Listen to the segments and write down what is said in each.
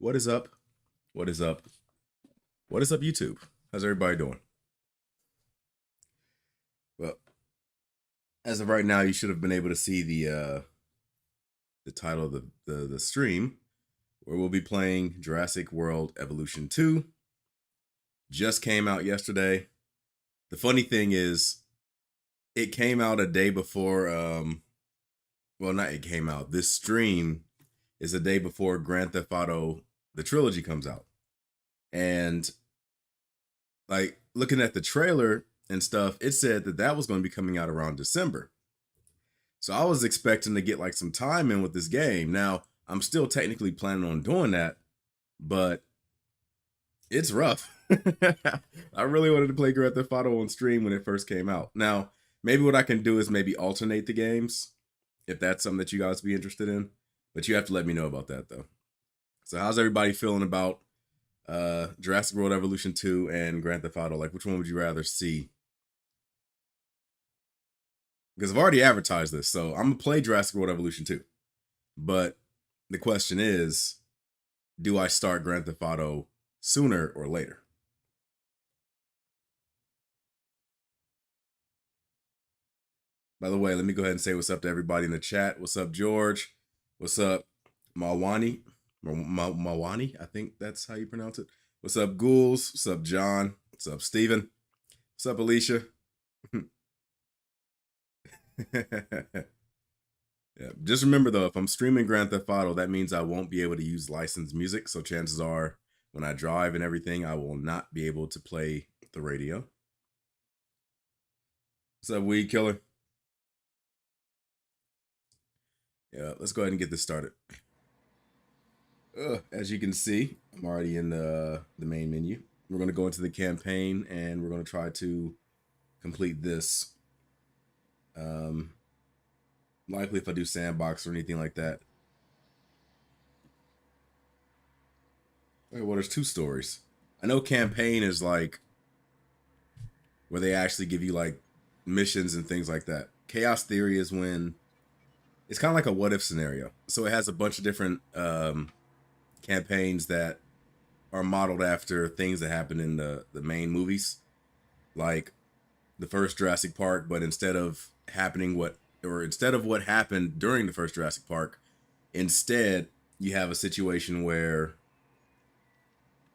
What is up? What is up? What is up, YouTube? How's everybody doing? Well, as of right now, you should have been able to see the title of the stream, where we'll be playing Jurassic World Evolution 2. Just came out yesterday. The funny thing is, it came out a day before. Well, not it came out. This stream is a day before Grand Theft Auto the trilogy comes out, and like looking at the trailer and stuff, it said that that was going to be coming out around December. So I was expecting to get like some time in with this game. Now, I'm still technically planning on doing that, but it's rough. I really wanted to play Grand Theft Auto on stream when it first came out. Now, maybe what I can do is maybe alternate the games, if that's something that you guys be interested in. But you have to let me know about that, though. So how's everybody feeling about Jurassic World Evolution 2 and Grand Theft Auto? Like, which one would you rather see? Because I've already advertised this, so I'm going to play Jurassic World Evolution 2. But the question is, do I start Grand Theft Auto sooner or later? By the way, let me go ahead and say what's up to everybody in the chat. What's up, George? What's up, Mawani? Mawani, I think that's how you pronounce it. What's up, Ghouls? What's up, John? What's up, Steven? What's up, Alicia? Yeah, just remember though, if I'm streaming Grand Theft Auto, that means I won't be able to use licensed music. So chances are, when I drive and everything, I will not be able to play the radio. What's up, Weed Killer? Yeah, let's go ahead and get this started. As you can see, I'm already in the main menu. We're going to go into the campaign and we're going to try to complete this. Likely if I do sandbox or anything like that. Okay, well, there's 2 stories. I know campaign is like where they actually give you like missions and things like that. Chaos theory is when it's kind of like a what if scenario. So it has a bunch of different campaigns that are modeled after things that happen in the main movies, like the first Jurassic Park, but instead of what happened during the first Jurassic Park, instead you have a situation where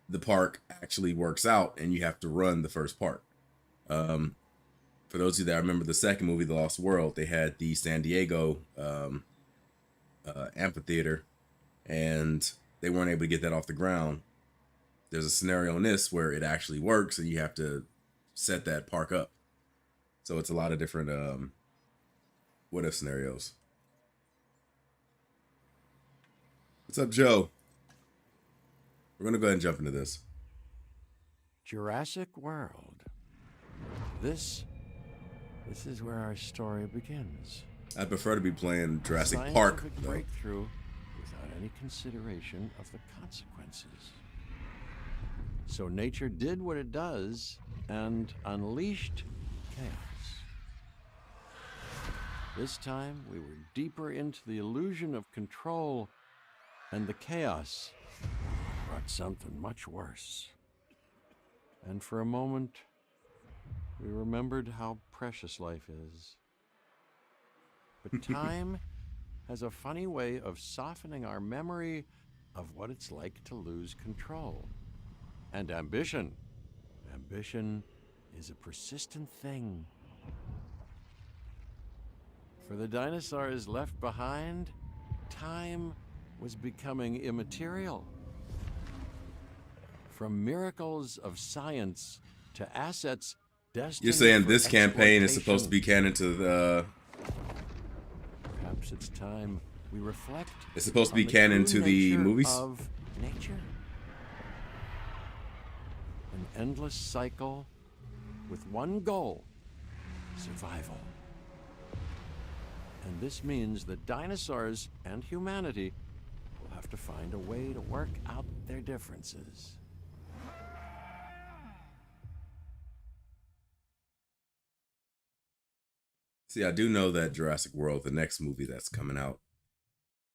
the park actually works out and you have to run the first part. For those of you that remember the second movie, The Lost World, they had the San Diego amphitheater, and they weren't able to get that off the ground. There's a scenario in this where it actually works, and you have to set that park up. So it's a lot of different what if scenarios. What's up, Joe? We're gonna go ahead and jump into this. Jurassic World. This is where our story begins. I prefer to be playing Jurassic Park, though. Breakthrough without any consideration of the consequences. So nature did what it does and unleashed chaos. This time we were deeper into the illusion of control, and the chaos brought something much worse. And for a moment, we remembered how precious life is. But time has a funny way of softening our memory of what it's like to lose control. And ambition. Ambition is a persistent thing. For the dinosaurs left behind, time was becoming immaterial. From miracles of science to assets destined. You're saying this campaign is supposed to be canon to the... Perhaps it's time we reflect. It's supposed to be canon to the movies? Of nature. An endless cycle with one goal: survival. And this means that dinosaurs and humanity will have to find a way to work out their differences. See, I do know that Jurassic World, the next movie that's coming out,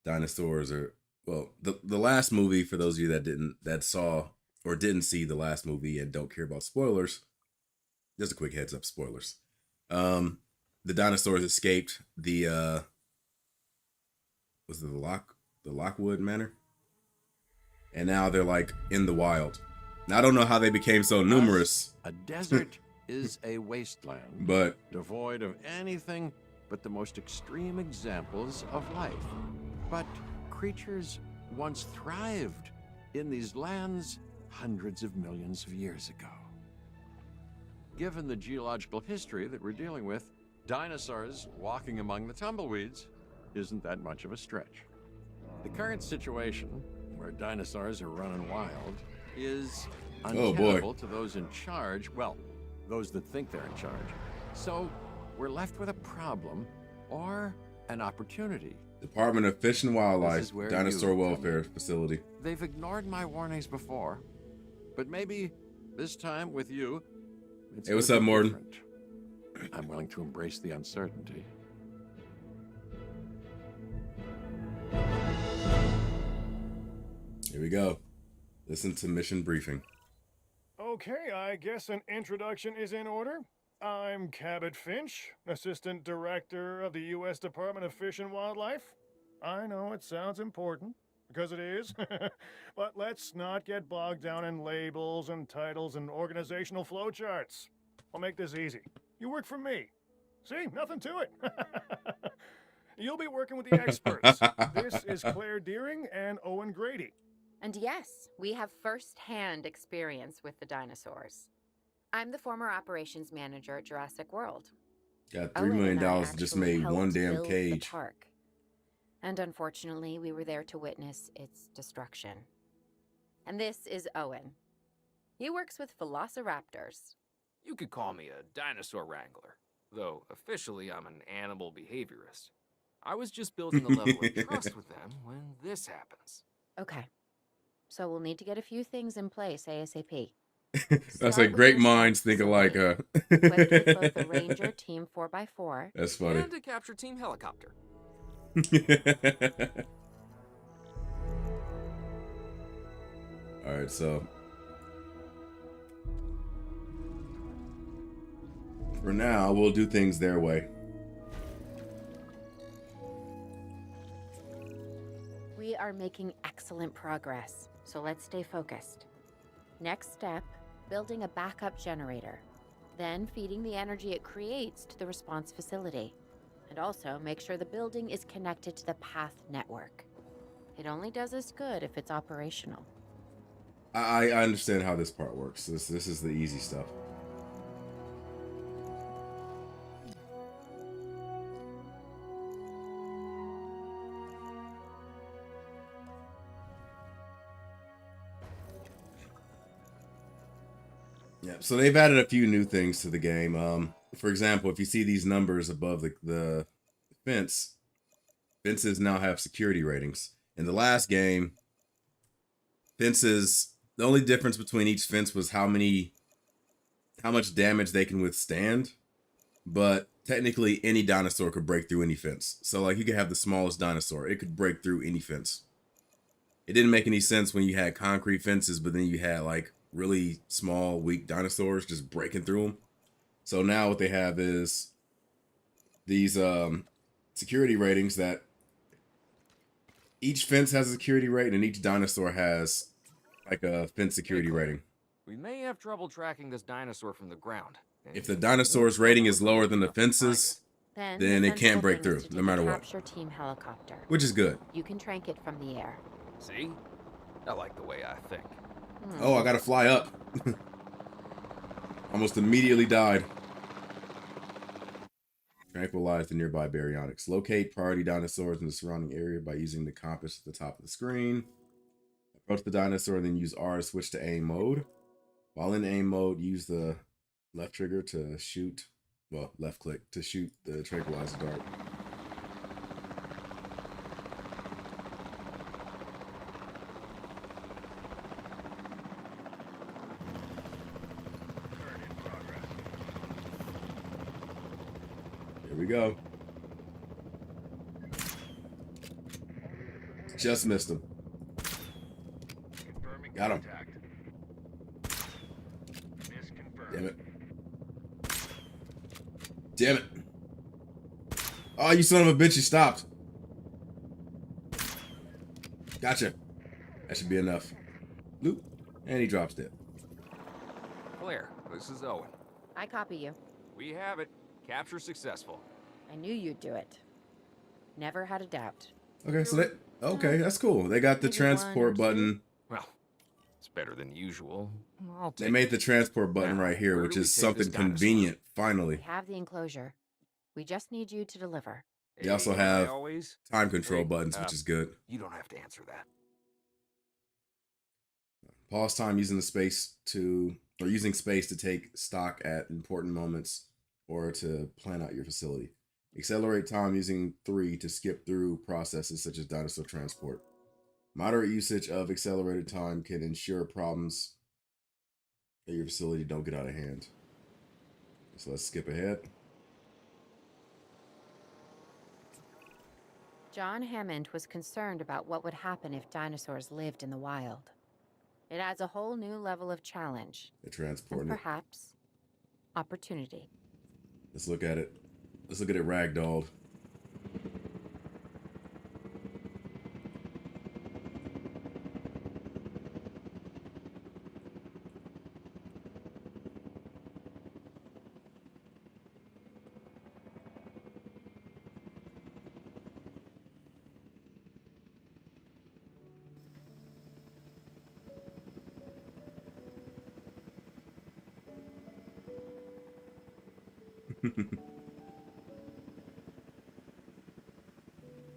dinosaurs are well, the last movie, for those of you that saw or didn't see the last movie and don't care about spoilers, just a quick heads up, spoilers. The dinosaurs escaped the was it the Lockwood Manor? And now they're like in the wild. Now I don't know how they became so numerous. A desert is a wasteland, But devoid of anything but the most extreme examples of life. But creatures once thrived in these lands hundreds of millions of years ago. Given the geological history that we're dealing with, dinosaurs walking among the tumbleweeds isn't that much of a stretch. The current situation, where dinosaurs are running wild, is untenable to those in charge, well, those that think they're in charge. So we're left with a problem or an opportunity. Department of Fish and Wildlife, Dinosaur Welfare Facility. They've ignored my warnings before, but maybe this time with you, it's hey, what's up, Morton? Different. I'm willing to embrace the uncertainty. Here we go. Listen to mission briefing. Okay, I guess an introduction is in order. I'm Cabot Finch, Assistant Director of the U.S. Department of Fish and Wildlife. I know it sounds important, because it is, but let's not get bogged down in labels and titles and organizational flowcharts. I'll make this easy. You work for me. See, nothing to it. You'll be working with the experts. This is Claire Deering and Owen Grady. And yes, we have first-hand experience with the dinosaurs. I'm the former operations manager at Jurassic World. Got $3 million just made one damn cage. The park. And unfortunately, we were there to witness its destruction. And this is Owen. He works with velociraptors. You could call me a dinosaur wrangler, though officially I'm an animal behaviorist. I was just building a level of trust with them when this happens. Okay. So we'll need to get a few things in place ASAP. That's like great minds think alike, huh? Equipped with both the Ranger Team 4x4. That's funny. And a capture team helicopter. Alright, so for now, we'll do things their way. We are making excellent progress, so let's stay focused. Next step, building a backup generator. Then feeding the energy it creates to the response facility. And also make sure the building is connected to the path network. It only does us good if it's operational. I understand how this part works. This is the easy stuff. Yeah, so they've added a few new things to the game. For example, if you see these numbers above the fence, fences now have security ratings. In the last game, fences, the only difference between each fence was how much damage they can withstand. But technically, any dinosaur could break through any fence. So like you could have the smallest dinosaur, it could break through any fence. It didn't make any sense when you had concrete fences, but then you had like really small, weak dinosaurs just breaking through them. So now what they have is these security ratings that each fence has a security rating and each dinosaur has like a fence security rating. We may have trouble tracking this dinosaur from the ground. If the dinosaur's rating is lower than the fences, then it can't break through, no matter what. Capture team helicopter. Which is good. You can trank it from the air. See? I like the way I think. Oh, I gotta fly up. Almost immediately died. Tranquilize the nearby baryonyx. Locate priority dinosaurs in the surrounding area by using the compass at the top of the screen. Approach the dinosaur, then use R to switch to aim mode. While in aim mode, use the left trigger to shoot, well, left click to shoot the tranquilizer dart. Here we go. Just missed him. Got him. Contact. Miss confirmed. Damn it. Damn it. Oh, you son of a bitch, you stopped. Gotcha. That should be enough. Loop. And he drops it. Claire, this is Owen. I copy you. We have it. Capture successful. I knew you'd do it. Never had a doubt. Okay, so they... Okay, that's cool. They got the Maybe one or transport two. button. Well, it's better than usual. I'll They take made it. the transport button Now, right here, where which do we is take something this dinosaur? convenient, We finally. have the enclosure. We just need you to deliver. They also Hey, have I always... time control Hey, buttons, which is good. You don't have to answer that. Pause time using space to take stock at important moments or to plan out your facility. Accelerate time using 3 to skip through processes such as dinosaur transport. Moderate usage of accelerated time can ensure problems at your facility don't get out of hand. So let's skip ahead. John Hammond was concerned about what would happen if dinosaurs lived in the wild. It adds a whole new level of challenge The and transport. perhaps opportunity. Let's look at it. Let's look at it ragdolled.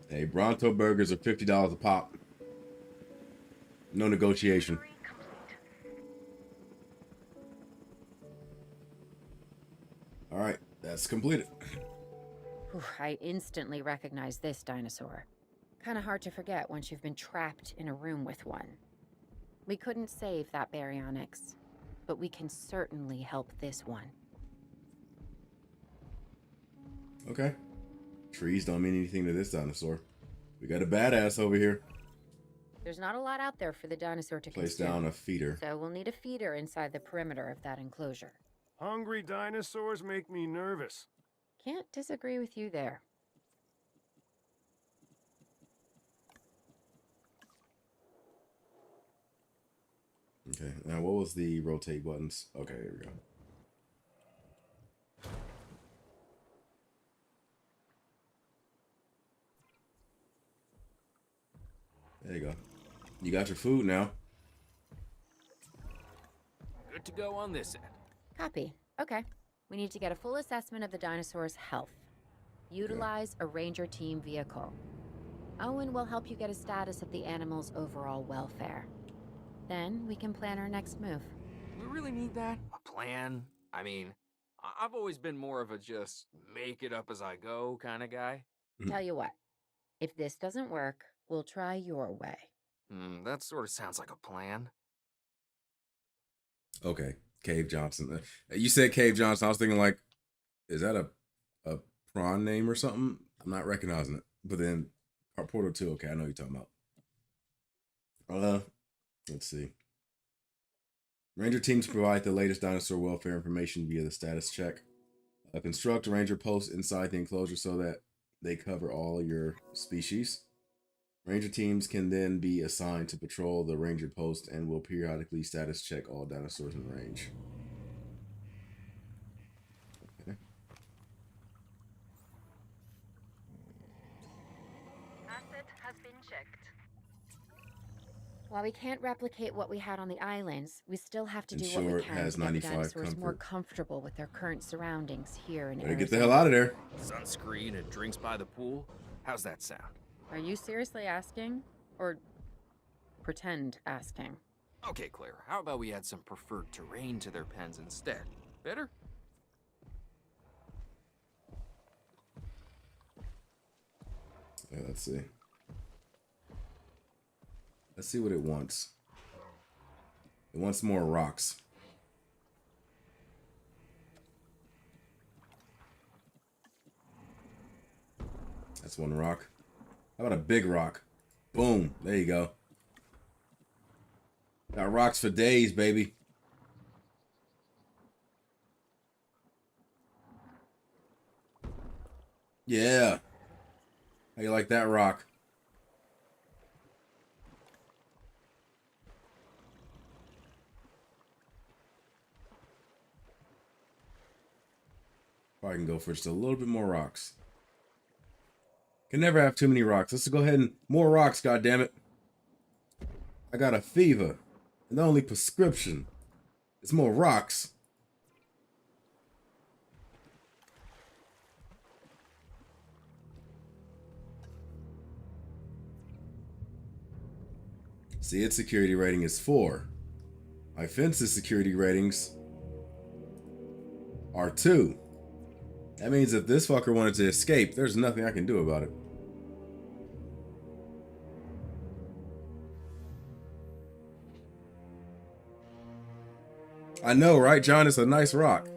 Hey, Bronto burgers are $50 a pop. No negotiation. All right, that's completed. Whew, I instantly recognize this dinosaur. Kind of hard to forget once you've been trapped in a room with one. We couldn't save that baryonyx, but we can certainly help this one. Okay. Trees don't mean anything to this dinosaur. We got a badass over here. There's not a lot out there for the dinosaur to Place consume, down a feeder. so we'll need a feeder inside the perimeter of that enclosure. Hungry dinosaurs make me nervous. Can't disagree with you there. Okay, now what was the rotate buttons? Okay, here we go. There you go. You got your food now. Good to go on this end. Copy. Okay. We need to get a full assessment of the dinosaur's health. Utilize a ranger team vehicle. Owen will help you get a status of the animal's overall welfare. Then we can plan our next move. We really need that? A plan? I mean, I've always been more of a just make it up as I go kind of guy. Tell you what, if this doesn't work, we'll try your way. That sort of sounds like a plan. Okay, Cave Johnson. You said Cave Johnson. I was thinking like, is that a prawn name or something? I'm not recognizing it. But then Portal 2, okay, I know what you're talking about. Let's see. Ranger teams provide the latest dinosaur welfare information via the status check. Construct a ranger post inside the enclosure so that they cover all your species. Ranger teams can then be assigned to patrol the ranger post and will periodically status check all dinosaurs in range. Okay. Asset has been checked. While we can't replicate what we had on the islands, we still have to do what Ensure we it can has to get the 95 dinosaurs more comfort. comfortable with their current surroundings here in Better Arizona. get the hell out of there. Sunscreen and drinks by the pool? How's that sound? Are you seriously asking? Or pretend asking? Okay, Claire, how about we add some preferred terrain to their pens instead? Better? Yeah, let's see. Let's see what it wants. It wants more rocks. That's one rock. How about a big rock? Boom. There you go. Got rocks for days, baby. Yeah. How you like that rock? Probably can go for just a little bit more rocks. Can never have too many rocks. Let's go ahead and more rocks, goddammit. I got a fever. And the only prescription is more rocks. See, its security rating is 4. My fence's security ratings are 2. That means if this fucker wanted to escape, there's nothing I can do about it. I know, right, John? It's a nice rock.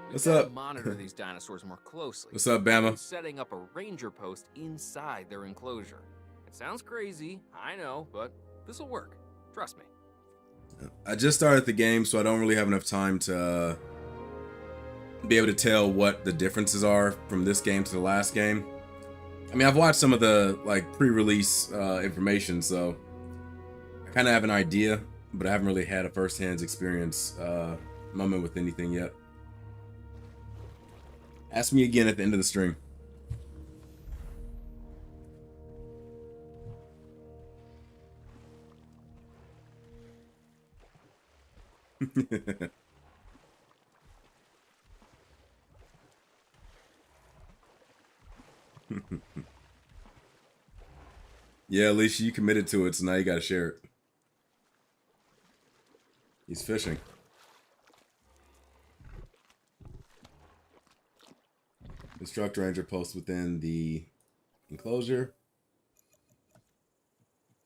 What's up? Monitor these dinosaurs more closely. What's up, Bama? Setting up a ranger post inside their enclosure. It sounds crazy, I know, but this will work. Trust me. I just started the game, so I don't really have enough time to be able to tell what the differences are from this game to the last game. I mean, I've watched some of the like pre-release information, so I kind of have an idea, but I haven't really had a first-hand experience moment with anything yet. Ask me again at the end of the stream. Yeah, Alicia, you committed to it, so now you gotta share it. He's fishing. Construct ranger post within the enclosure.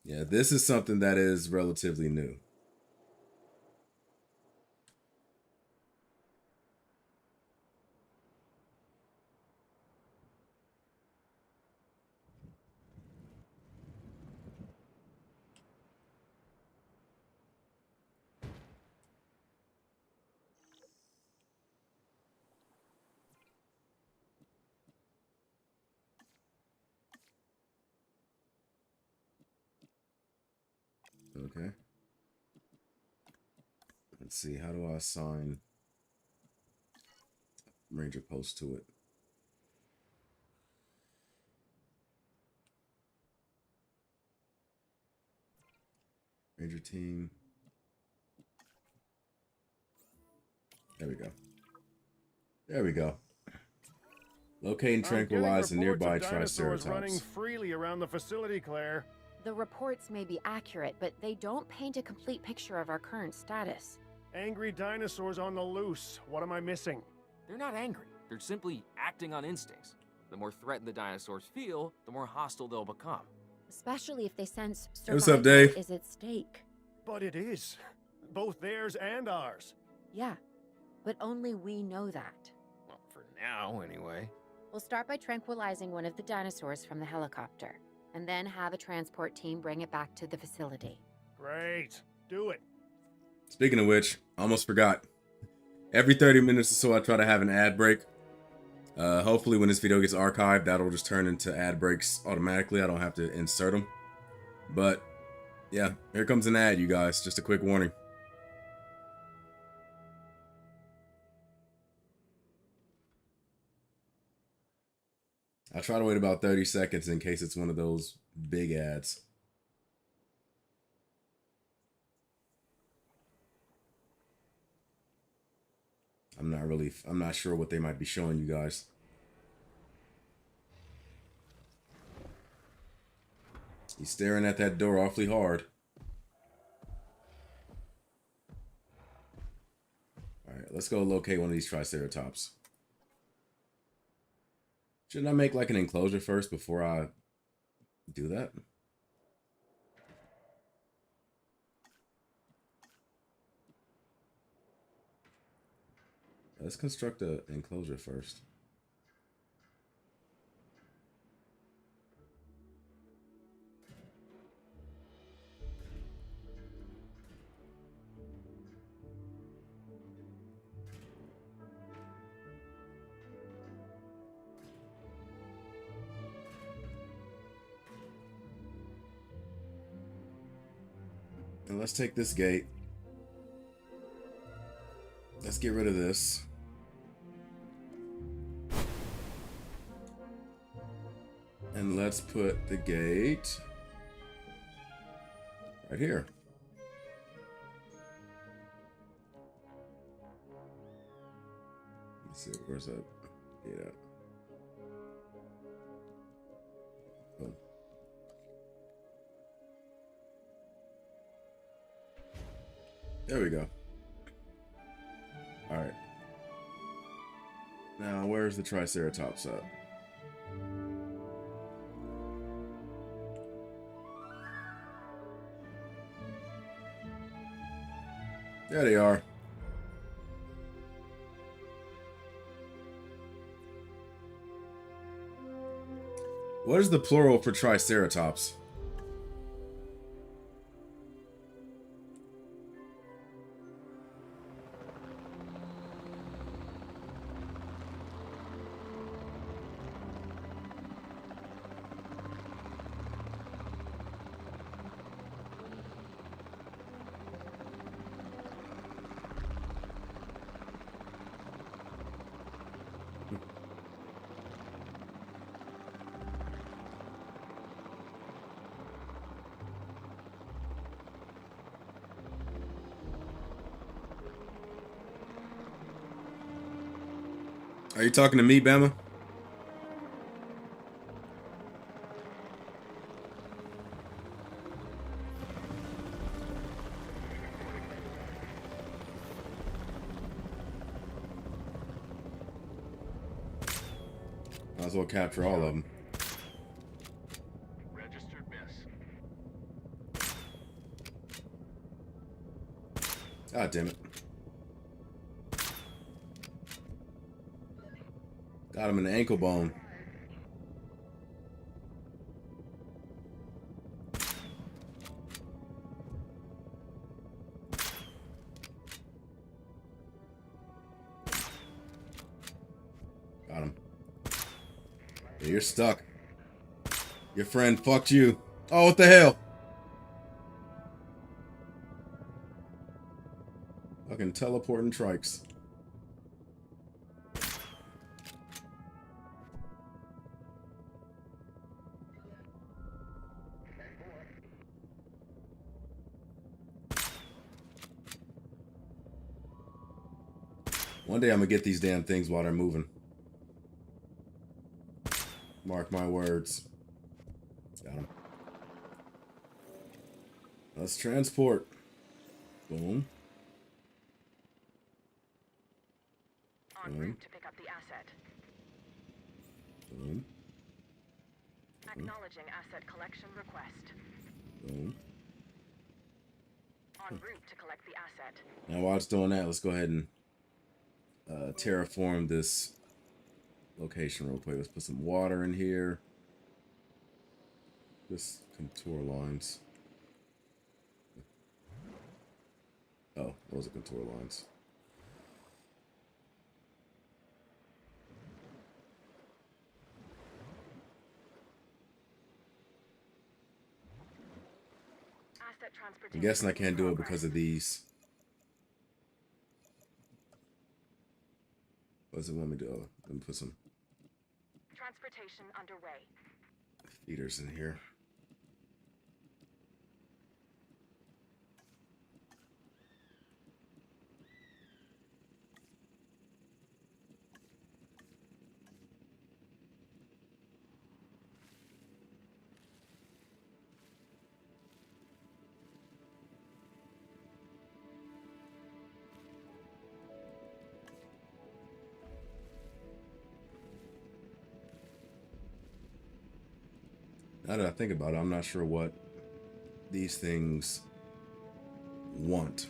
Yeah, this is something that is relatively new. Okay. Let's see, how do I assign ranger post to it? Ranger team. There we go. There we go. Locate and tranquilize the nearby Dinosaurs running triceratops. freely around the facility, Claire. The reports may be accurate, but they don't paint a complete picture of our current status. Angry dinosaurs on the loose. What am I missing? They're not angry. They're simply acting on instincts. The more threatened the dinosaurs feel, the more hostile they'll become. Especially if they sense Hey, what's up, survival Dave? is at stake. But it is. Both theirs and ours. Yeah, but only we know that. Well, for now, anyway. We'll start by tranquilizing one of the dinosaurs from the helicopter, and then have a transport team bring it back to the facility. Great. Do it. Speaking of which, I almost forgot. Every 30 minutes or so, I try to have an ad break. Hopefully when this video gets archived, that'll just turn into ad breaks automatically. I don't have to insert them. But yeah, here comes an ad, you guys. Just a quick warning. I try to wait about 30 seconds in case it's one of those big ads. I'm not sure what they might be showing you guys. He's staring at that door awfully hard. All right, let's go locate one of these triceratops. Shouldn't I make like an enclosure first before I do that? Let's construct an enclosure first. And let's take this gate. Let's get rid of this. And let's put the gate right here. Let's see, where's that gate at? Oh. There we go. All right. Now, where's the Triceratops at? There they are. What is the plural for Triceratops? Are you talking to me, Bama? Might as well capture all of them. Registered miss. God damn it. Got him in the ankle bone. Got him. Yeah, you're stuck. Your friend fucked you. Oh, what the hell? Fucking teleporting trikes. One day I'm gonna get these damn things while they're moving. Mark my words. Got him. Let's transport. Boom. En route to pick up the asset. Boom. Acknowledging asset collection request. Boom. En route to collect the asset. Now while it's doing that, let's go ahead and terraform this location real quick. Let's put some water in here. Just contour lines. Oh, those are contour lines. Asset I'm transportation. guessing I can't do it progress. because of these. What does it want me to do? Oh, let me put some Transportation underway. feeders in here. Now that I think about it, I'm not sure what these things want.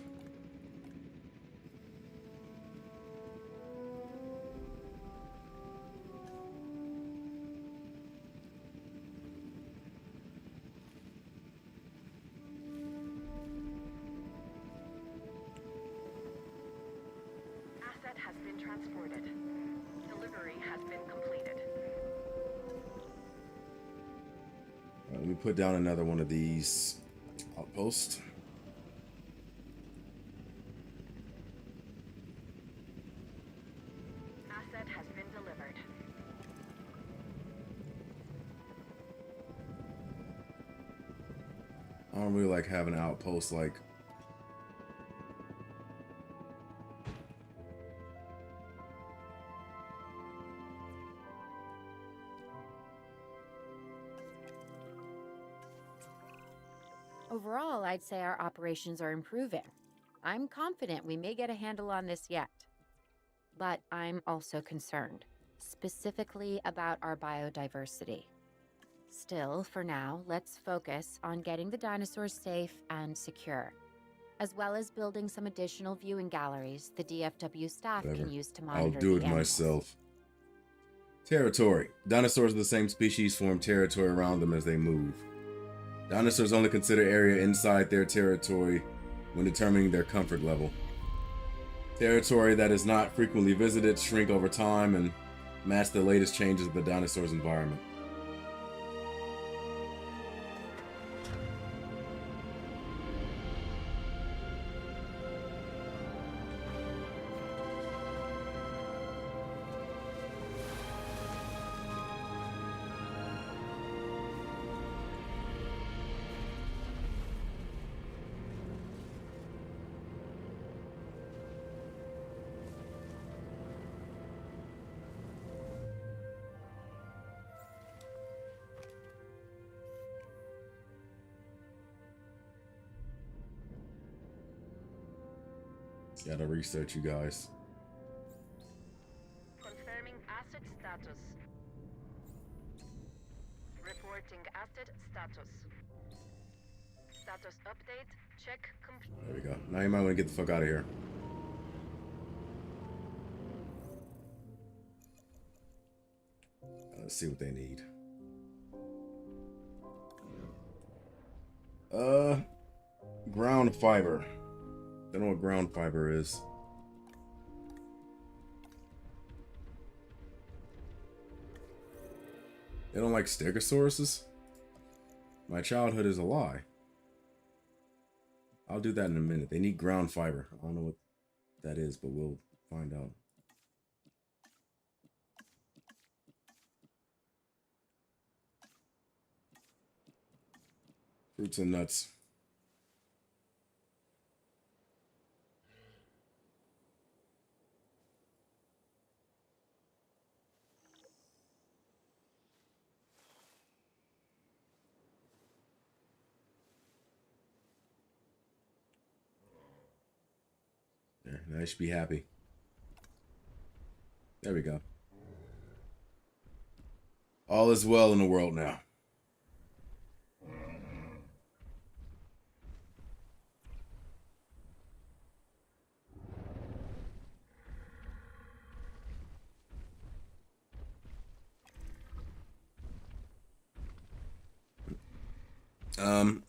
Asset has been transported. Delivery has been completed. All right, let me put down another one of these outposts. asset has been delivered. I don't really like having outposts like. Overall, I'd say our operations are improving. I'm confident we may get a handle on this yet. But I'm also concerned, specifically about our biodiversity. Still, for now, let's focus on getting the dinosaurs safe and secure, as well as building some additional viewing galleries the DFW staff Whatever. can use to monitor I'll do the it animals. myself. Territory. Dinosaurs of the same species form territory around them as they move. Dinosaurs only consider area inside their territory when determining their comfort level. Territory that is not frequently visited shrink over time and match the latest changes of the dinosaur's environment. Gotta research, you guys. Confirming asset status. Reporting asset status. Status update. Check complete. There we go. Now you might want to get the fuck out of here. Let's see what they need. Ground fiber. Don't know what ground fiber is. They don't like stegosauruses? My childhood is a lie. I'll do that in a minute. They need ground fiber. I don't know what that is, but we'll find out. Fruits and nuts. There, now you should be happy. There we go. All is well in the world now.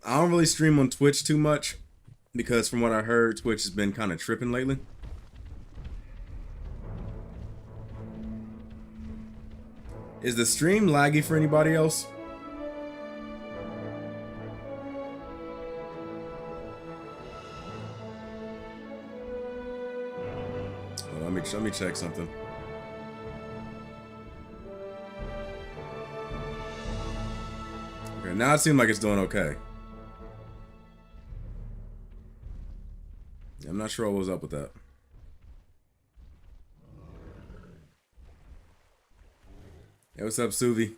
I don't really stream on Twitch too much because from what I heard, Twitch has been kind of tripping lately. Is the stream laggy for anybody else? Well, let me check something. Okay, now it seems like it's doing okay. I'm not sure what was up with that. Hey, what's up, Suvi?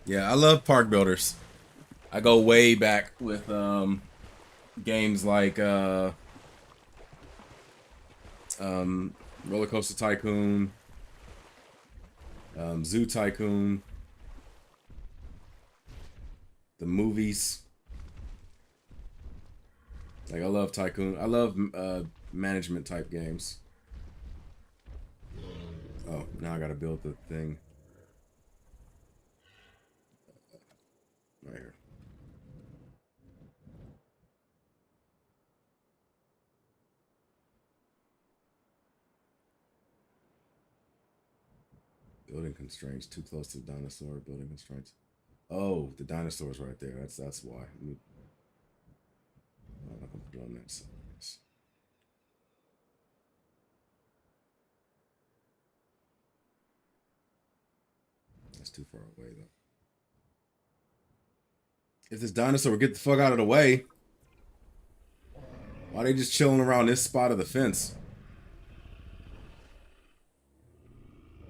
Yeah, I love park builders. I go way back with games like Roller Coaster Tycoon, Zoo Tycoon, the movies. Like, I love Tycoon. I love management type games. Oh, now I gotta build the thing. Right here. Building constraints. Too close to the dinosaur. Building constraints. Oh, the dinosaur's right there. That's why. Put on that size. That's too far away though. If this dinosaur would get the fuck out of the way, why are they just chilling around this spot of the fence?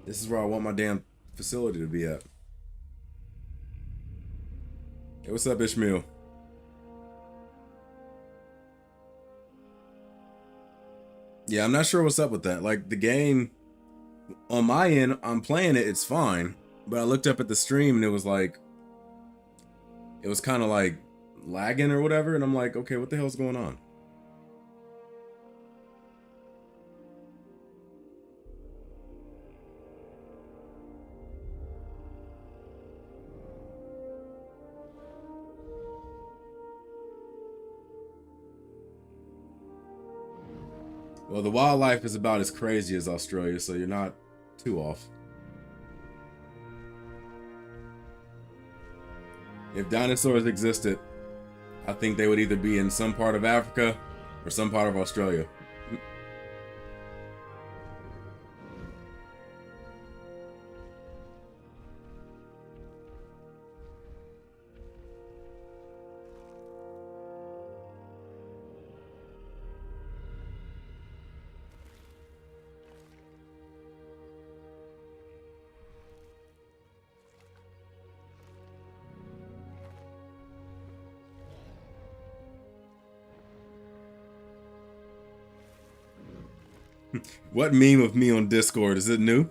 This is where I want my damn facility to be at. Hey, what's up, Ishmael? Yeah, I'm not sure what's up with that. Like, the game, on my end, I'm playing it, it's fine. But I looked up at the stream and it was like, it was kind of like lagging or whatever. And I'm like, okay, what the hell's going on? Well, the wildlife is about as crazy as Australia, so you're not too off. If dinosaurs existed, I think they would either be in some part of Africa or some part of Australia. What meme of me on Discord? Is it new?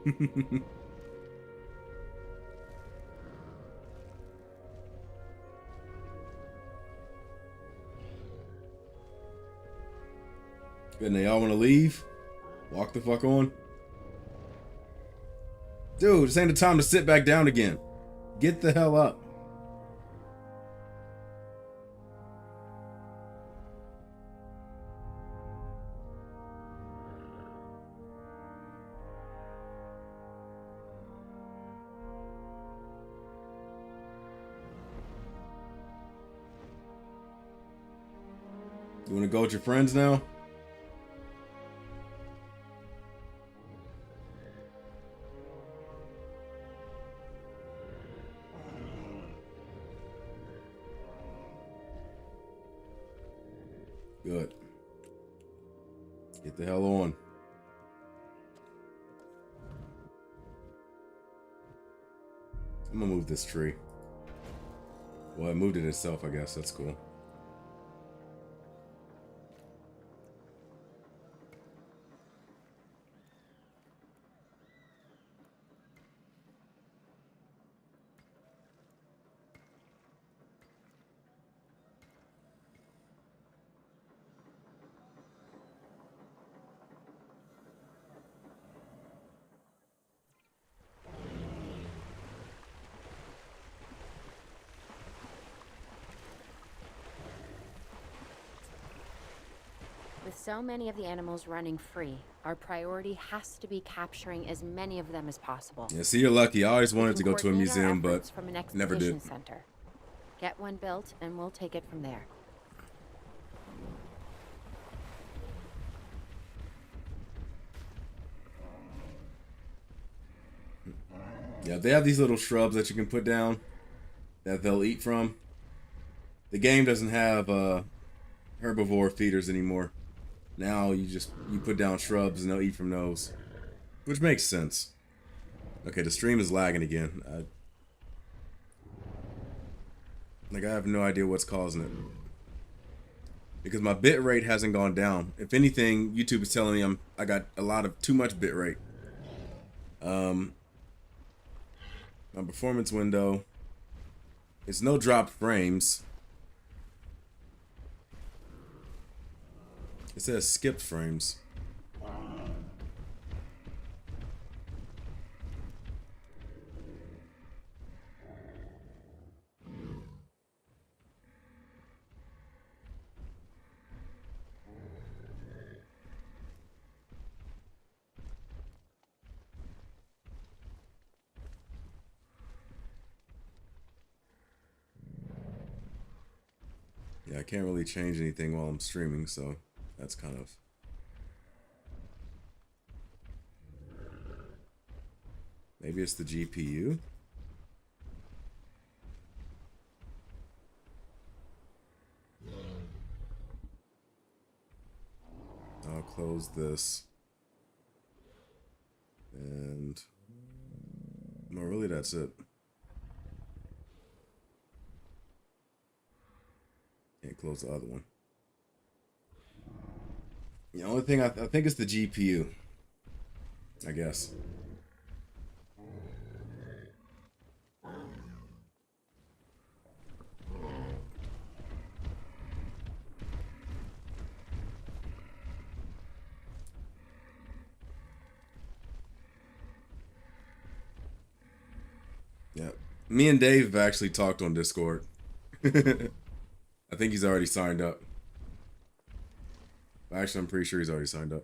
Good, now y'all want to leave? Walk the fuck on? Dude, this ain't the time to sit back down again. Get the hell up. You want to go with your friends now? Good. Get the hell on. I'm gonna move this tree. Well, it moved it itself, I guess. That's cool. With so many of the animals running free, our priority has to be capturing as many of them as possible. Yeah, see, you're lucky. I always We wanted can to go to a coordinate our museum, but efforts from an never did. exposition center. Get one built, and we'll take it from there. Yeah, they have these little shrubs that you can put down that they'll eat from. The game doesn't have herbivore feeders anymore. Now you put down shrubs and they'll eat from those, which makes sense. Okay, the stream is lagging again. I have no idea what's causing it, because my bit rate hasn't gone down. If anything, YouTube is telling me I got a lot of too much bit rate. My performance window, it's no dropped frames. It says skipped frames. Yeah, I can't really change anything while I'm streaming, so that's kind of... Maybe it's the GPU? I'll close this. And... No, really, that's it. Can't close the other one. The only thing I think it's the GPU. I guess. Yeah. Me and Dave have actually talked on Discord. I think he's already signed up. Actually, I'm pretty sure he's already signed up.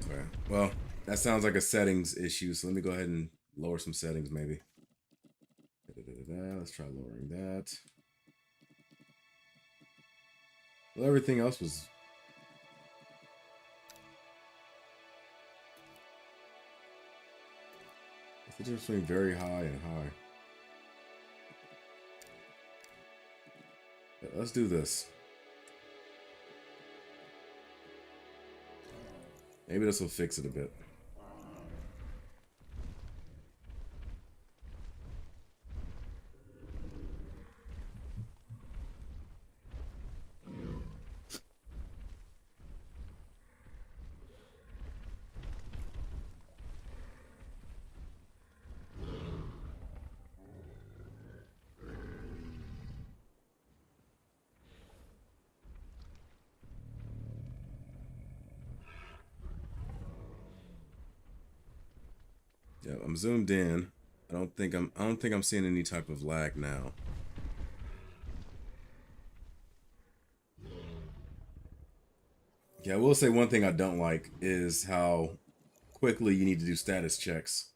Okay. Well, that sounds like a settings issue, so let me go ahead and lower some settings maybe. Let's try lowering that. Well, everything else was... What's the difference between very high and high? Yeah, let's do this. Maybe this will fix it a bit. Yeah, I'm zoomed in. I don't think I'm seeing any type of lag now. Yeah, I will say one thing I don't like is how quickly you need to do status checks.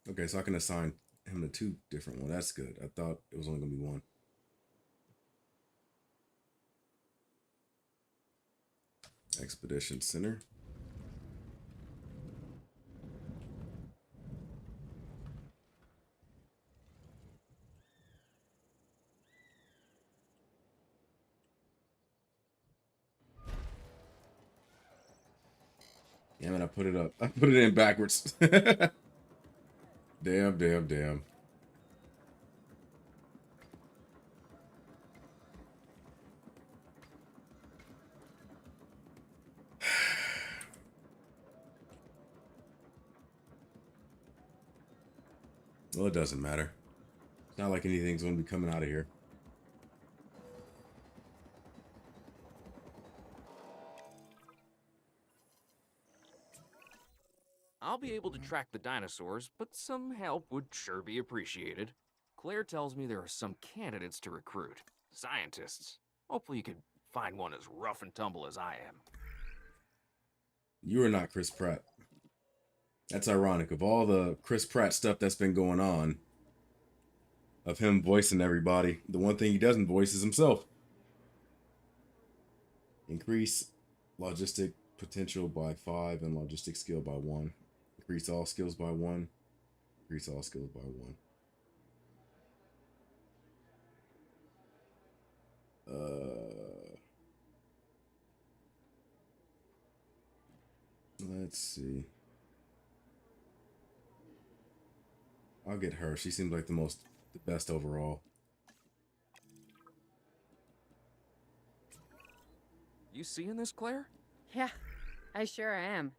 Okay, so I can assign him to 2 different ones. That's good. I thought it was only going to be 1. Expedition Center. Yeah, man, I put it up. I put it in backwards. Damn. Well, it doesn't matter. It's not like anything's going to be coming out of here. I'll be able to track the dinosaurs, but some help would sure be appreciated. Claire tells me there are some candidates to recruit. Scientists. Hopefully you could find one as rough and tumble as I am. You are not Chris Pratt. That's ironic. Of all the Chris Pratt stuff that's been going on, of him voicing everybody, the one thing he doesn't voice is himself. Increase logistic potential by 5 and logistic skill by 1. Increase all skills by 1. Increase all skills by 1. Let's see. I'll get her. She seems like the best overall. You seeing this, Claire? Yeah, I sure am.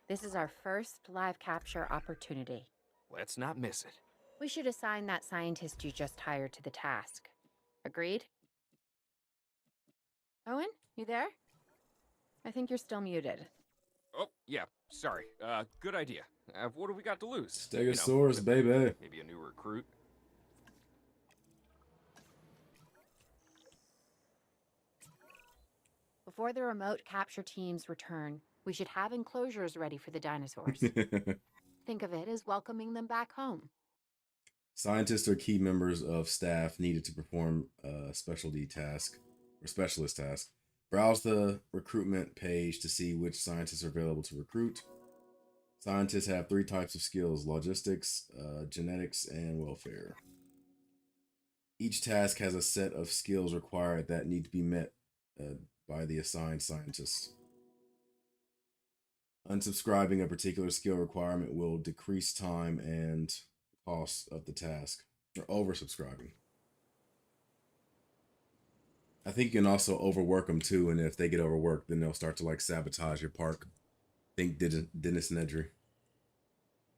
This is our first live capture opportunity. Let's not miss it. We should assign that scientist you just hired to the task. Agreed? Owen, you there? I think you're still muted. Oh, yeah, sorry. Good idea. What do we got to lose? Stegosaurus, baby. Maybe a new recruit. Before the remote capture teams return, we should have enclosures ready for the dinosaurs. Think of it as welcoming them back home. Scientists are key members of staff needed to perform a specialty task or specialist task. Browse the recruitment page to see which scientists are available to recruit. Scientists have 3 types of skills: logistics, genetics, and welfare. Each task has a set of skills required that need to be met by the assigned scientists. Unsubscribing a particular skill requirement will decrease time and cost of the task. Or oversubscribing. I think you can also overwork them too, and if they get overworked, then they'll start to like sabotage your park. Think Dennis Nedry.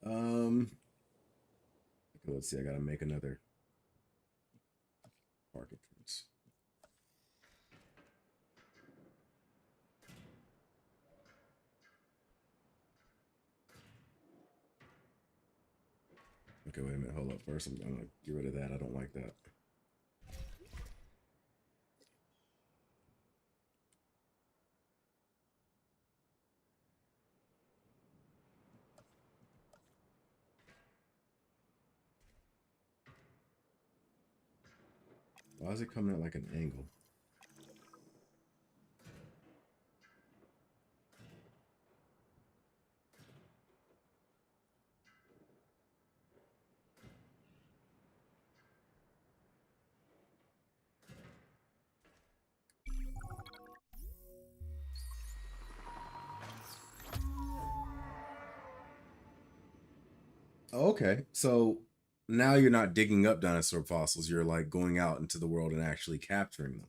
Okay, let's see. I gotta make another park entrance. Okay, wait a minute. Hold up. First, I'm gonna get rid of that. I don't like that. Why is it coming at like an angle? Okay, so now you're not digging up dinosaur fossils. You're like going out into the world and actually capturing them.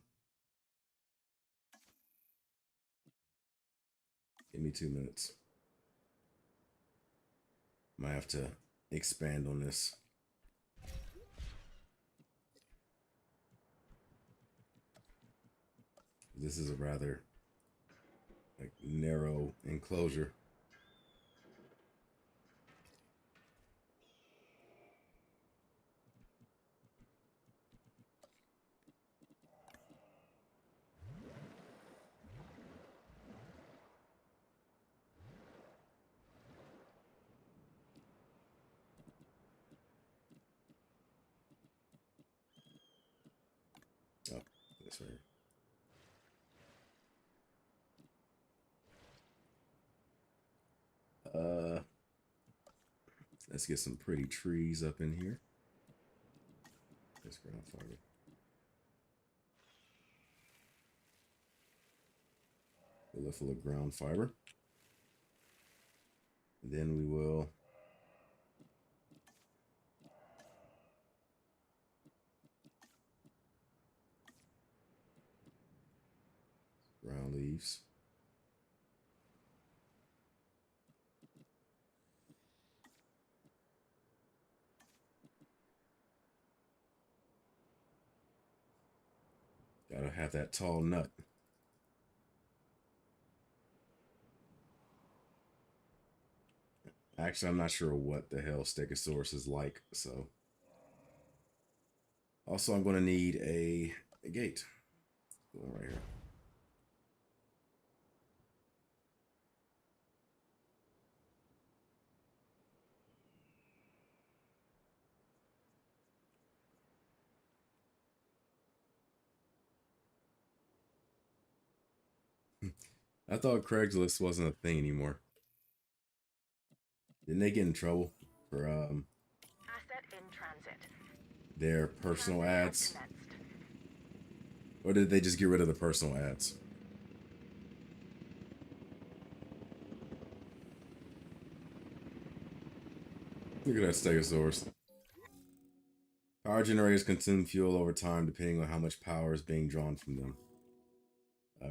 Give me 2 minutes. Might have to expand on this. This is a rather like narrow enclosure. Oh, this right here. Let's get some pretty trees up in here. This ground fiber. Fill it full of ground fiber. And then we will ground leaves. Gotta have that tall nut. Actually, I'm not sure what the hell Stegosaurus is like, so. Also, I'm going to need a gate. Going right here. I thought Craigslist wasn't a thing anymore. Didn't they get in trouble for Asset in transit. their personal Transit has ads? commenced. Or did they just get rid of the personal ads? Look at that Stegosaurus. Power generators consume fuel over time depending on how much power is being drawn from them.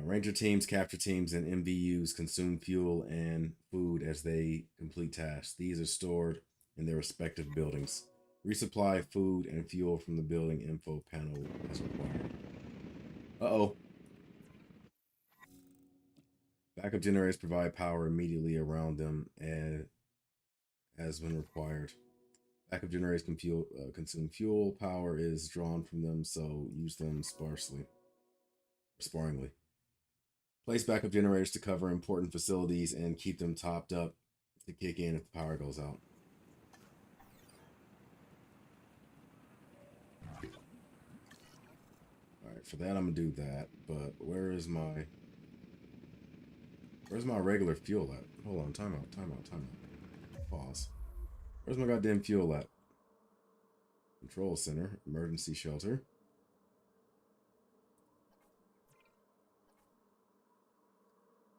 Ranger teams, capture teams, and MVUs consume fuel and food as they complete tasks. These are stored in their respective buildings. Resupply food and fuel from the building info panel as required. Uh-oh. Backup generators provide power immediately around them and as when required. Backup generators can consume fuel. Power is drawn from them, so use them sparingly. Place backup generators to cover important facilities and keep them topped up to kick in if the power goes out. Alright, for that I'm gonna do that, but where's my regular fuel at? Hold on, time out. Pause. Where's my goddamn fuel at? Control center, emergency shelter.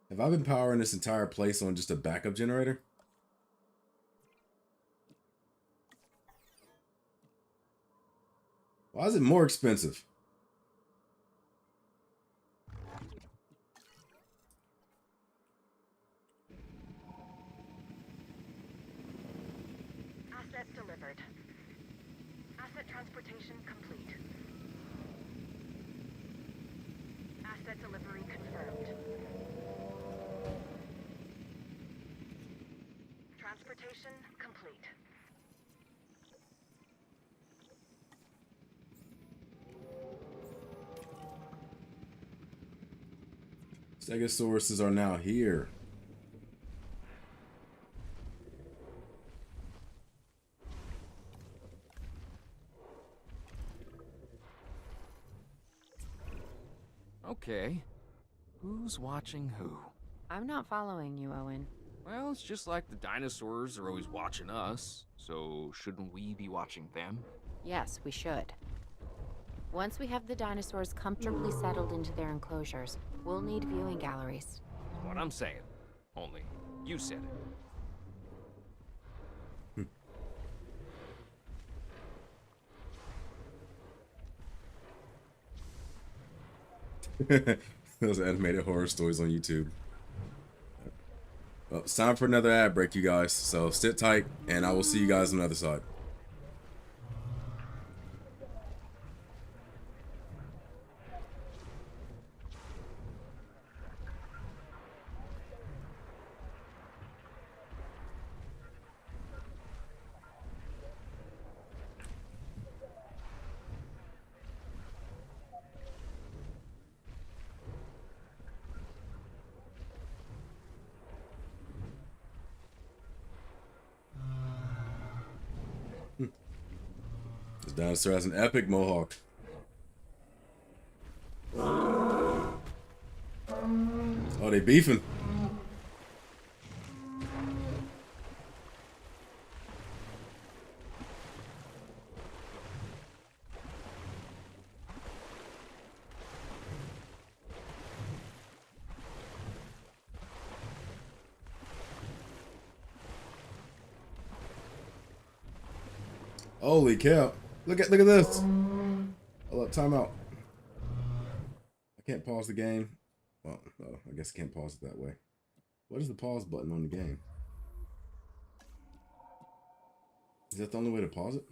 Have I been powering this entire place on just a backup generator? Why is it more expensive? Asset delivered. Asset transportation complete. Asset delivery confirmed. Transportation complete. Stegosauruses are now here. Okay. Who's watching who? I'm not following you, Owen. Well, it's just like the dinosaurs are always watching us, so shouldn't we be watching them? Yes, we should. Once we have the dinosaurs comfortably settled into their enclosures, we'll need viewing galleries. That's what I'm saying. Only, you said it. Those animated horror stories on YouTube. Well, it's time for another ad break, you guys. So sit tight, and I will see you guys on the other side. This dinosaur has an epic mohawk. Oh, they beefing. Holy cow. Look at this. Hold up, time out. I can't pause the game. Well, no, I guess I can't pause it that way. What is the pause button on the game? Is that the only way to pause it?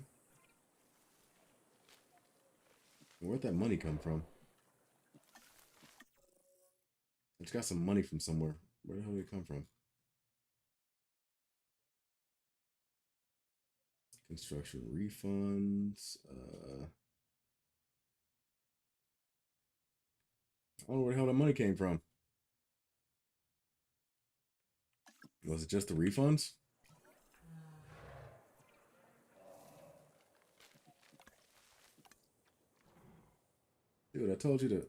Where'd that money come from? I just got some money from somewhere. Where the hell did it come from? Construction refunds. I don't know where the hell the money came from. Was it just the refunds? Dude, I told you to.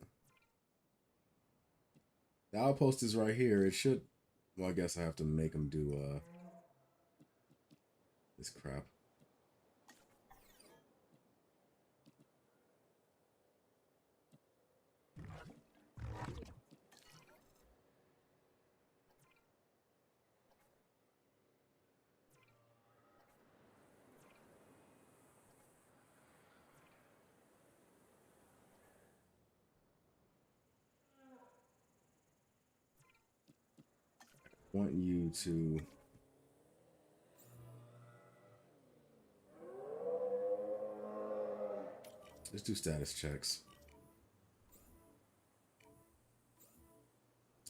The outpost is right here. It should. Well, I guess I have to make them do this crap. Want you to let's do status checks.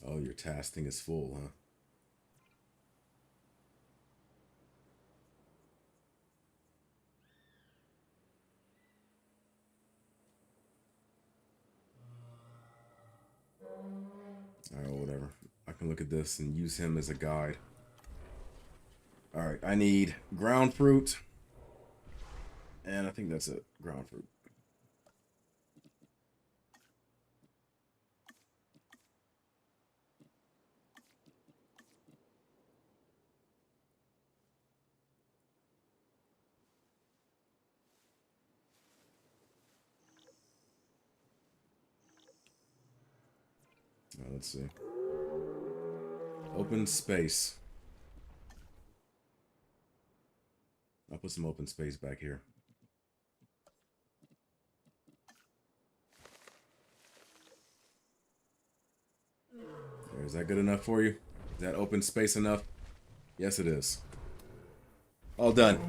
Oh, your task thing is full, huh? All right, whatever. I can look at this and use him as a guide. All right, I need ground fruit. And I think that's it. Ground fruit. Let's see. Open space. I'll put some open space back here. There, is that good enough for you? Is that open space enough? Yes, it is. All done.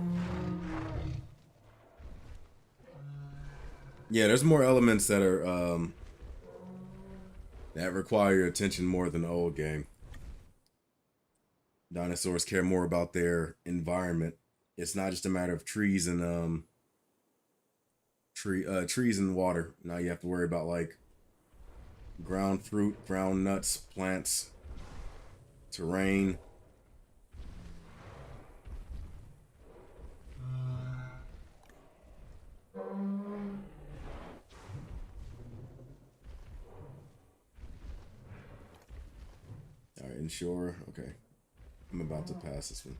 Yeah, there's more elements that are that require your attention more than the old game. Dinosaurs care more about their environment. It's not just a matter of trees and trees and water. Now you have to worry about like ground fruit, ground nuts, plants, terrain. All right, ensure. Okay, I'm about to pass this one.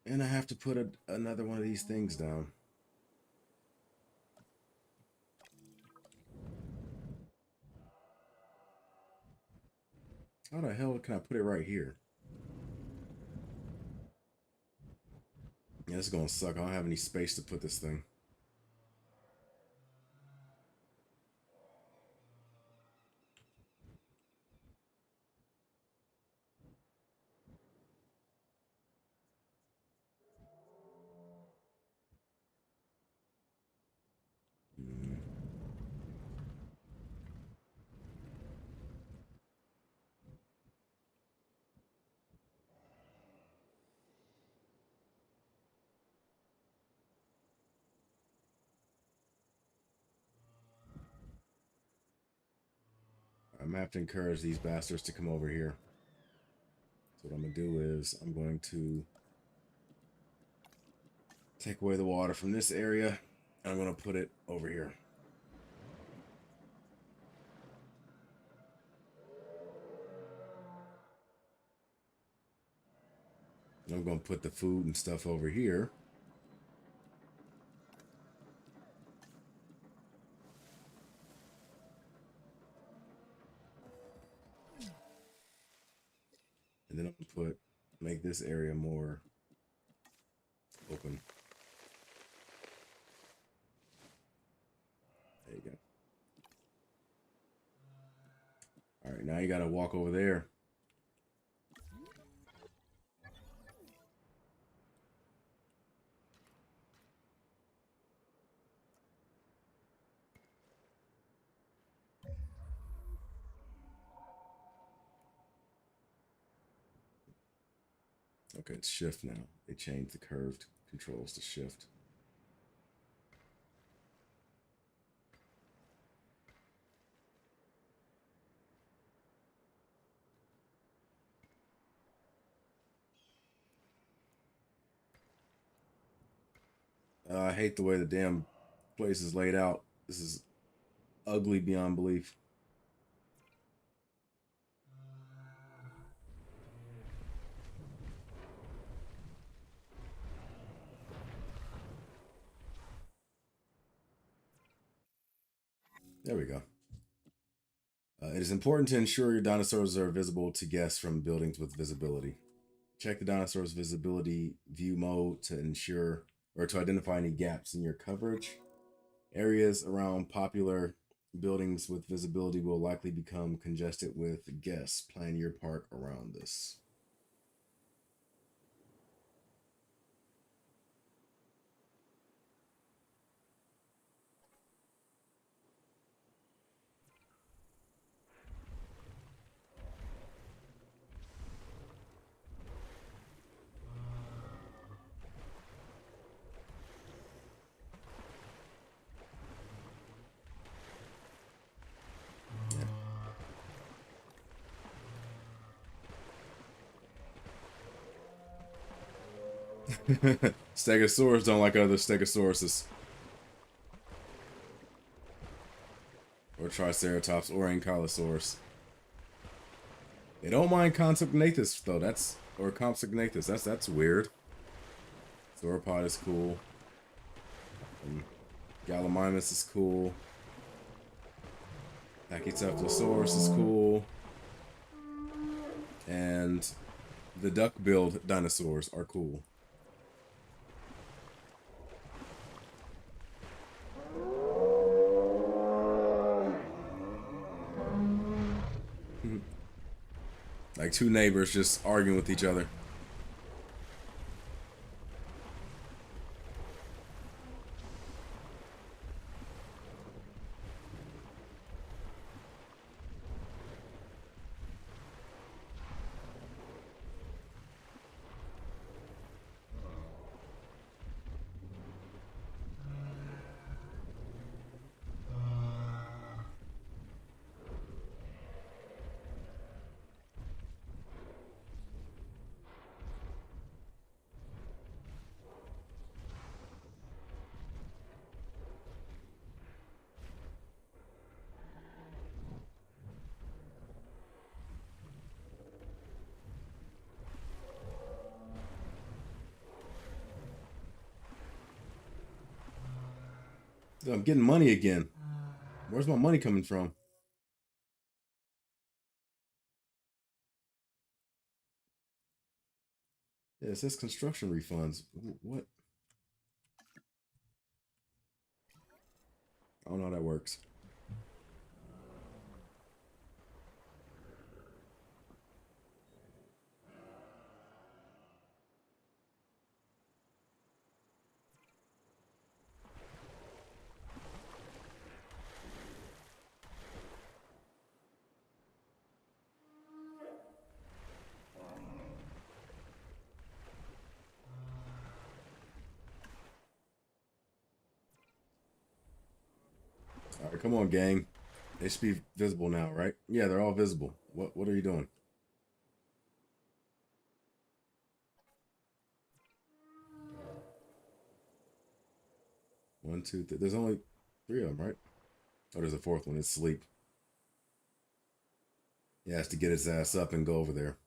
And I have to put another one of these things down. How the hell can I put it right here? Yeah, this is gonna suck. I don't have any space to put this thing. I'm gonna have to encourage these bastards to come over here. So what I'm gonna do is I'm going to take away the water from this area and I'm gonna put it over here. And I'm gonna put the food and stuff over here. And then I'm gonna make this area more open. There you go. All right, now you gotta walk over there. Okay, it's shift now. They changed the curved controls to shift. I hate the way the damn place is laid out. This is ugly beyond belief. There we go. It is important to ensure your dinosaurs are visible to guests from buildings with visibility. Check the dinosaur's visibility view mode to ensure or to identify any gaps in your coverage. Areas around popular buildings with visibility will likely become congested with guests. Plan your park around this. Stegosaurus don't like other Stegosauruses. Or Triceratops or Ankylosaurus. They don't mind Compsognathus though. Or Compsognathus. That's weird. Sauropod is cool. Gallimimus is cool. Pachycephalosaurus is cool. And the duck-billed dinosaurs are cool. Like two neighbors just arguing with each other. I'm getting money again. Where's my money coming from? Yeah, it says construction refunds. What? I don't know how that works. All right, come on, gang. They should be visible now, right? Yeah, they're all visible. What are you doing? One, two, three. There's only three of them, right? Oh, there's a fourth one. It's sleep. He has to get his ass up and go over there.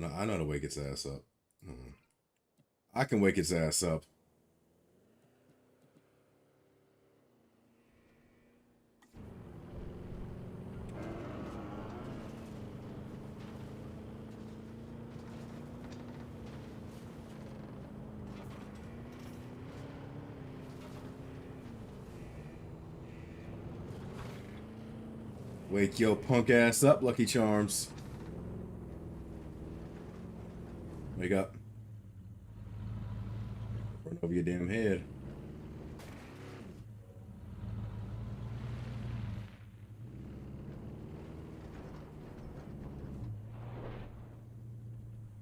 I know how to wake its ass up. I can wake its ass up. Wake your punk ass up, Lucky Charms. Wake up. Run over your damn head.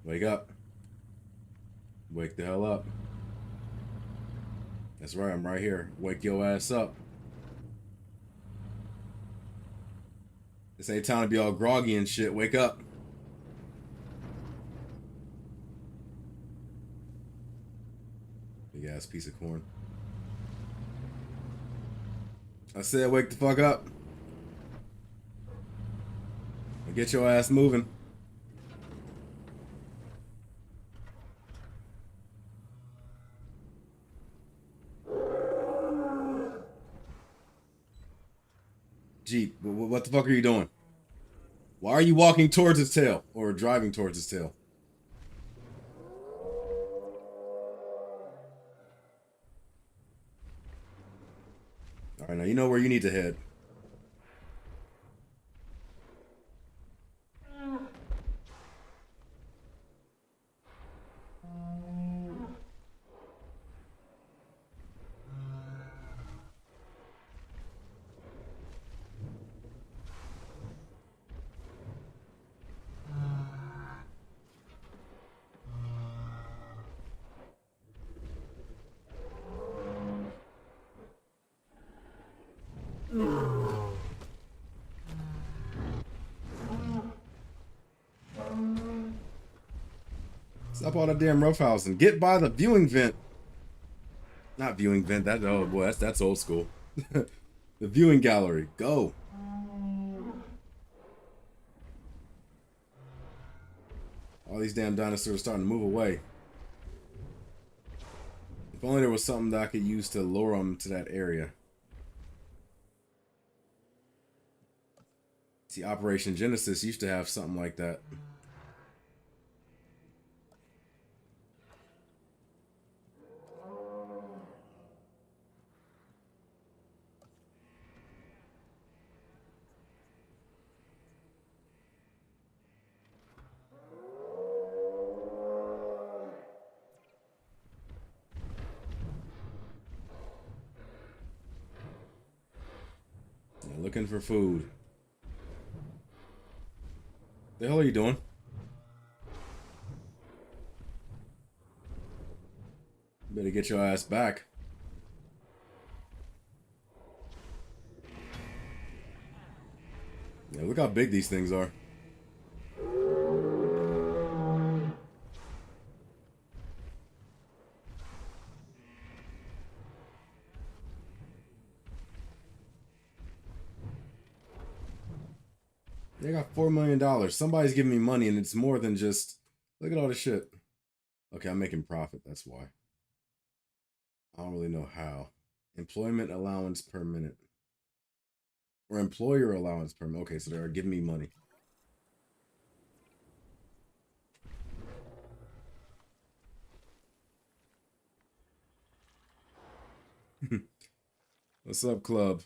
Wake up. Wake the hell up. That's right, I'm right here. Wake your ass up. This ain't time to be all groggy and shit. Wake up. Big ass piece of corn. I said wake the fuck up. And get your ass moving. Jeep, what the fuck are you doing? Why are you walking towards its tail? Or driving towards its tail? Alright, now you know where you need to head. Stop all that damn roughhousing. Get by the viewing vent. Not viewing vent. That, oh boy, that's old school. The viewing gallery. Go. All these damn dinosaurs are starting to move away. If only there was something that I could use to lure them to that area. See, Operation Genesis used to have something like that. Yeah, looking for food. The hell are you doing? Better get your ass back. Yeah, look how big these things are. They got $4 million. Somebody's giving me money, and it's more than just... Look at all this shit. Okay, I'm making profit. That's why. I don't really know how. Employment allowance per minute. Or employer allowance per minute. Okay, so they're giving me money. What's up, club?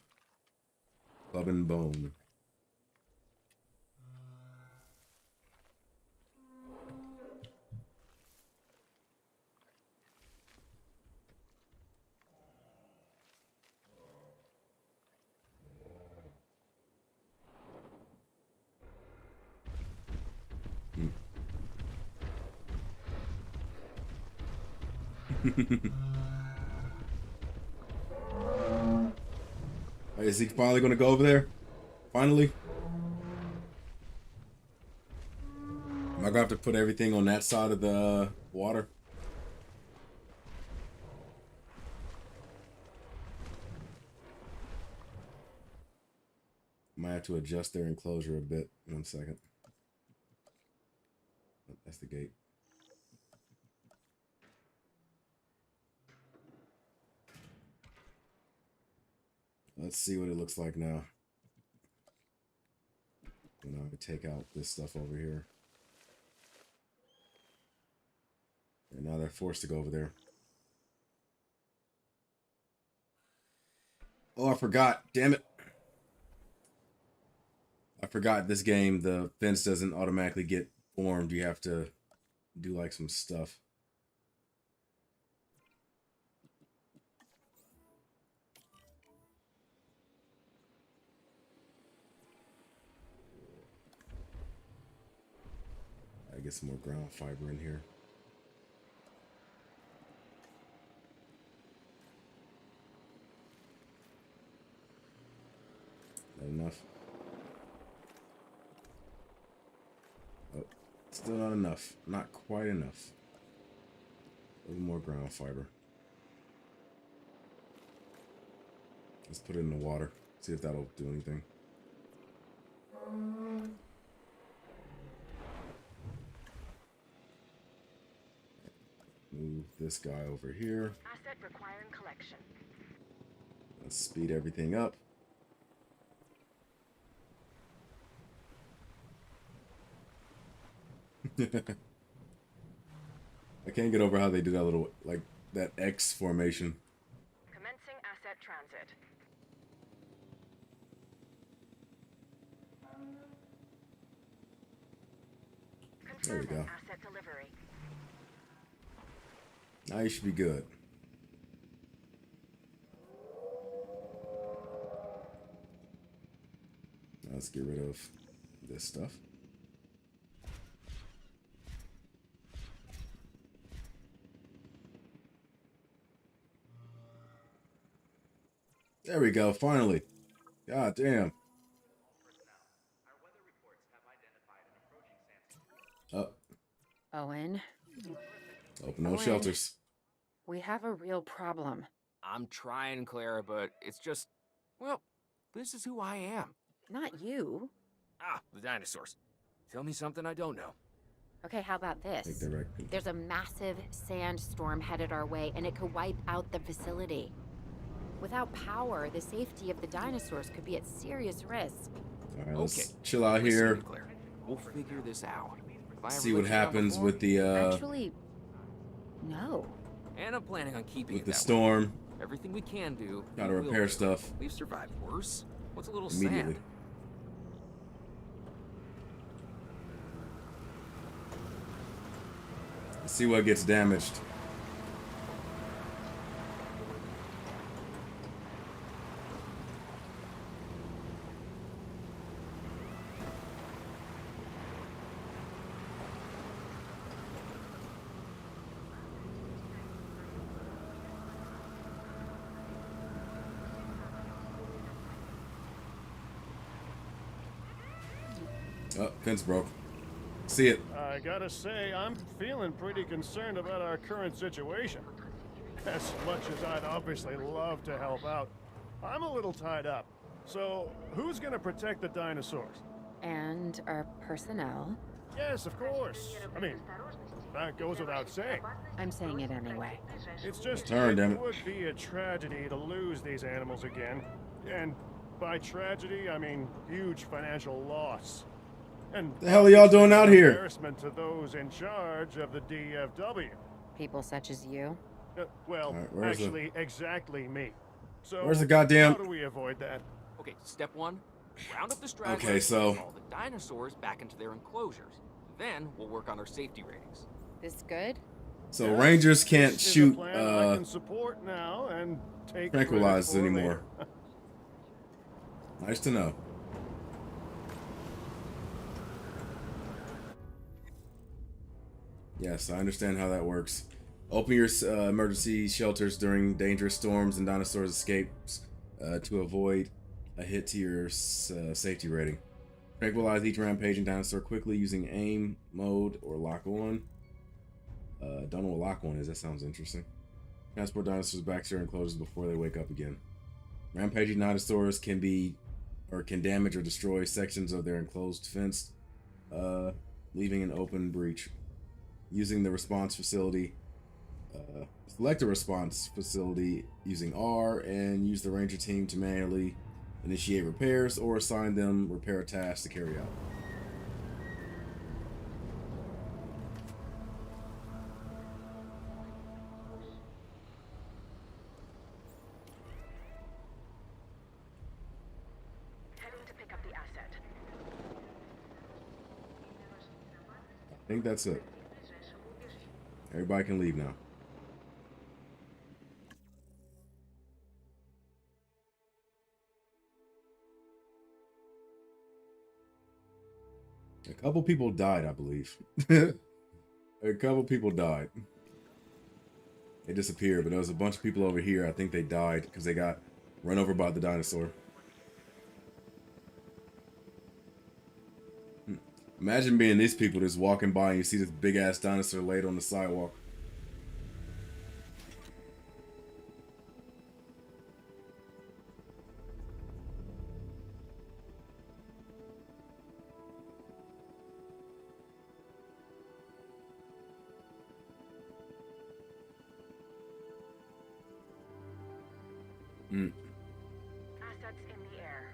Club and Bone. Is he finally going to go over there? Finally? Am I going to have to put everything on that side of the water? Might have to adjust their enclosure a bit. 1 second. Oh, that's the gate. Let's see what it looks like now. And I take out this stuff over here. And now they're forced to go over there. Oh, I forgot. Damn it. I forgot this game, the fence doesn't automatically get formed. You have to do like some stuff. I get some more ground fiber in here. Not enough. Oh, still not enough. Not quite enough. A little more ground fiber. Let's put it in the water. See if that'll do anything. Move this guy over here. Asset requiring collection. Let's speed everything up. I can't get over how they do that little, like, that X formation. Commencing asset transit. There we Confirming go. asset delivery. Now you should be good. Now let's get rid of this stuff. There we go, finally. God damn. Oh. Owen, Open those Owen. shelters. We have a real problem. I'm trying, Clara, but it's just, well, this is who I am. Not you. Ah, the dinosaurs. Tell me something I don't know. Okay, how about Take this? that right. There's a massive sandstorm headed our way, and it could wipe out the facility. Without power, the safety of the dinosaurs could be at serious risk. All right, let's Okay. chill out Listen to here. me, Clara. We'll figure this out. If I ever See let what you down happens before, with the Actually, no. And I'm planning on keeping it that way. storm. Everything we can do. Gotta we will repair do. stuff We've survived worse. What's a little immediately. sad? Let's see what gets damaged. Oh, fence broke. See it. I gotta say, I'm feeling pretty concerned about our current situation. As much as I'd obviously love to help out, I'm a little tied up. So, who's gonna protect the dinosaurs? And our personnel. Yes, of course. I mean, that goes without saying. I'm saying it anyway. It's just, Turn, damn it it. would be a tragedy to lose these animals again. And by tragedy, I mean huge financial loss. And The hell are y'all doing out here? Embarrassment to those in charge of the DFW. People such as you. Well, All right, where's the- actually, exactly me. So, Where's the goddamn- Oh, how do we avoid that? Okay, step one, round up the stragglers. Okay, so- and haul the dinosaurs back into their enclosures. Then we'll work on our safety ratings. This good? So Yes, Rangers can't this is a shoot plan I can support now and take credit tranquilizers for anymore. later. Nice to know. Yes, I understand how that works. Open your emergency shelters during dangerous storms and dinosaurs escapes to avoid a hit to your safety rating. Tranquilize each rampaging dinosaur quickly using aim mode or lock on. Don't know what lock on is. That sounds interesting. Transport dinosaurs back to their enclosures before they wake up again. Rampaging dinosaurs can damage or destroy sections of their enclosed fence, leaving an open breach. Using the response facility, select a response facility using R and use the ranger team to manually initiate repairs or assign them repair tasks to carry out. Heading to pick up the asset. I think that's it. Everybody can leave now. A couple people died, I believe. A couple people died. They disappeared, but there was a bunch of people over here. I think they died because they got run over by the dinosaur. Imagine being these people just walking by and you see this big ass dinosaur laid on the sidewalk. Assets in the air.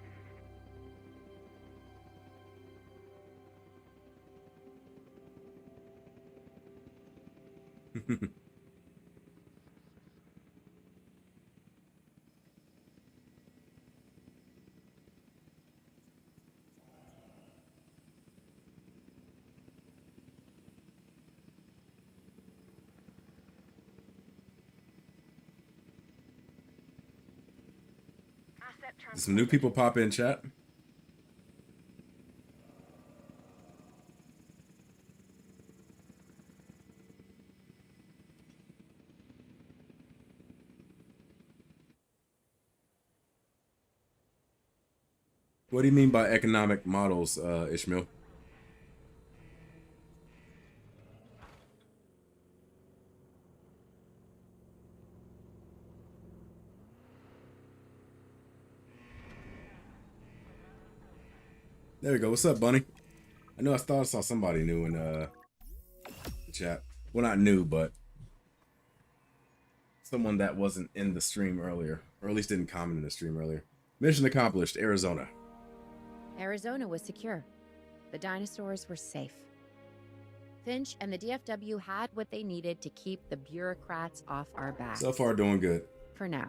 Asset Did some new people pop in chat? What do you mean by economic models, Ishmael? There we go. What's up, Bunny? I know I thought I saw somebody new in the chat. Well, not new, but someone that wasn't in the stream earlier, or at least didn't comment in the stream earlier. Mission accomplished, Arizona. Arizona was secure. The dinosaurs were safe. Finch and the DFW had what they needed to keep the bureaucrats off our backs. So far, doing good. For now.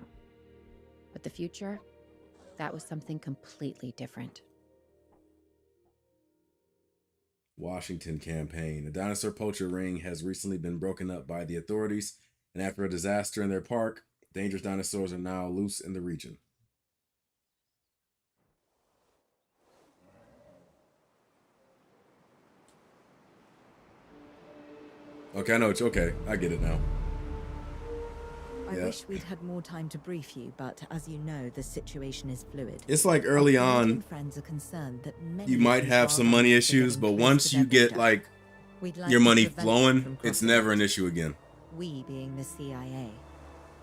But the future, that was something completely different. Washington campaign. The dinosaur poacher ring has recently been broken up by the authorities, and after a disaster in their park, dangerous dinosaurs are now loose in the region. Okay, I know it's okay. I get it now. I Yeah. wish we'd had more time to brief you, but as you know, the situation is fluid. It's like early Our Canadian on, friends are concerned that many you of might these have some wild money animals are issues, getting but close once to you their get border. like We'd like your to money prevent them flowing, from it's crossing never it. an issue again. We being the CIA.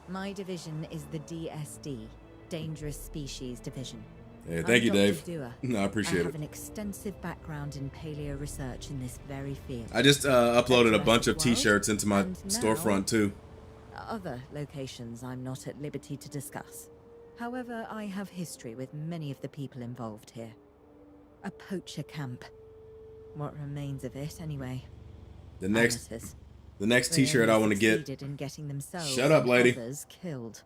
My division is the DSD, Dangerous Species Division. Hey, I'm thank you, Dr. Dave. Dewar. No, I appreciate I have it. an extensive background in paleo research in this very field. I just uploaded a bunch of Jurassic World, t-shirts into my and now- storefront too. Other locations I'm not at liberty to discuss. However, I have history with many of the people involved here. A poacher camp. What remains of it, anyway. The next Amateurs. t-shirt They I only want to get. succeeded in getting themselves Shut up, and lady. others killed,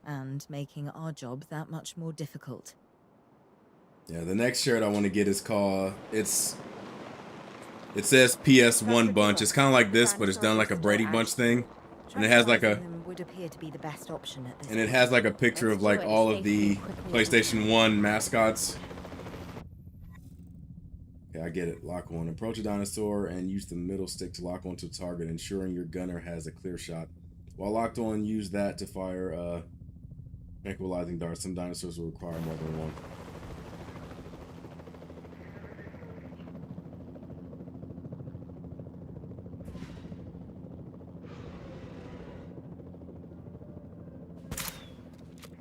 and making our job that much more difficult. Yeah, the next shirt I want to get is called it says PS1 bunch. It's kind of like this, but it's done like a Brady Bunch thing, and it has like a Tranquilizing them would appear to be the best option at this and it point. has like a picture Let's of do like it all of the safely, quickly, and PlayStation 1 mascots. Okay, I get it. Lock on. Approach a dinosaur and use the middle stick to lock onto a target, ensuring your gunner has a clear shot. While locked on, use that to fire tranquilizing darts. Some dinosaurs will require more than one.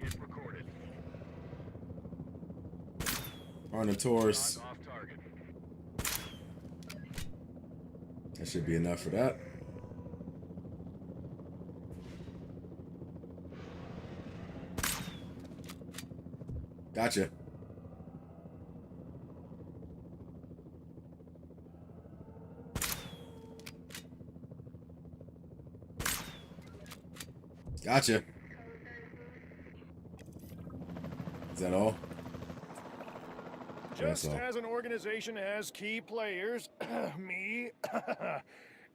Hit recorded. Carnotaurus. Off target. That should be enough for that. Gotcha. Gotcha. Is that all? Just That's all. as an organization has key players, me,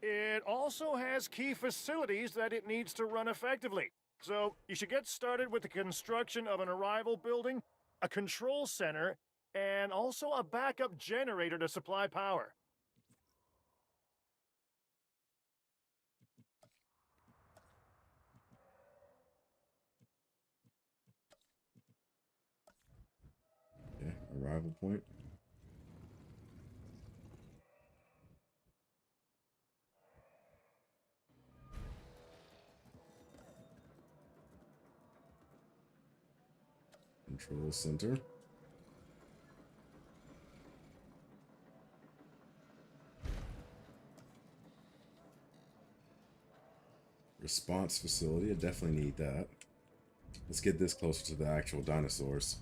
it also has key facilities that it needs to run effectively. So you should get started with the construction of an arrival building, a control center, and also a backup generator to supply power. Okay, arrival point. Control center. Response facility. I definitely need that. Let's get this closer to the actual dinosaurs.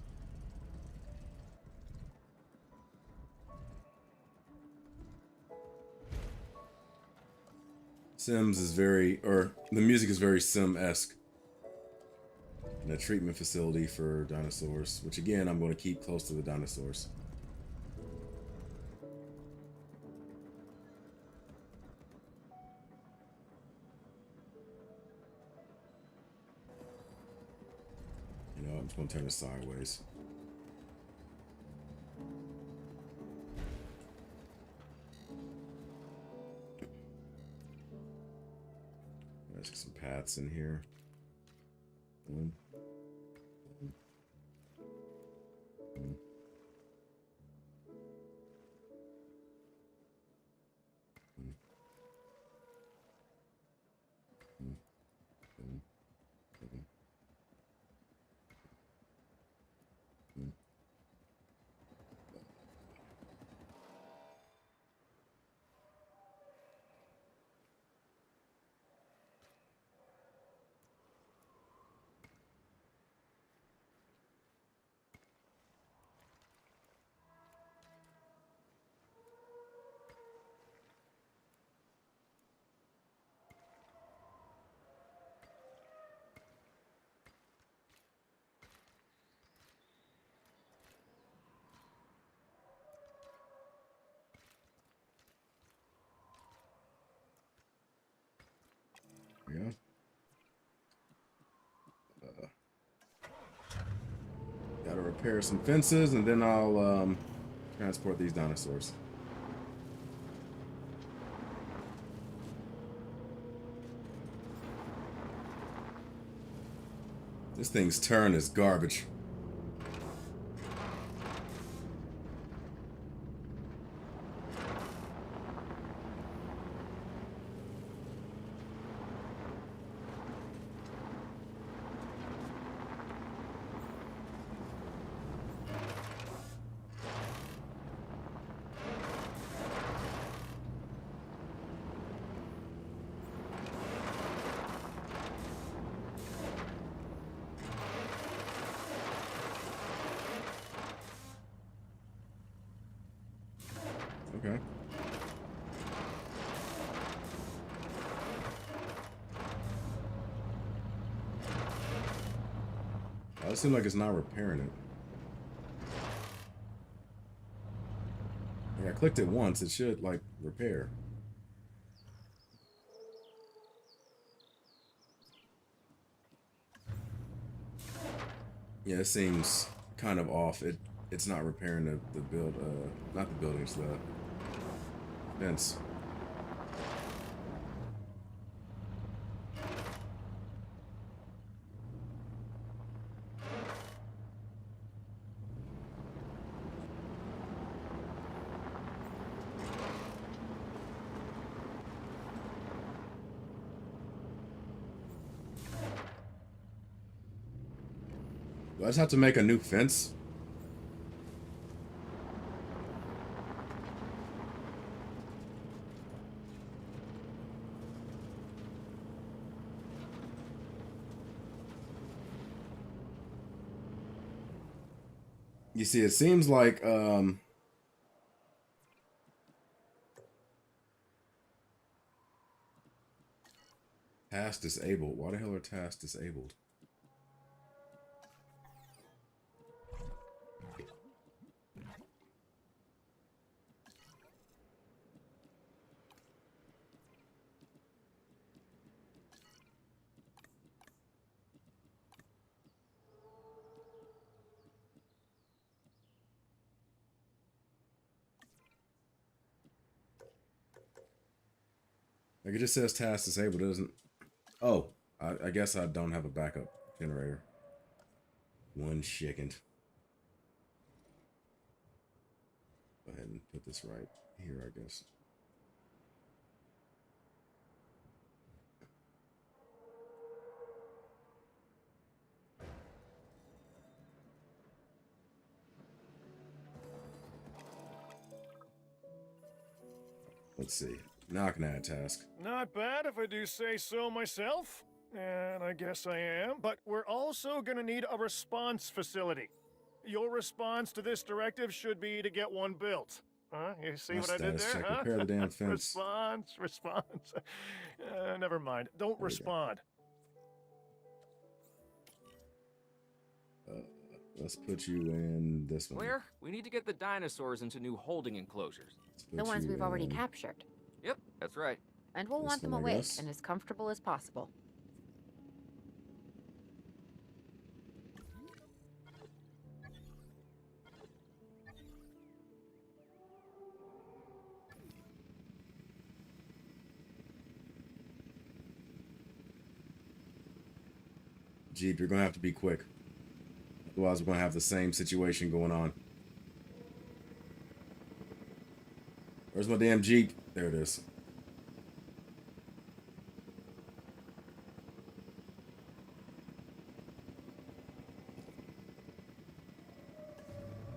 Sims is very, or the music is very Sim-esque. And a treatment facility for dinosaurs, which again, I'm going to keep close to the dinosaurs. You know, I'm just going to turn this sideways. Let's get some paths in here. Boom. Boom. Boom. Boom. Boom. Boom. Boom. There we go. Gotta repair some fences, and then I'll transport these dinosaurs. This thing's turn is garbage. Okay. Oh, it seems like it's not repairing it. Yeah, I clicked it once. It should, like, repair. Yeah, it seems kind of off. It's not repairing the build, not the building, it's the fence. Do I just have to make a new fence? You see, it seems like task disabled. Why the hell are tasks disabled? Like, it just says task disabled. It doesn't. Oh, I guess I don't have a backup generator. One second. Go ahead and put this right here, I guess. Let's see. Now I can add task. Not bad if I do say so myself. And I guess I am. But we're also going to need a response facility. Your response to this directive should be to get one built. Huh? You see what I did Status there? check. Huh? Repair the damn fence. Response. Never mind. Don't respond. Let's put you in this one. Claire, we need to get the dinosaurs into new holding enclosures. The ones we've already captured. Yep, that's right. And we'll This want them one, I awake guess. and as comfortable as possible. Jeep, you're gonna have to be quick. Otherwise, we're gonna have the same situation going on. Where's my damn Jeep? There it is.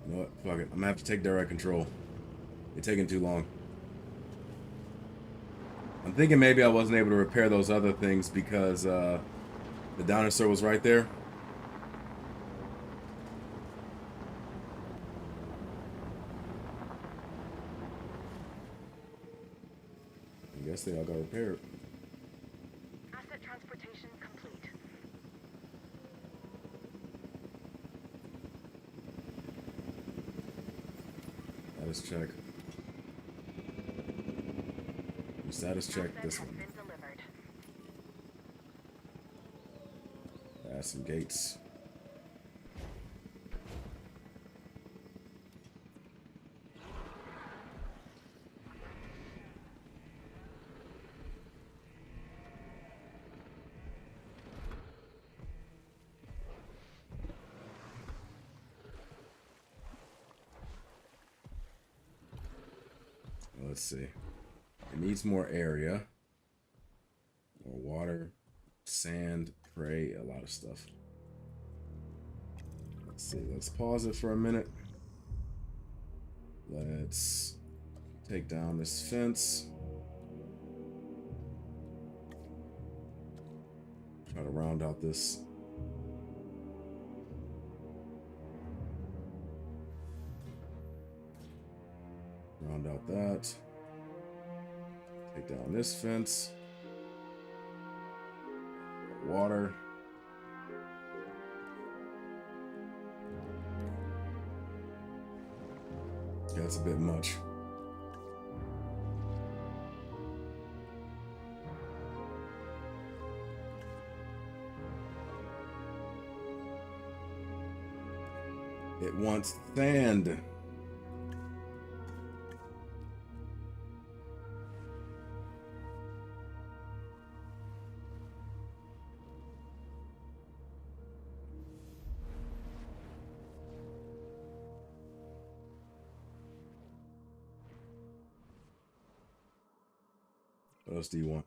You know what? Fuck it. I'm gonna have to take direct control. It's taking too long. I'm thinking maybe I wasn't able to repair those other things because the dinosaur was right there. I guess they all got repaired. Asset transportation complete. Status check. Status check Asset this has one. been delivered. Add some gates. Let's see. It needs more area. More water, sand, prey, a lot of stuff. Let's see. Let's pause it for a minute. Let's take down this fence. Try to round out this. Round out that. Take down this fence. Water. Yeah, that's a bit much. It wants sand. What else do you want?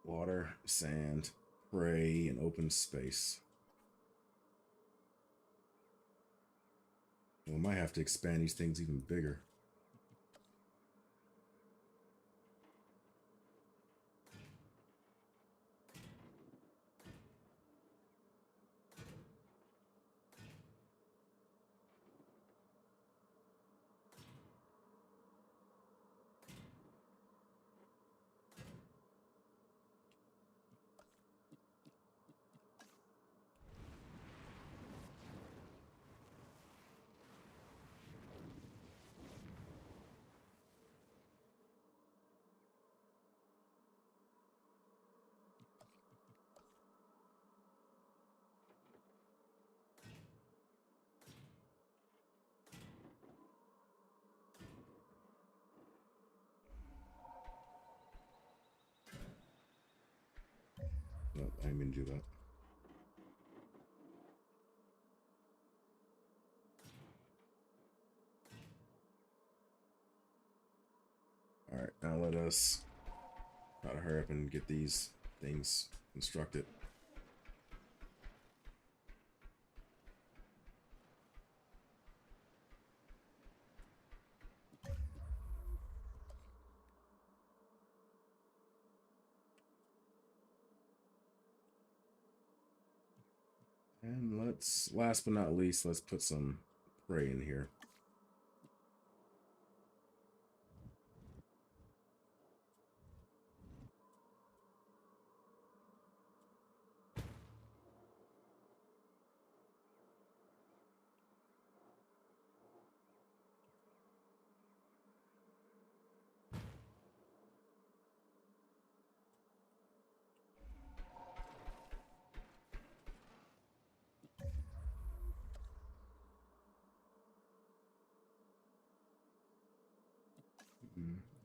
Water, sand, prey, and open space. We might have to expand these things even bigger. Nope, I didn't mean to do that. Alright, now let us try to hurry up and get these things constructed. And let's, last but not least, let's put some prey in here.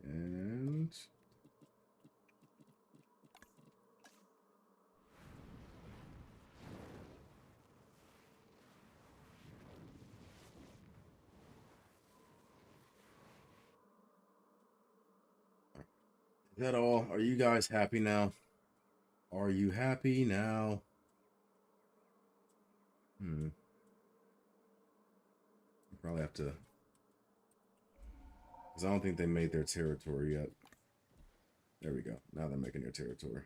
And is that all? Are you guys happy now? Are you happy now? You probably have to, because I don't think they made their territory yet. There we go. Now they're making their territory.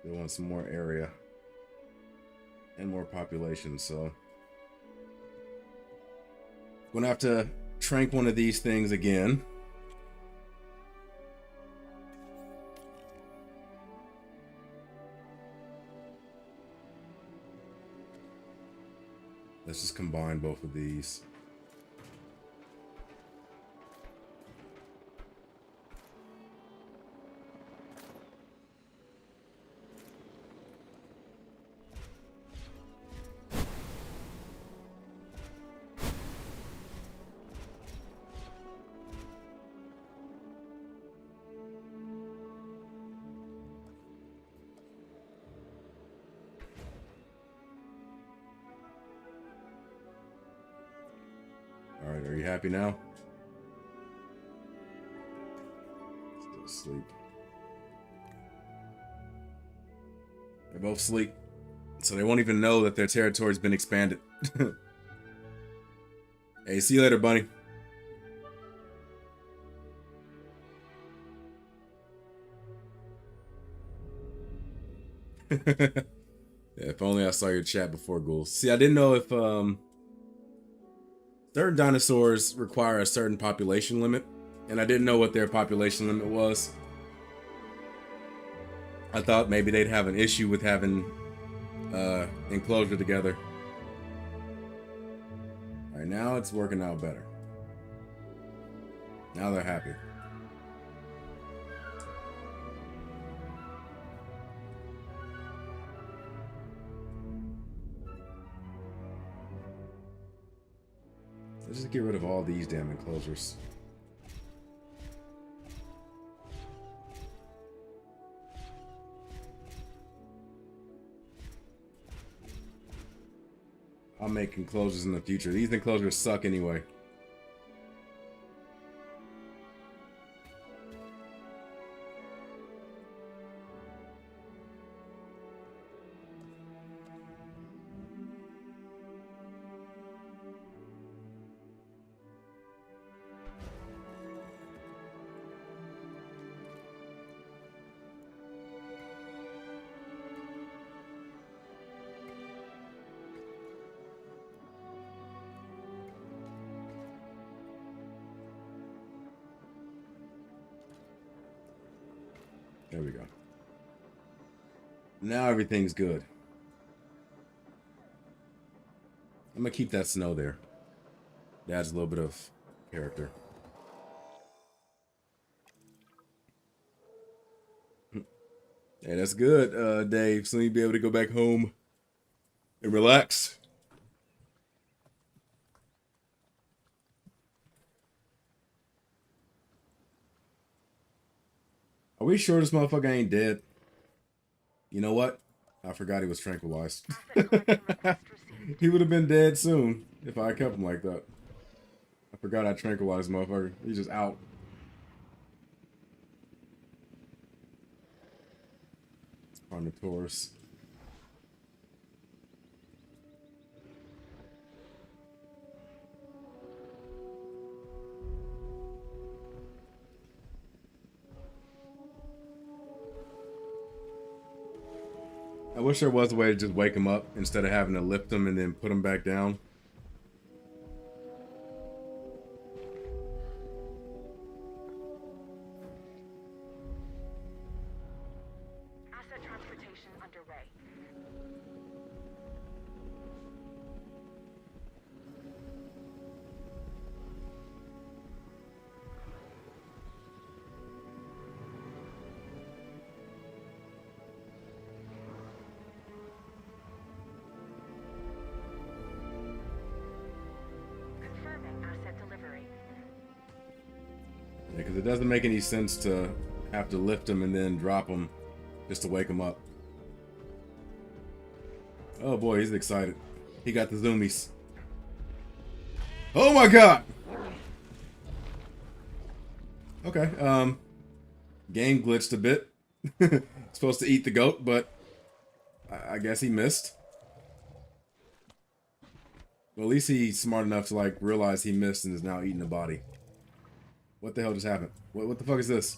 They want some more area and more population, so gonna have to trank one of these things again. Let's just combine both of these. All right, are you happy now? Still asleep. They're both asleep, so they won't even know that their territory's been expanded. Hey, see you later, bunny. Yeah, if only I saw your chat before, ghouls. See, I didn't know if certain dinosaurs require a certain population limit, and I didn't know what their population limit was. I thought maybe they'd have an issue with having enclosure together. Alright, now it's working out better. Now they're happy. Let's just get rid of all these damn enclosures. I'll make enclosures in the future. These enclosures suck anyway. There we go. Now everything's good. I'm gonna keep that snow there. It adds a little bit of character. Hey, that's good, Dave. So you'll be able to go back home and relax. Are we sure this motherfucker ain't dead? You know what? I forgot he was tranquilized. He would have been dead soon if I kept him like that. I forgot I tranquilized motherfucker. He's just out. It's Carnotaurus. I wish there was a way to just wake him up instead of having to lift him and then put him back down. Asset transportation underway. Confirming asset delivery. Yeah, because it doesn't make any sense to have to lift him and then drop him just to wake him up. Oh boy, he's excited. He got the zoomies. Oh my god! Okay, game glitched a bit. Supposed to eat the goat, but I guess he missed. Well, at least he's smart enough to like realize he missed and is now eating the body. What the hell just happened? What the fuck is this?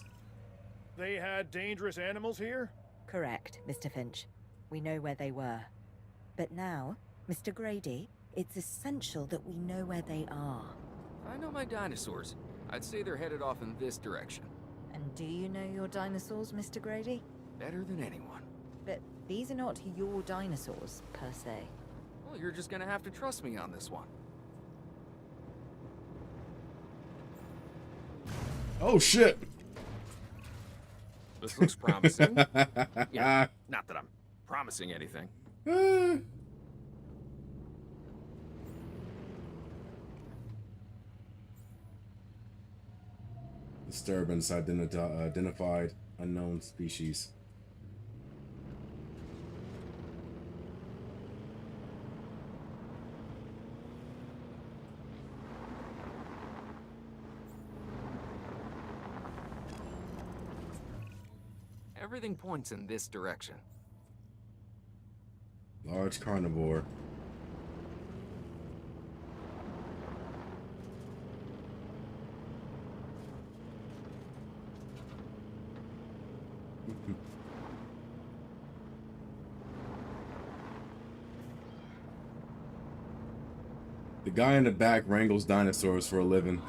They had dangerous animals here? Correct, Mr. Finch. We know where they were. But now, Mr. Grady, it's essential that we know where they are. If I know my dinosaurs, I'd say they're headed off in this direction. And do you know your dinosaurs, Mr. Grady? Better than anyone. But these are not your dinosaurs, per se. Well, you're just gonna have to trust me on this one. Oh shit! This looks promising. Yeah, not that I'm promising anything. Disturbance identified unknown species. Everything points in this direction. Large carnivore. The guy in the back wrangles dinosaurs for a living.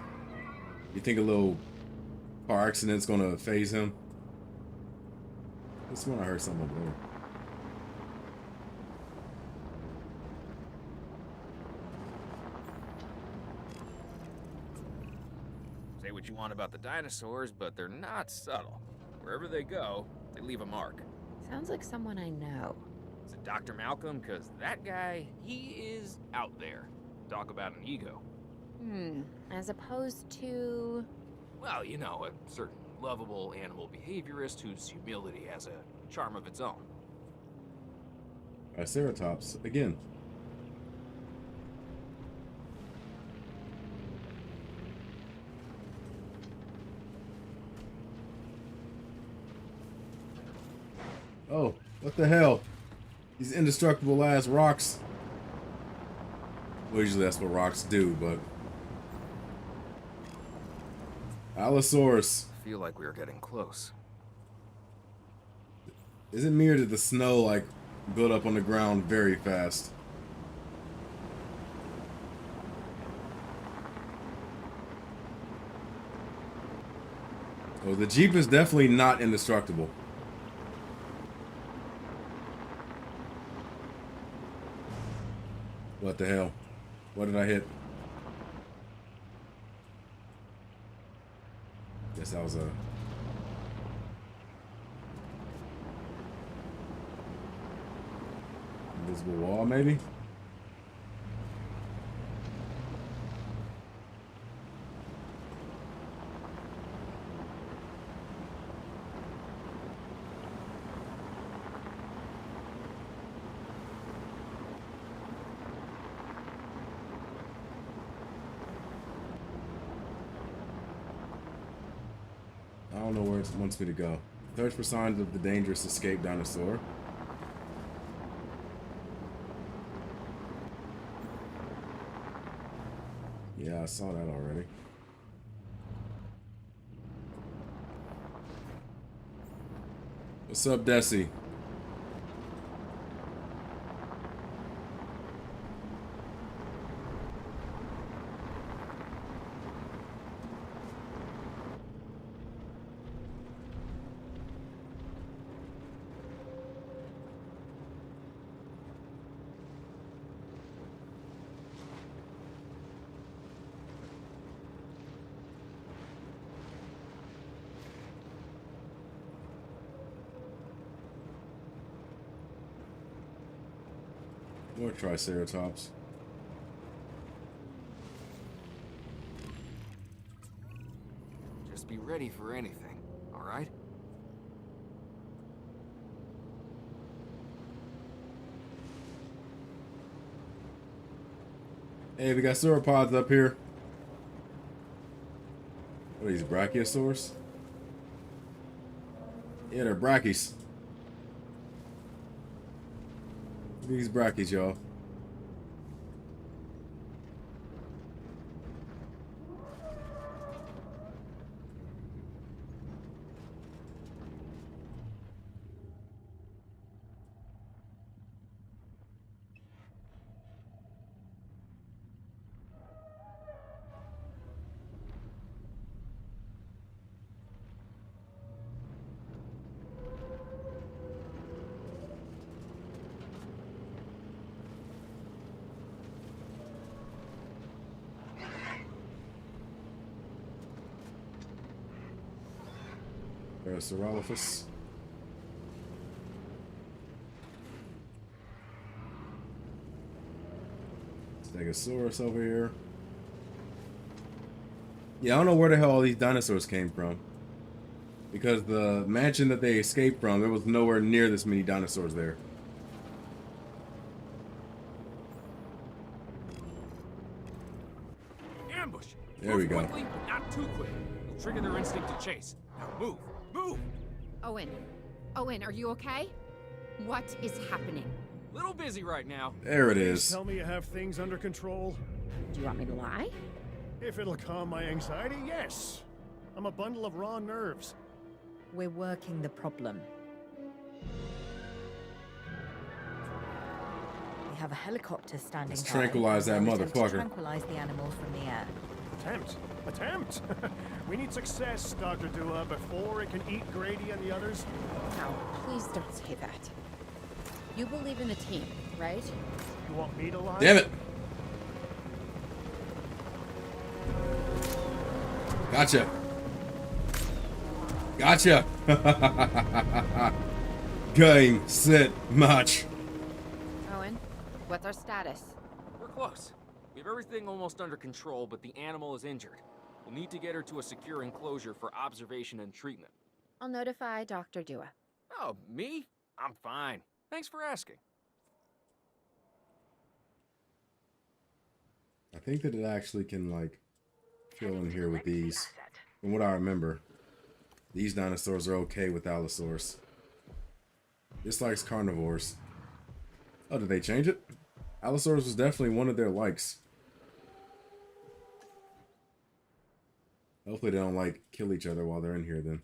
You think a little car accident's gonna phase him? This one I heard something over there. Say what you want about the dinosaurs, but they're not subtle. Wherever they go, they leave a mark. Sounds like someone I know. Is it Dr. Malcolm? Because that guy, he is out there. Talk about an ego. As opposed to... Well, you know, a certain lovable animal behaviorist whose humility has a charm of its own. Triceratops again. Oh, what the hell? These indestructible ass rocks. Well, usually that's what rocks do, but... Allosaurus. I feel like we are getting close. Is it me or did the snow, like, build up on the ground very fast? Oh, the Jeep is definitely not indestructible. What the hell? What did I hit? Guess that was a... invisible wall, maybe? I don't know where it wants me to go. Search for signs of the dangerous escaped dinosaur. Yeah, I saw that already. What's up, Desi? More Triceratops. Just be ready for anything, alright? Hey, we got sauropods up here. What are these, brachiosaurs? Yeah, they're brachies. Look at these brachies, y'all. Parasaurolophus. Stegosaurus over here. Yeah, I don't know where the hell all these dinosaurs came from. Because the mansion that they escaped from, there was nowhere near this many dinosaurs there. Ambush! There we Move go. quickly, but not too quick. It'll trigger their instinct to chase. Now move! Move! Owen. Owen, are you okay? What is happening? Little busy right now. There it Please is. tell me you have things under control. Do you want me to lie? If it'll calm my anxiety, yes. I'm a bundle of raw nerves. We're working the problem. We have a helicopter standing Let's by. tranquilize that We'll attempt to motherfucker. Tranquilize the animal from the air. Attempt. Attempt. We need success, Dr. Dua, before it can eat Grady and the others. No, please don't say that. You believe in the team, right? You want me to lie? Damn it. Gotcha. Gotcha. Game, set, match. Owen, what's our status? We're close. We have everything almost under control, but the animal is injured. We'll need to get her to a secure enclosure for observation and treatment. I'll notify Dr. Dua. Oh, me? I'm fine. Thanks for asking. I think that it actually can, like, fill in here with these. From what I remember, these dinosaurs are okay with Allosaurus. Just like carnivores. Oh, did they change it? Allosaurus was definitely one of their likes. Hopefully they don't, like, kill each other while they're in here then.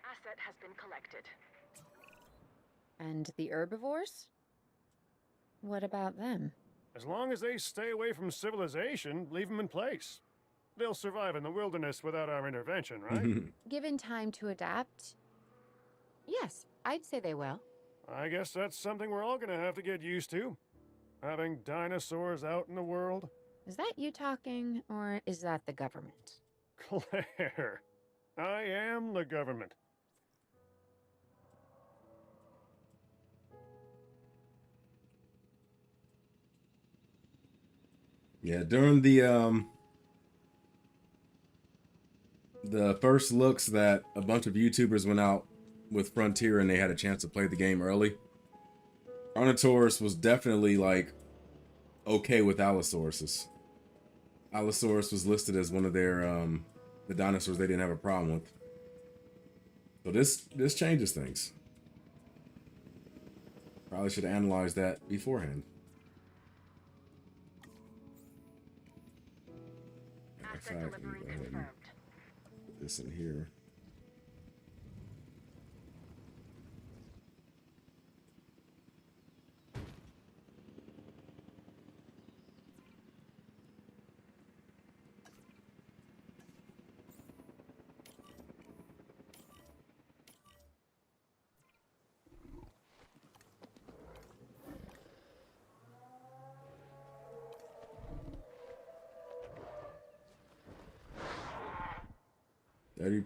Asset has been collected. And the herbivores? What about them? As long as they stay away from civilization, leave them in place. They'll survive in the wilderness without our intervention, right? Given time to adapt? Yes, I'd say they will. I guess that's something we're all gonna have to get used to. Having dinosaurs out in the world. Is that you talking, or is that the government? Claire, I am the government. Yeah, during the first looks that a bunch of YouTubers went out with Frontier and they had a chance to play the game early, Carnotaurus was definitely, like, okay with Allosaurus. Allosaurus was listed as one of their the dinosaurs they didn't have a problem with. So this changes things. Probably should have analyzed that beforehand. In fact, let me go ahead and put this in here.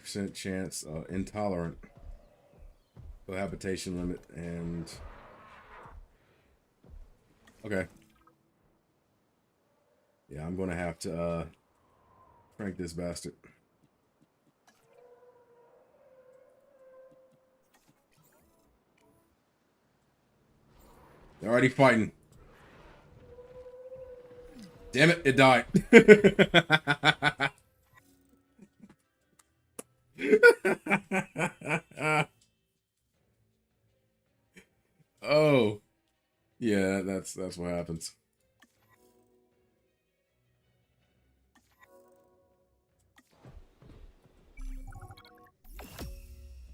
%, chance intolerant cohabitation limit, and okay, yeah, I'm gonna have to crank this bastard. They're already fighting. Damn it, it died. Oh, yeah, that's what happens.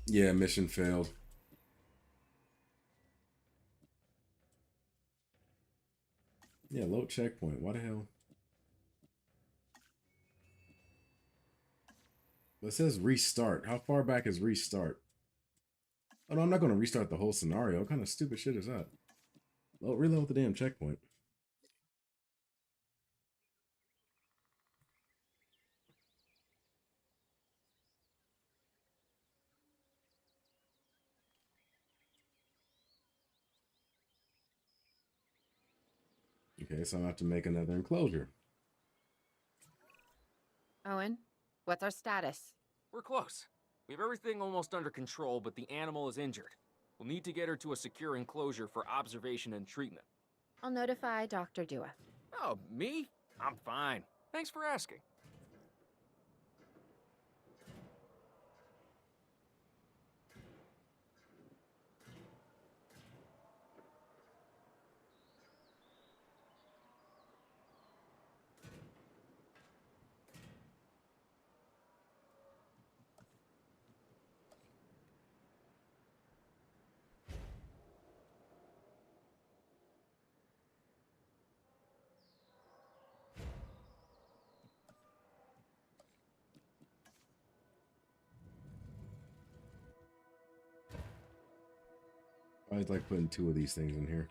Yeah, mission failed. Yeah, low checkpoint. What the hell? It says restart. How far back is restart? Oh no, I'm not going to restart the whole scenario. What kind of stupid shit is that? Reload the damn checkpoint. Okay, so I have to make another enclosure. Owen, what's our status? We're close. We have everything almost under control, but the animal is injured. We'll need to get her to a secure enclosure for observation and treatment. I'll notify Dr. Dua. Oh, me? I'm fine. Thanks for asking. I always like putting 2 of these things in here.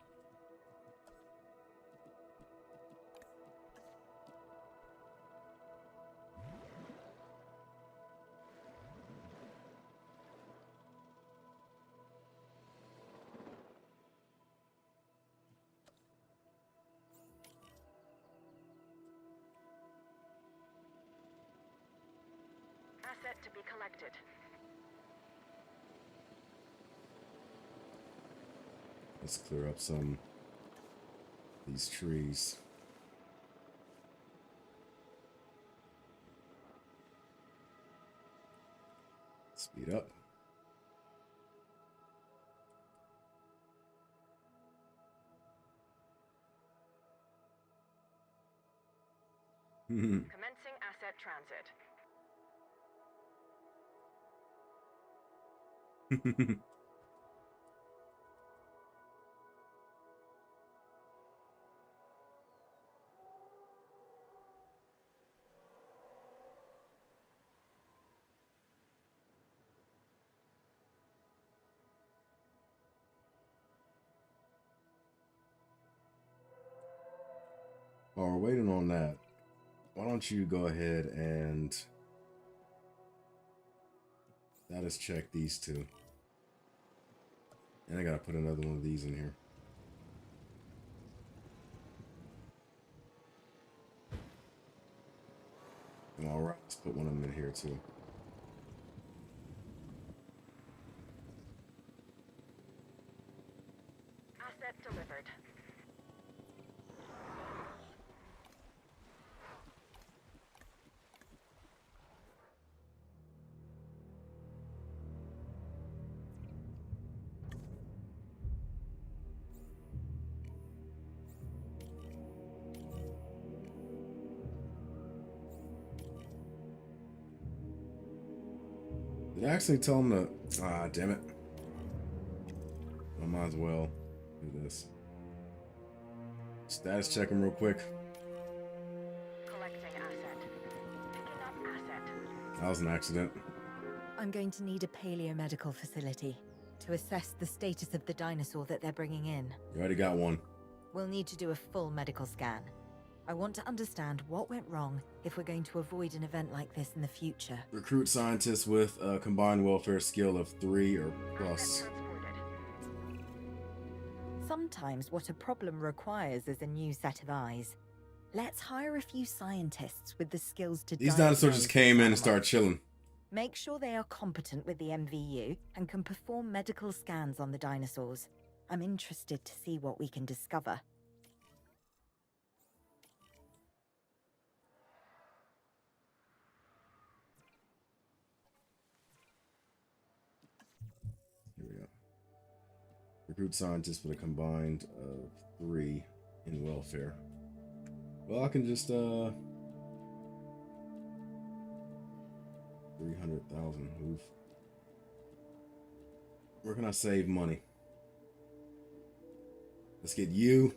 Asset to be collected. Let's clear up some of these trees. Speed up. Commencing asset transit. While we're waiting on that, why don't you go ahead and status check these 2. And I gotta put another one of these in here. Alright, let's put one of them in here too. Asset delivered. Did I actually tell him to... Ah, damn it. I might as well do this. Status check him real quick. Collecting asset. Picking up asset. That was an accident. I'm going to need a paleomedical facility to assess the status of the dinosaur that they're bringing in. You already got one. We'll need to do a full medical scan. I want to understand what went wrong if we're going to avoid an event like this in the future. Recruit scientists with a combined welfare skill of 3 or plus. Asset transported. Sometimes what a problem requires is a new set of eyes. Let's hire a few scientists with the skills to These dinosaurs just came in and diagnose started chilling. Make sure they are competent with the MVU and can perform medical scans on the dinosaurs. I'm interested to see what we can discover. Here we go. Recruit scientists with a combined of 3 in welfare. Well, I can just 300,000. Oof. Where can I save money? Let's get you.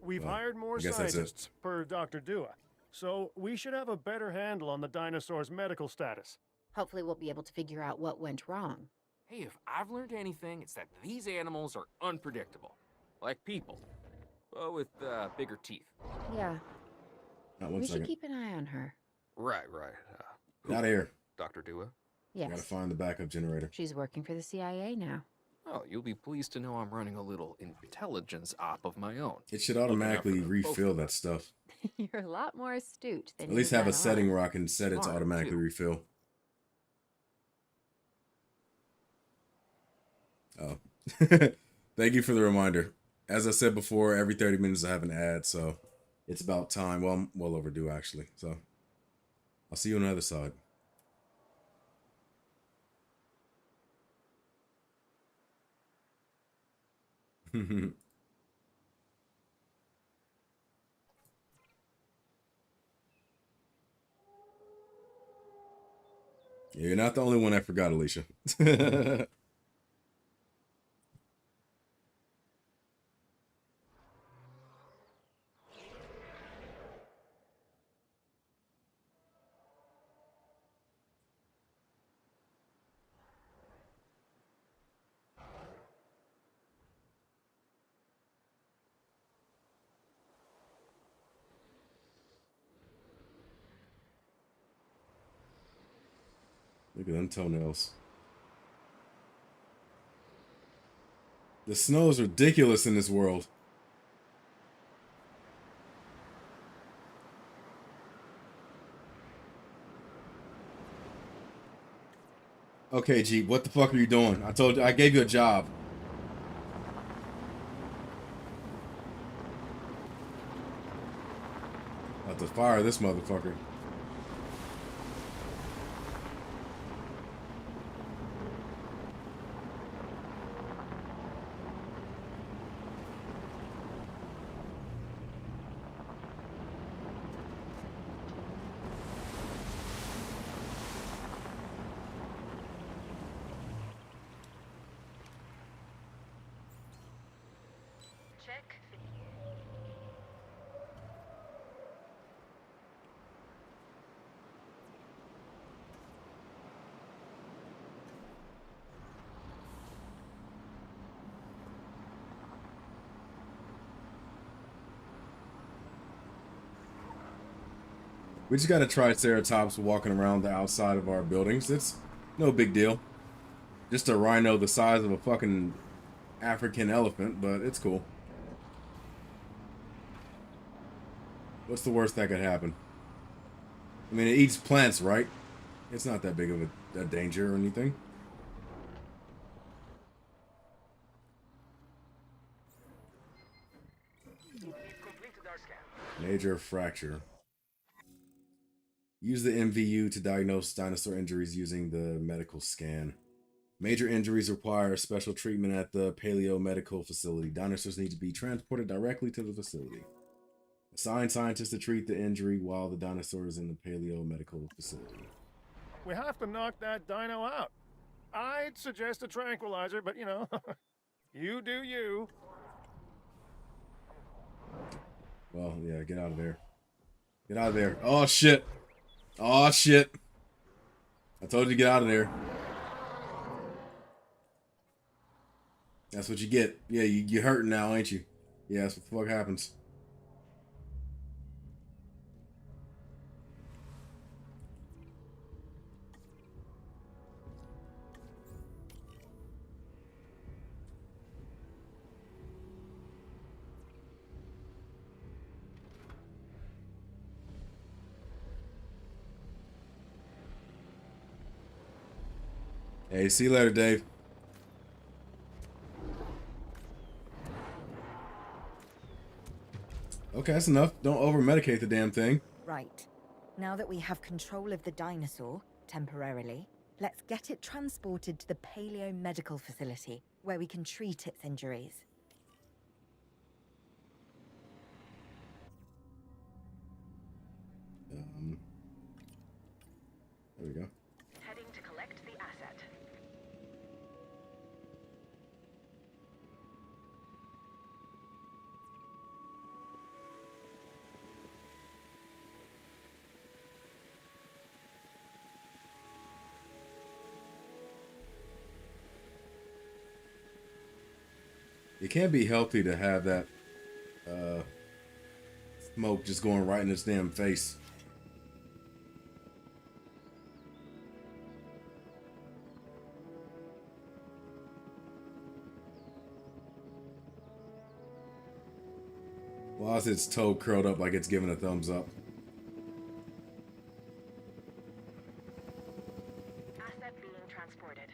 We've Well, hired more I guess that's it. scientists, per Dr. Dua. So we should have a better handle on the dinosaur's medical status. Hopefully, we'll be able to figure out what went wrong. Hey, if I've learned anything, it's that these animals are unpredictable. Like people. But with bigger teeth. Yeah, Not one we should second. keep an eye on her. Right. Out of here. Dr. Dua? Yes, Gotta find the backup generator. she's working for the CIA now. Oh, you'll be pleased to know I'm running a little intelligence op of my own. It should Looking out automatically for the both refill of that us. stuff. You're a lot more astute than At least you have a let setting on. where I can set it to Smart, automatically too. refill. Oh. Thank you for the reminder. As I said before, every 30 minutes I have an ad, so it's about time. Well, I'm well overdue, actually. So I'll see you on the other side. Yeah, you're not the only one I forgot, Alicia. Look at them toenails. The snow is ridiculous in this world. Okay, Jeep, what the fuck are you doing? I told you, I gave you a job. About to fire this motherfucker. Check. We just got a Triceratops walking around the outside of our buildings. It's no big deal. Just a rhino the size of a fucking African elephant, but it's cool. What's the worst that could happen? I mean, it eats plants, right? It's not that big of a danger or anything. We've completed our scan. Major fracture. Use the MVU to diagnose dinosaur injuries using the medical scan. Major injuries require special treatment at the Paleo Medical Facility. Dinosaurs need to be transported directly to the facility. Assign scientists to treat the injury while the dinosaur is in the Paleo Medical Facility. We have to knock that dino out. I'd suggest a tranquilizer, but you know, you do you. Well, yeah, get out of there. Get out of there. Oh, shit. Oh, shit. I told you to get out of there. That's what you get. Yeah, you're hurting now, ain't you? Yeah, that's what the fuck happens. Hey, see you later, Dave. Okay, that's enough. Don't over-medicate the damn thing. Right. Now that we have control of the dinosaur, temporarily, let's get it transported to the Paleo Medical Facility, where we can treat its injuries. There we go. Heading to collect the asset. It can't be healthy to have that smoke just going right in his damn face. Why is its toe curled up like it's giving a thumbs up? Asset being transported.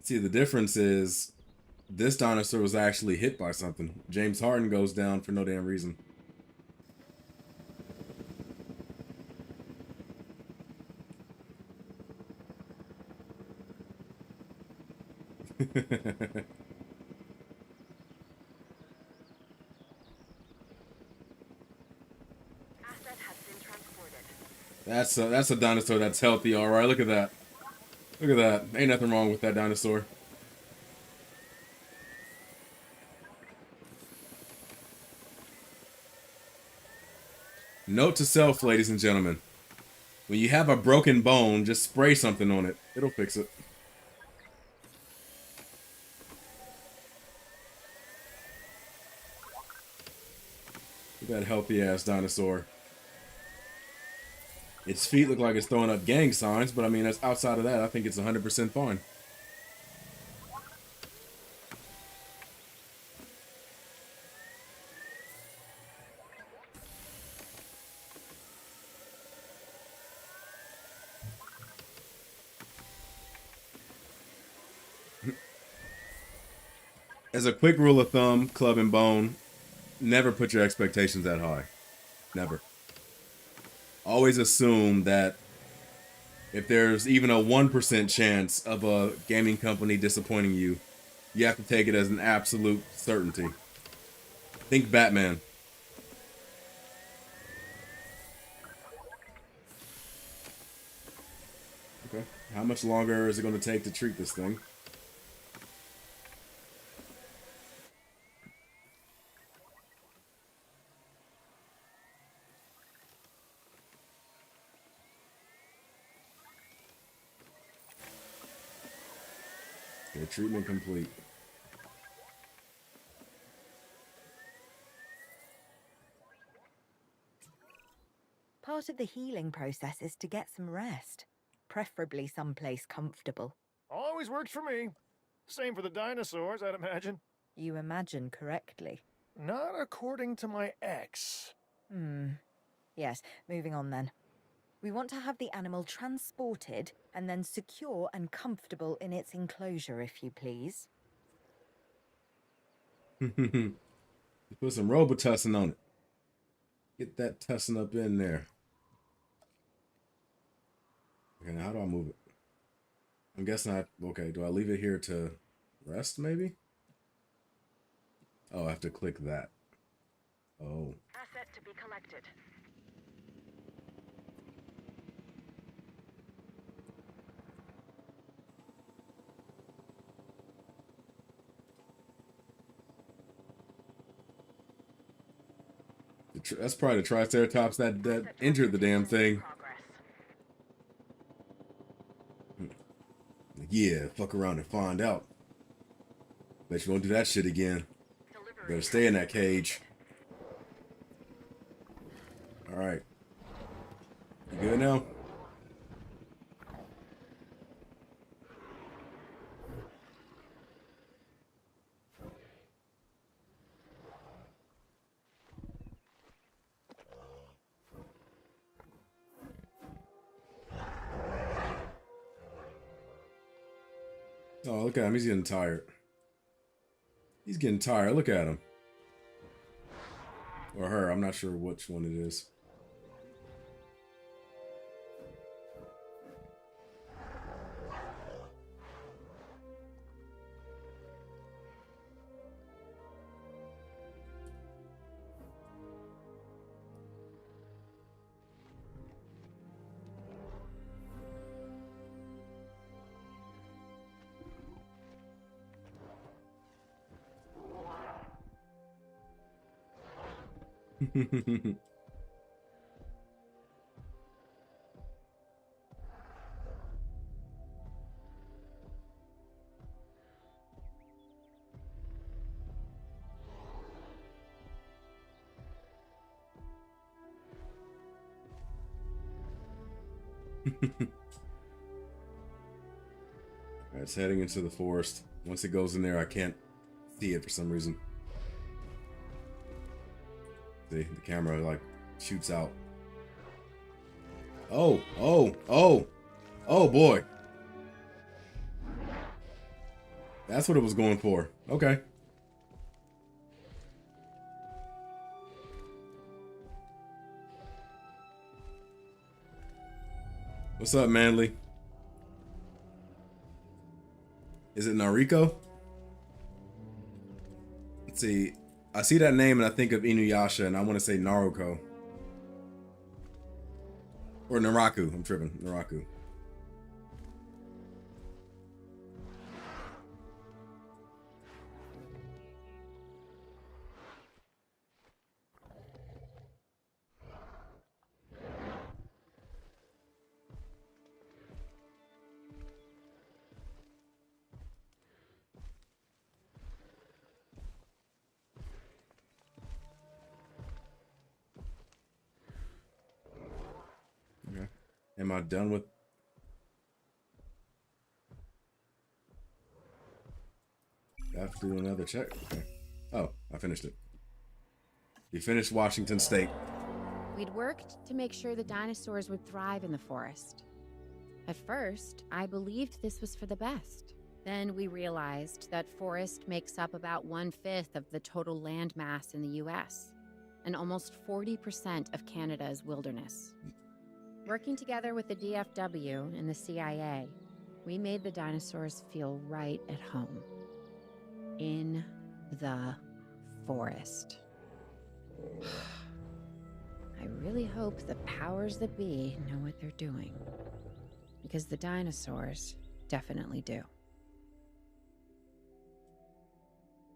See, the difference is this dinosaur was actually hit by something. James Harden goes down for no damn reason. Asset has been transported. That's a dinosaur that's healthy. All right, look at that. Look at that. Ain't nothing wrong with that dinosaur. Note to self, ladies and gentlemen. When you have a broken bone, just spray something on it. It'll fix it. Look at that healthy ass dinosaur. Its feet look like it's throwing up gang signs, but I mean, that's outside of that, I think it's 100% fine. As a quick rule of thumb, Club and Bone, never put your expectations that high. Never. Always assume that if there's even a 1% chance of a gaming company disappointing you, you have to take it as an absolute certainty. Think Batman. Okay. How much longer is it going to take to treat this thing? Okay, treatment complete. Part of the healing process is to get some rest, preferably someplace comfortable. Always works for me. Same for the dinosaurs, I'd imagine. You imagine correctly. Not according to my ex. Yes, moving on then. We want to have the animal transported and then secure and comfortable in its enclosure, if you please. Put some Robitussin on it. Get that tussin up in there. Okay, now how do I move it? I'm guessing okay, do I leave it here to rest, maybe? Oh, I have to click that. Oh. Asset to be collected. That's probably the Triceratops that injured the damn thing. Yeah, fuck around and find out. Bet you won't do that shit again. Better stay in that cage. Alright. You good now? Oh, look at him. He's getting tired. He's getting tired. Look at him. Or her. I'm not sure which one it is. Alright, it's heading into the forest. Once it goes in there, I can't see it for some reason. See, the camera like shoots out. Oh, oh, oh, oh boy. That's what it was going for. Okay. What's up, Manly? Is it Nariko? Let's see. I see that name and I think of Inuyasha, and I want to say Naruko. Or Naraku. I'm tripping. Naraku. Okay. Am I done with... I have to do another check? Okay. Oh, I finished it. You finished Washington State. We'd worked to make sure the dinosaurs would thrive in the forest. At first, I believed this was for the best. Then we realized that forest makes up about 1/5 of the total land mass in the US, and almost 40% of Canada's wilderness. Working together with the DFW and the CIA, we made the dinosaurs feel right at home. In the forest. I really hope the powers that be know what they're doing. Because the dinosaurs definitely do.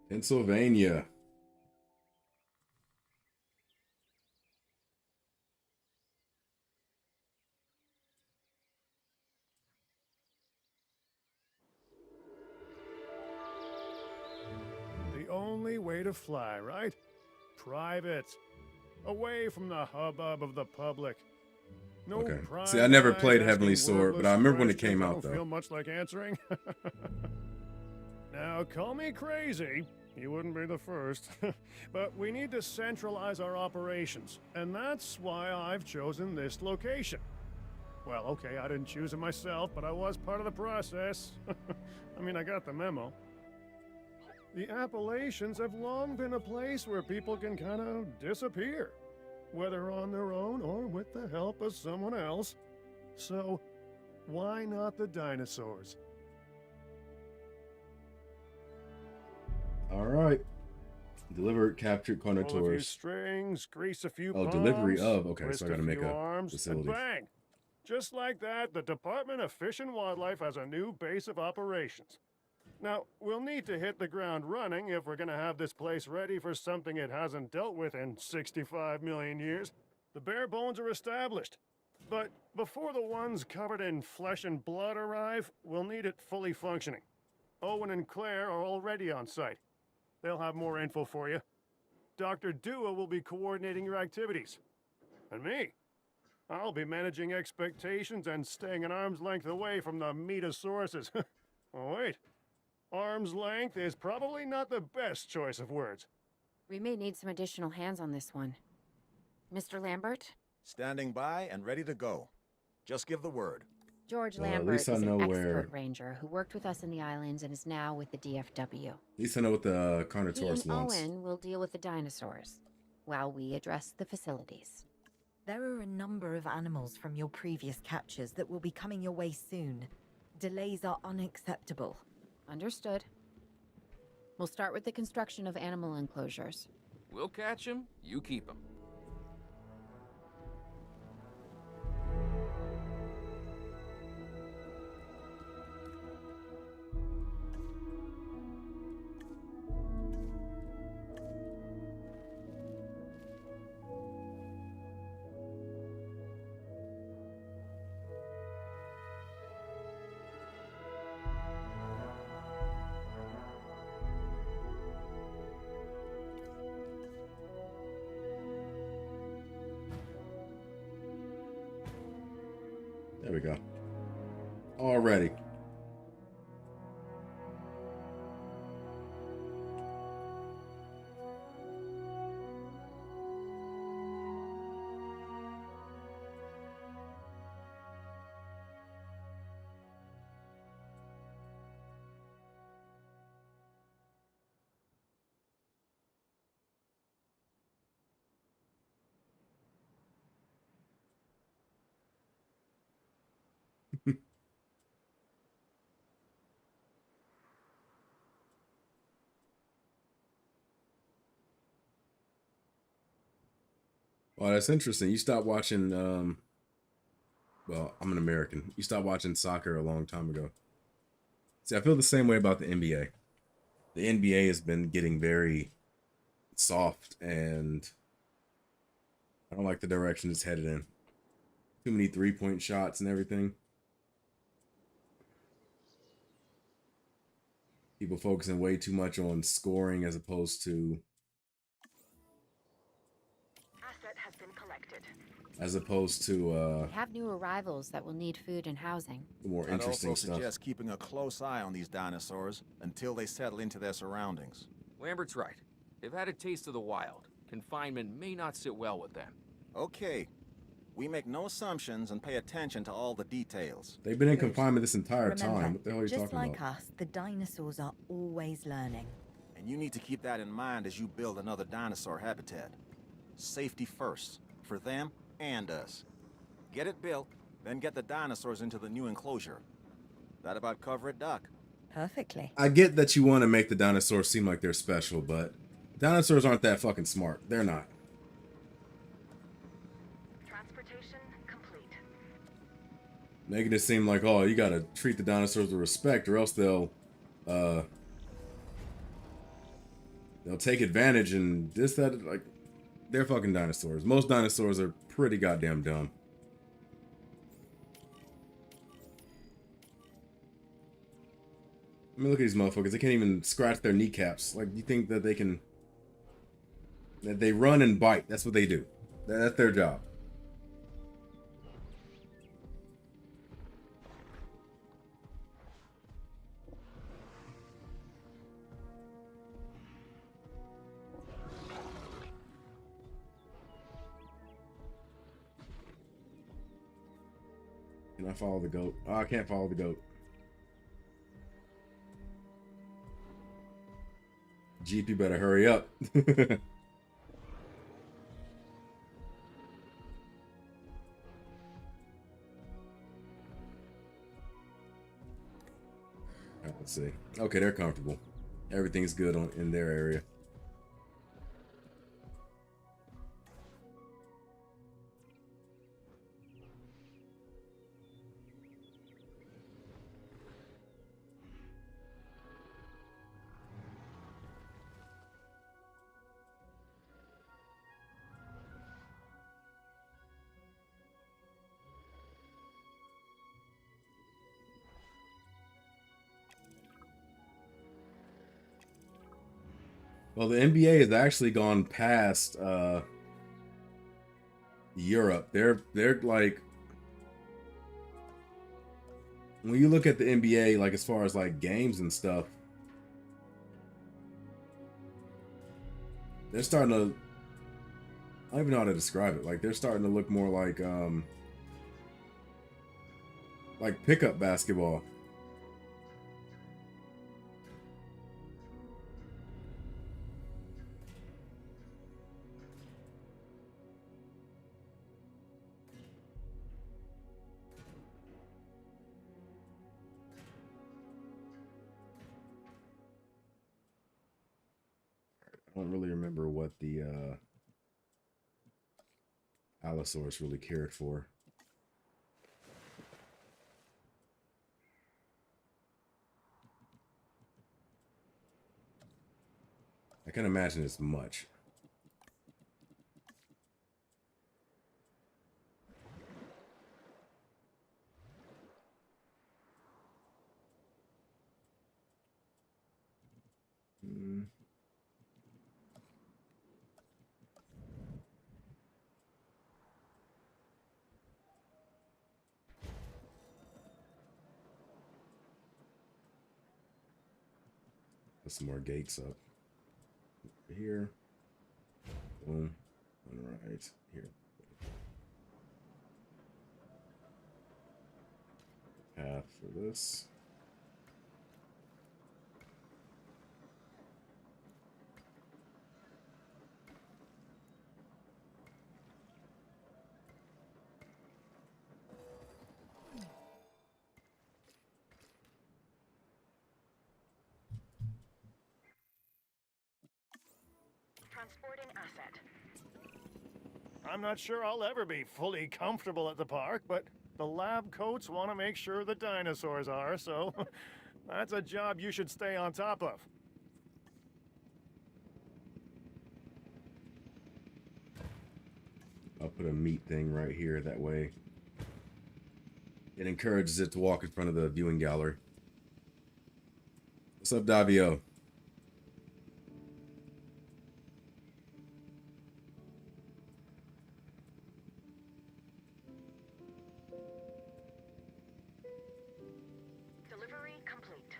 Pennsylvania. The only way to fly, right? Private. Away from the hubbub of the public. No Okay. prying See, I never eyes played asking Heavenly Sword, but I wordless remember when it questions came that out, don't though. feel much like answering. Now, call me crazy. You wouldn't be the first. But we need to centralize our operations, and that's why I've chosen this location. Well, okay, I didn't choose it myself, but I was part of the process. I mean, I got the memo. The Appalachians have long been a place where people can kind of disappear, whether on their own or with the help of someone else. So, why not the dinosaurs? All right. Delivered, captured, Pull a few Carnotaurs. strings, grease a few Oh, palms, delivery of. Okay, twist so I gotta make few a arms, facility. and bang! Just like that, the Department of Fish and Wildlife has a new base of operations. Now, we'll need to hit the ground running if we're going to have this place ready for something it hasn't dealt with in 65 million years. The bare bones are established. But before the ones covered in flesh and blood arrive, we'll need it fully functioning. Owen and Claire are already on site. They'll have more info for you. Dr. Dua will be coordinating your activities. And me, I'll be managing expectations and staying an arm's length away from the meatosauruses. Oh, wait. Arm's length is probably not the best choice of words. We may need some additional hands on this one. Mr. Lambert? Standing by and ready to go. Just give the word. George Well, at Lambert least I is an know expert where- ranger who worked with us in the islands and is now with the DFW. At least I know what the He Carnotaurus and wants. Owen will deal with the dinosaurs, while we address the facilities. There are a number of animals from your previous captures that will be coming your way soon. Delays are unacceptable. Understood. We'll start with the construction of animal enclosures. We'll catch 'em, you keep 'em. There we go. Already. Well, that's interesting. You stopped watching, well, I'm an American. You stopped watching soccer a long time ago. See, I feel the same way about the NBA. The NBA has been getting very soft, and I don't like the direction it's headed in. Too many three-point shots and everything. People focusing way too much on scoring as opposed to Asset has been collected. We have new arrivals that will need food and housing. the more I'd interesting also stuff. suggest keeping a close eye on these dinosaurs until they settle into their surroundings. Lambert's right. They've had a taste of the wild. Confinement may not sit well with them. Okay. We make no assumptions and pay attention to all the details. They've been in Good. confinement this entire Remember, time. What the hell are you just talking like about? us, the dinosaurs are always learning. And you need to keep that in mind as you build another dinosaur habitat. Safety first, for them and us. Get it built, then get the dinosaurs into the new enclosure. That about cover it, Doc? Perfectly. I get that you want to make the dinosaurs seem like they're special, but dinosaurs aren't that fucking smart. They're not. Transportation complete. Making it seem like, oh, you gotta treat the dinosaurs with respect, or else they'll take advantage and this, that, like, they're fucking dinosaurs. Most dinosaurs are pretty goddamn dumb. I mean, look at these motherfuckers. They can't even scratch their kneecaps. Like, you think that they can... That they run and bite. That's what they do. That's their job. Can I follow the goat? Oh, I can't follow the goat. Jeep, you better hurry up. Let's see. Okay, they're comfortable. Everything's good in their area. Well, the NBA has actually gone past Europe. They're like, when you look at the NBA, like as far as like games and stuff, they're starting to, I don't even know how to describe it. Like they're starting to look more like pickup basketball. I don't really remember what the Allosaurus really cared for. I can imagine it's much. Put some more gates up here. Boom. All right, here. Path for this. Transporting asset. I'm not sure I'll ever be fully comfortable at the park, but the lab coats want to make sure the dinosaurs are, so that's a job you should stay on top of. I'll put a meat thing right here. That way it encourages it to walk in front of the viewing gallery. What's up, Davio? Delivery complete.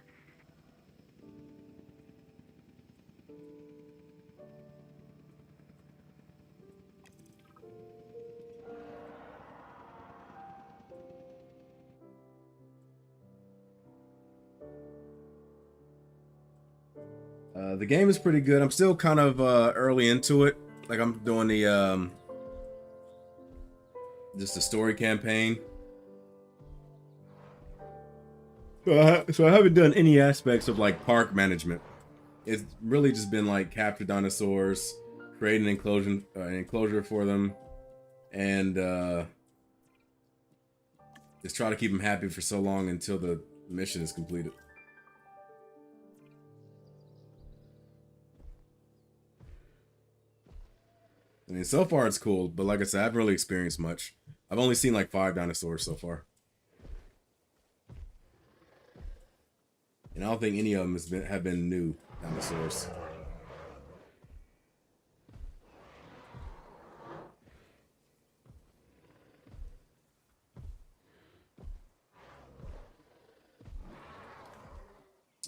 The game is pretty good. I'm still kind of early into it. Like I'm doing the just the story campaign. So I haven't done any aspects of like park management. It's really just been like capture dinosaurs, create an enclosure for them, and just try to keep them happy for so long until the mission is completed. I mean, so far it's cool, but like I said, I haven't really experienced much. I've only seen like 5 dinosaurs so far. And I don't think any of them have been new dinosaurs.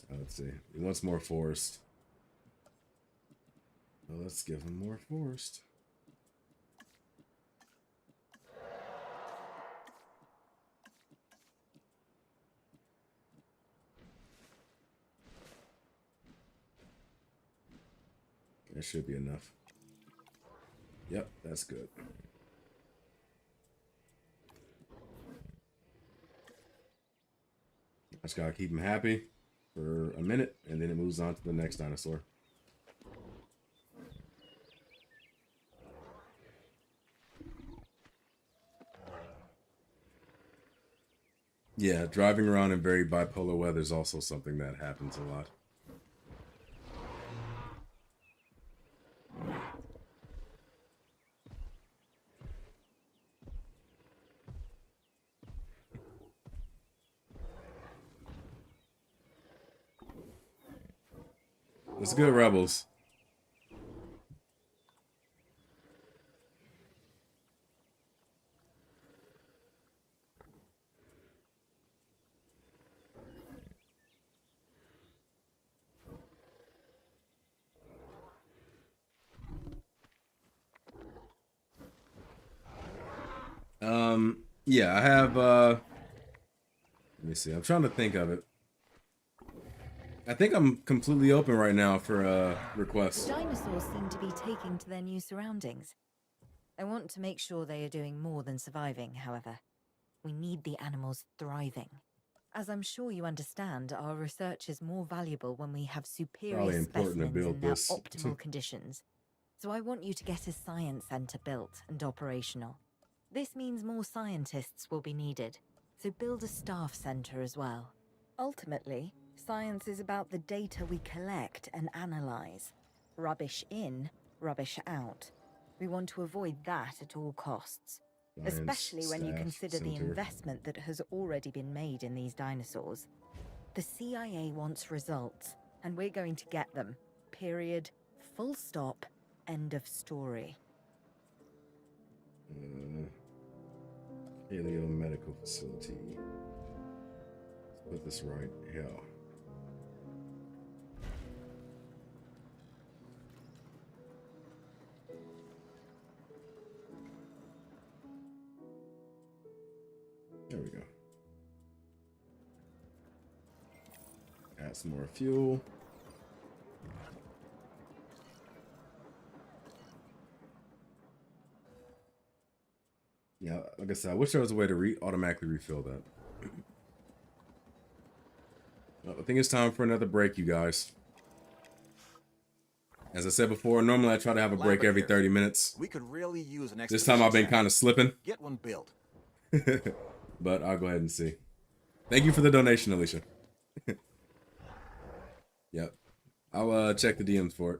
Let's see. He wants more forest. Well, let's give him more forest. That should be enough. Yep, that's good. I just gotta keep him happy for a minute, and then it moves on to the next dinosaur. Yeah, driving around in very bipolar weather is also something that happens a lot. It's good, Rebels. Yeah, I have, let me see. I'm trying to think of it. I think I'm completely open right now for requests. Dinosaurs seem to be taking to their new surroundings. I want to make sure they are doing more than surviving, however. We need the animals thriving. As I'm sure you understand, our research is more valuable when we have superior specimens in their optimal conditions. So I want you to get a science center built and operational. This means more scientists will be needed, so build a staff center as well. Ultimately, science is about the data we collect and analyze. Rubbish in, rubbish out. We want to avoid that at all costs. Especially when you consider the investment that has already been made in these dinosaurs. The CIA wants results, and we're going to get them. Period. Full stop. End of story. Paleo Medical Facility. Let's put this right. Hell. we go. Add some more fuel. Yeah, like I said, I wish there was a way to automatically refill that. Well, I think it's time for another break, you guys. As I said before, normally I try to have a break every 30 minutes. We could really use an This time I've been kind of slipping. Get one built. But I'll go ahead and see. Thank you for the donation, Alicia. Yep. I'll check the DMs for it.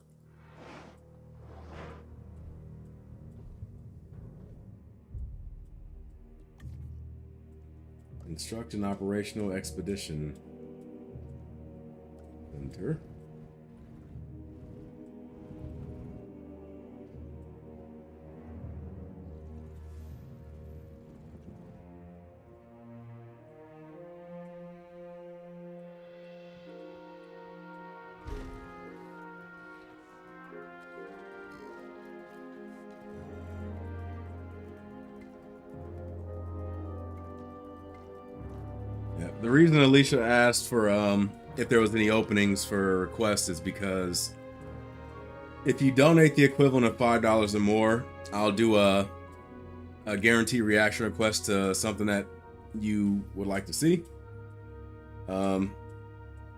Instruct an operational expedition. Enter. The reason Alicia asked for if there was any openings for requests is because if you donate the equivalent of $5 or more, I'll do a guarantee reaction request to something that you would like to see. I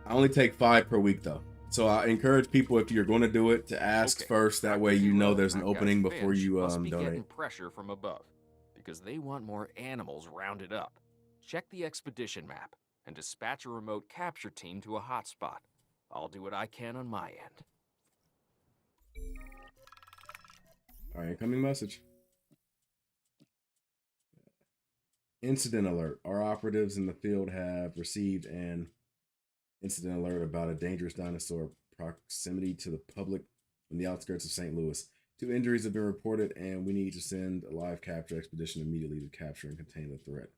only take 5 per week though, so I encourage people, if you're going to do it, to ask first. That way you know there's an opening before you must be donate. Getting pressure from above because they want more animals rounded up. Check the expedition map and dispatch a remote capture team to a hotspot. I'll do what I can on my end. All right, incoming message. Incident alert. Our operatives in the field have received an incident alert about a dangerous dinosaur proximity to the public on the outskirts of St. Louis. 2 injuries have been reported, and we need to send a live capture expedition immediately to capture and contain the threat.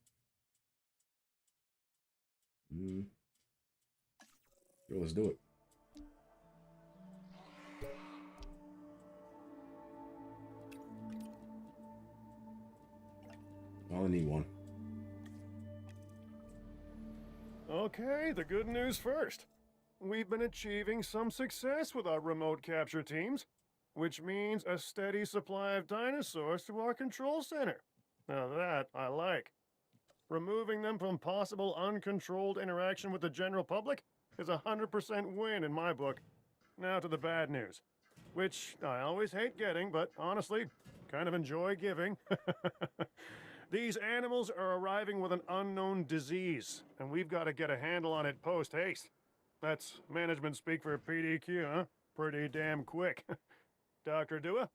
Sure, let's do it. I only need 1. Okay, the good news first. We've been achieving some success with our remote capture teams, which means a steady supply of dinosaurs to our control center. Now that I like. Removing them from possible uncontrolled interaction with the general public is a 100% win in my book. Now to the bad news, which I always hate getting, but honestly, kind of enjoy giving. These animals are arriving with an unknown disease, and we've got to get a handle on it post-haste. That's management speak for PDQ, huh? Pretty damn quick. Dr. Dua?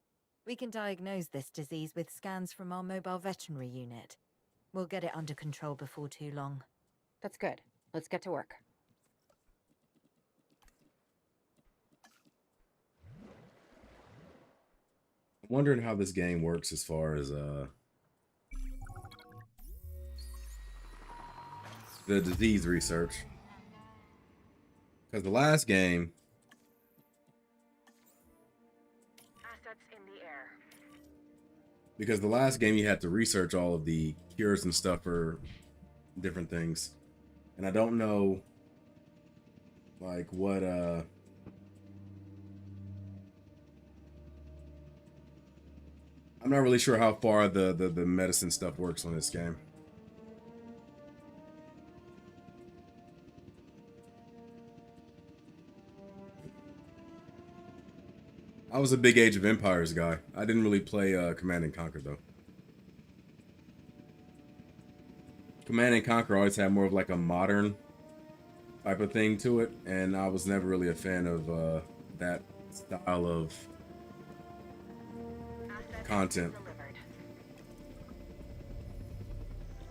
We can diagnose this disease with scans from our mobile veterinary unit. We'll get it under control before too long. That's good. Let's get to work. I'm wondering how this game works as far as the disease research. Because the last game, Assets in the air. you had to research all of the cures and stuff for different things. And I don't know like what I'm not really sure how far the medicine stuff works on this game. I was a big Age of Empires guy. I didn't really play Command and Conquer though. Command and Conquer always had more of like a modern type of thing to it, and I was never really a fan of that style of content.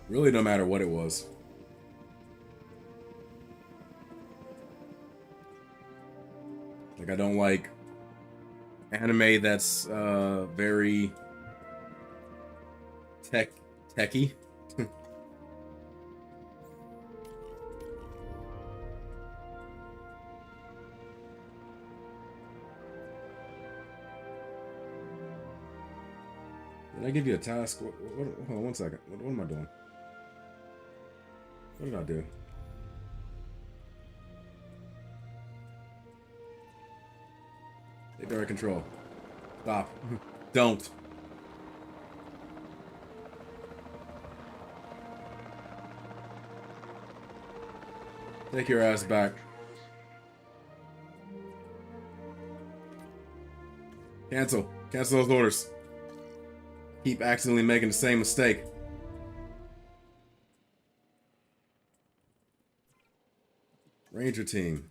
Really, no matter what it was. Like, I don't like anime that's very techy. Did I give you a task? Hold on one second. What am I doing? What did I do? Take direct control. Stop. Don't. Take your ass back. Cancel. Cancel those orders. Keep accidentally making the same mistake. Ranger team.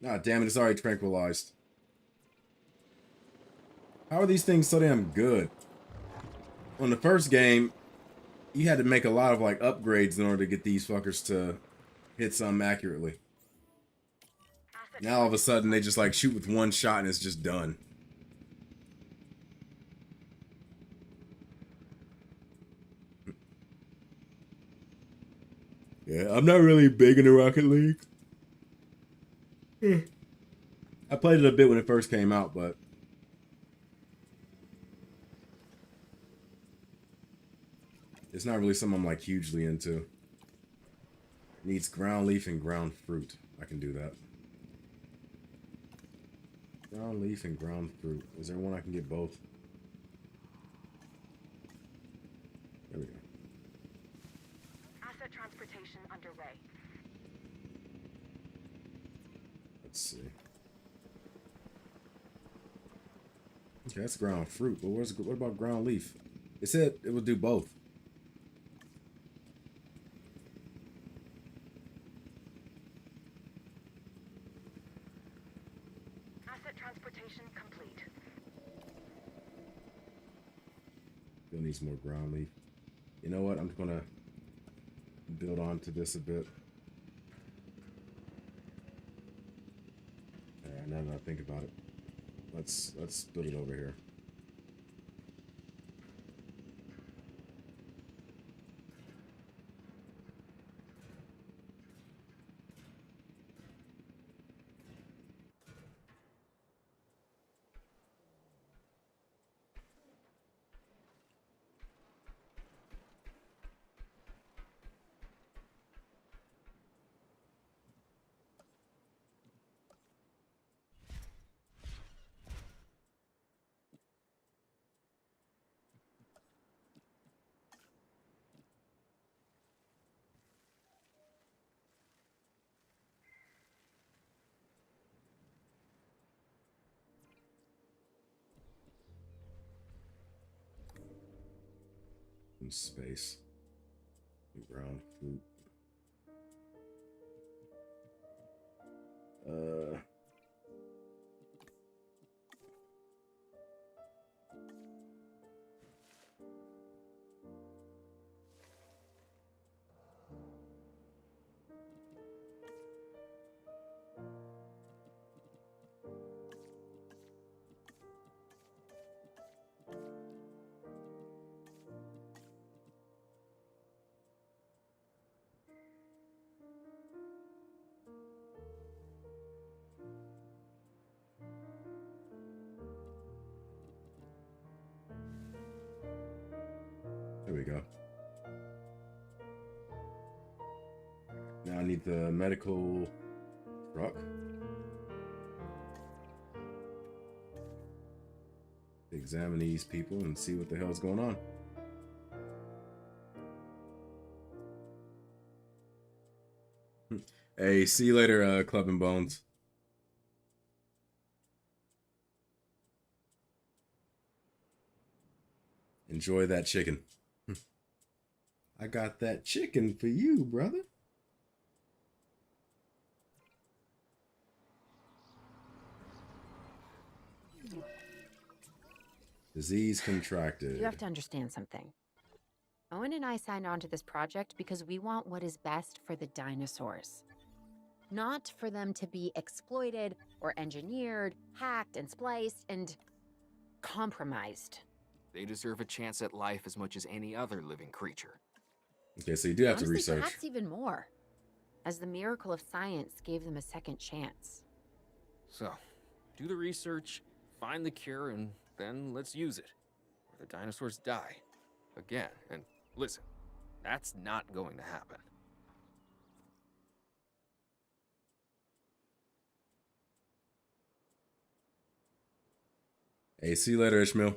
Ah, damn it, it's already tranquilized. How are these things so damn good? On the first game, you had to make a lot of like upgrades in order to get these fuckers to hit something accurately. Now all of a sudden they just like shoot with one shot and it's just done. Yeah, I'm not really big into Rocket League. I played it a bit when it first came out, but it's not really something I'm like hugely into. It needs ground leaf and ground fruit. I can do that. Ground leaf and ground fruit. Is there one I can get both? There we go. Asset transportation underway. Let's see. Okay, that's ground fruit, but what about ground leaf? It said it would do both. Asset transportation complete. Still needs more ground leaf. You know what? I'm just gonna build onto this a bit. Alright, now that I think about it. Let's build it over here. In space. Ground fruit. There we go. Now I need the medical truck. Examine these people and see what the hell's going on. Hey, see you later, Club and Bones. Enjoy that chicken. I got that chicken for you, brother. Disease contracted. You have to understand something. Owen and I signed on to this project because we want what is best for the dinosaurs. Not for them to be exploited or engineered, hacked and spliced and compromised. They deserve a chance at life as much as any other living creature. Okay, so you do have Honestly, to research. perhaps even more, as the miracle of science gave them a second chance. So, do the research, find the cure, and then let's use it. or the dinosaurs die. Again, and listen, that's not going to happen. Hey, see you later, Ishmael.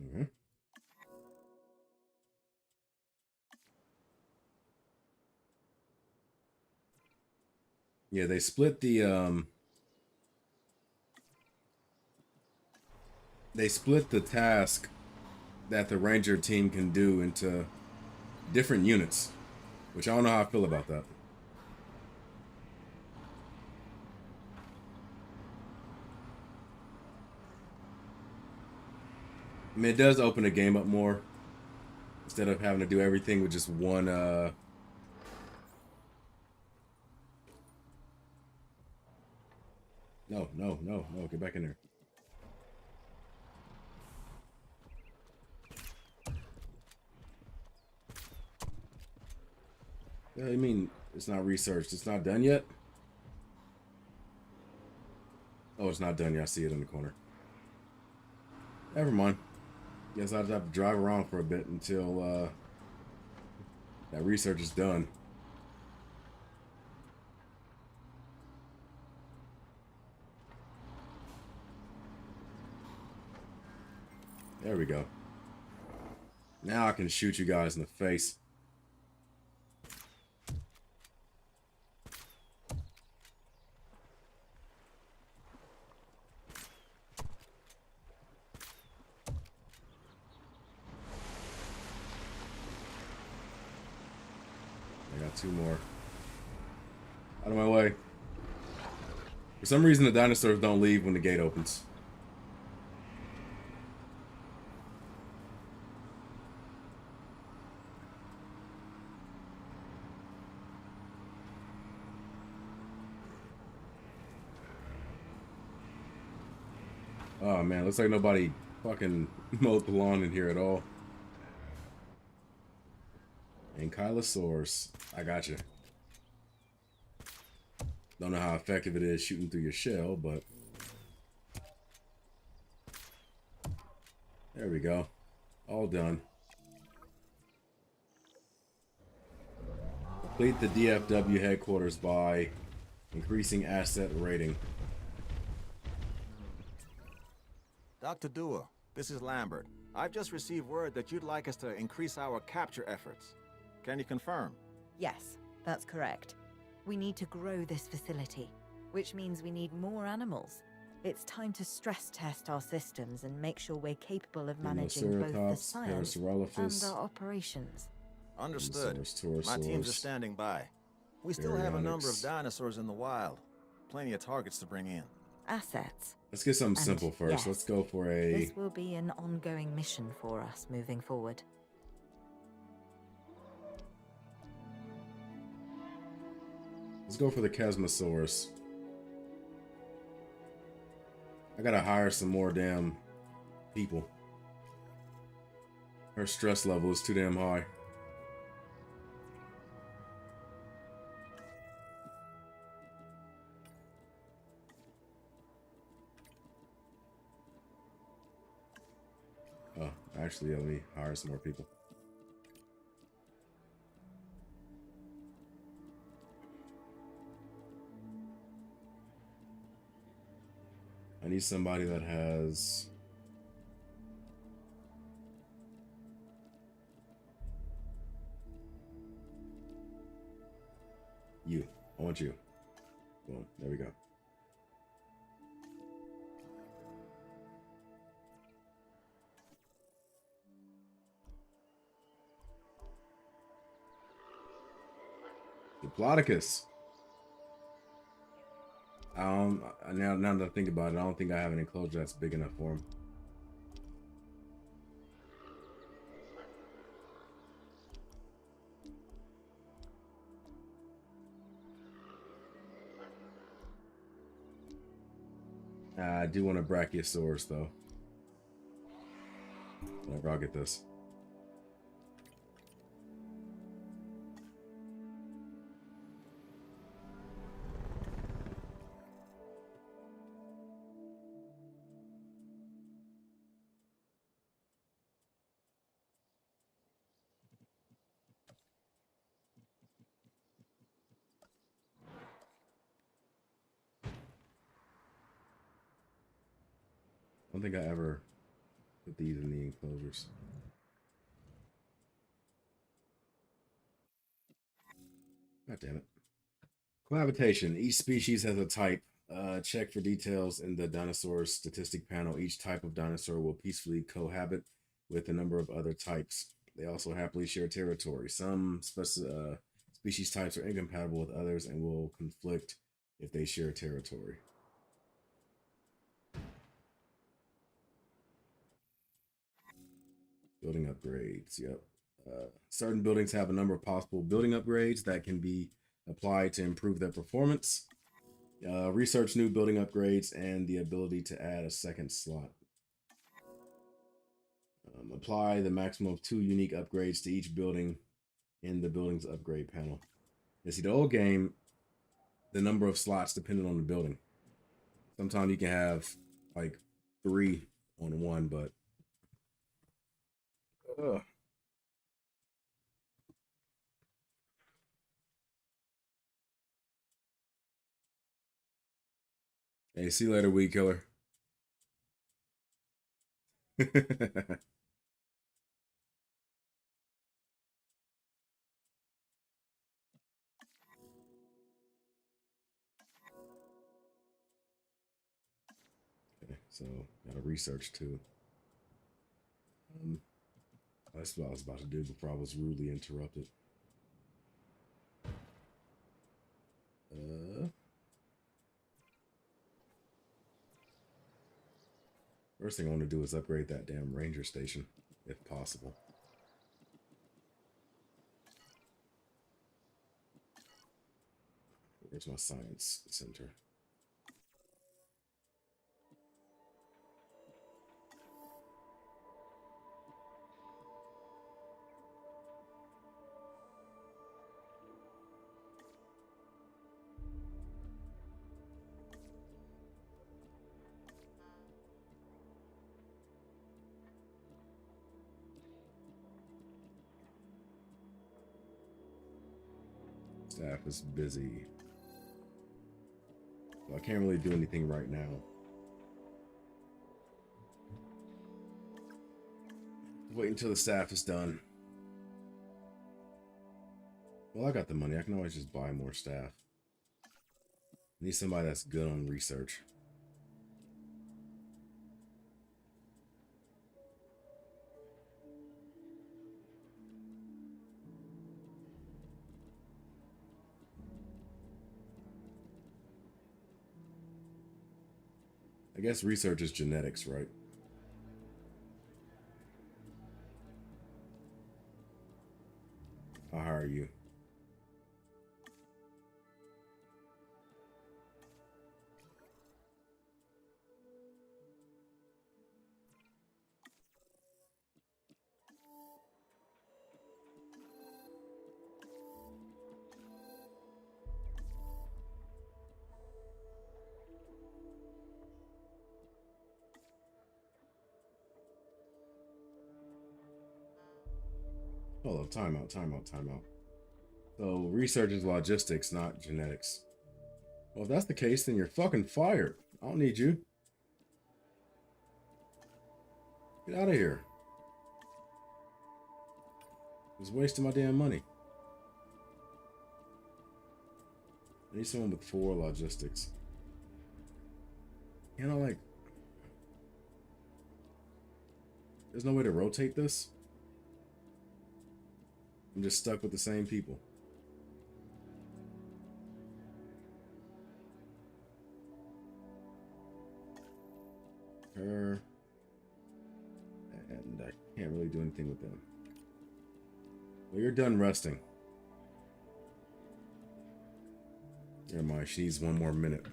Mm-hmm. Yeah, they split the task that the ranger team can do into different units, which I don't know how I feel about that. I mean, it does open the game up more instead of having to do everything with just one No, get back in there. Yeah, I mean, it's not researched. It's not done yet? Oh, it's not done yet. I see it in the corner. Never mind. Guess I'll have to drive around for a bit until that research is done. There we go. Now I can shoot you guys in the face. I got two more. Out of my way. For some reason, the dinosaurs don't leave when the gate opens. Oh man, looks like nobody fucking mowed the lawn in here at all. Ankylosaurus. I got you. Don't know how effective it is shooting through your shell, but there we go. All done. Complete the DFW headquarters by increasing asset rating. Dr. Dua, this is Lambert. I've just received word that you'd like us to increase our capture efforts. Can you confirm? Yes, that's correct. We need to grow this facility, which means we need more animals. It's time to stress test our systems and make sure we're capable of managing both the science and our operations. Understood. My teams are standing by. We still have a number of dinosaurs in the wild. Plenty of targets to bring in. Assets. Let's get something simple first. Yes, let's go for a... This will be an ongoing mission for us moving forward. Let's go for the Chasmosaurus. I gotta hire some more damn people. Her stress level is too damn high. Oh, actually, let me hire some more people. I need somebody that has... You. I want you. Boom. There we go. Diplodocus. Now that I think about it, I don't think I have an enclosure that's big enough for him. I do want a Brachiosaurus though. Whatever, I'll get this. don't think I ever put these in the enclosures. God damn it. Cohabitation. Each species has a type. Check for details in the dinosaur statistic panel. Each type of dinosaur will peacefully cohabit with a number of other types. They also happily share territory. Some species types are incompatible with others and will conflict if they share territory. Building upgrades. Yep. Certain buildings have a number of possible building upgrades that can be applied to improve their performance. Research new building upgrades and the ability to add a second slot. Apply the maximum of 2 unique upgrades to each building in the building's upgrade panel. You see, the old game, the number of slots depended on the building. Sometimes you can have like 3 on one, but hey, see you later, weed killer. Okay, so gotta research too. That's what I was about to do before I was rudely interrupted. First thing I want to do is upgrade that damn ranger station, if possible. Where's my science center? Staff is busy. So I can't really do anything right now. Wait until the staff is done. Well, I got the money. I can always just buy more staff. I need somebody that's good on research. I guess research is genetics, right? I'll hire you. Hold up, timeout. So research is logistics, not genetics. Well, if that's the case, then you're fucking fired. I don't need you. Get out of here. Just wasting my damn money. I need someone with 4 logistics. You know, like, there's no way to rotate this. I'm just stuck with the same people. Her. And I can't really do anything with them. Well, you're done resting. Never mind, she needs 1 more minute.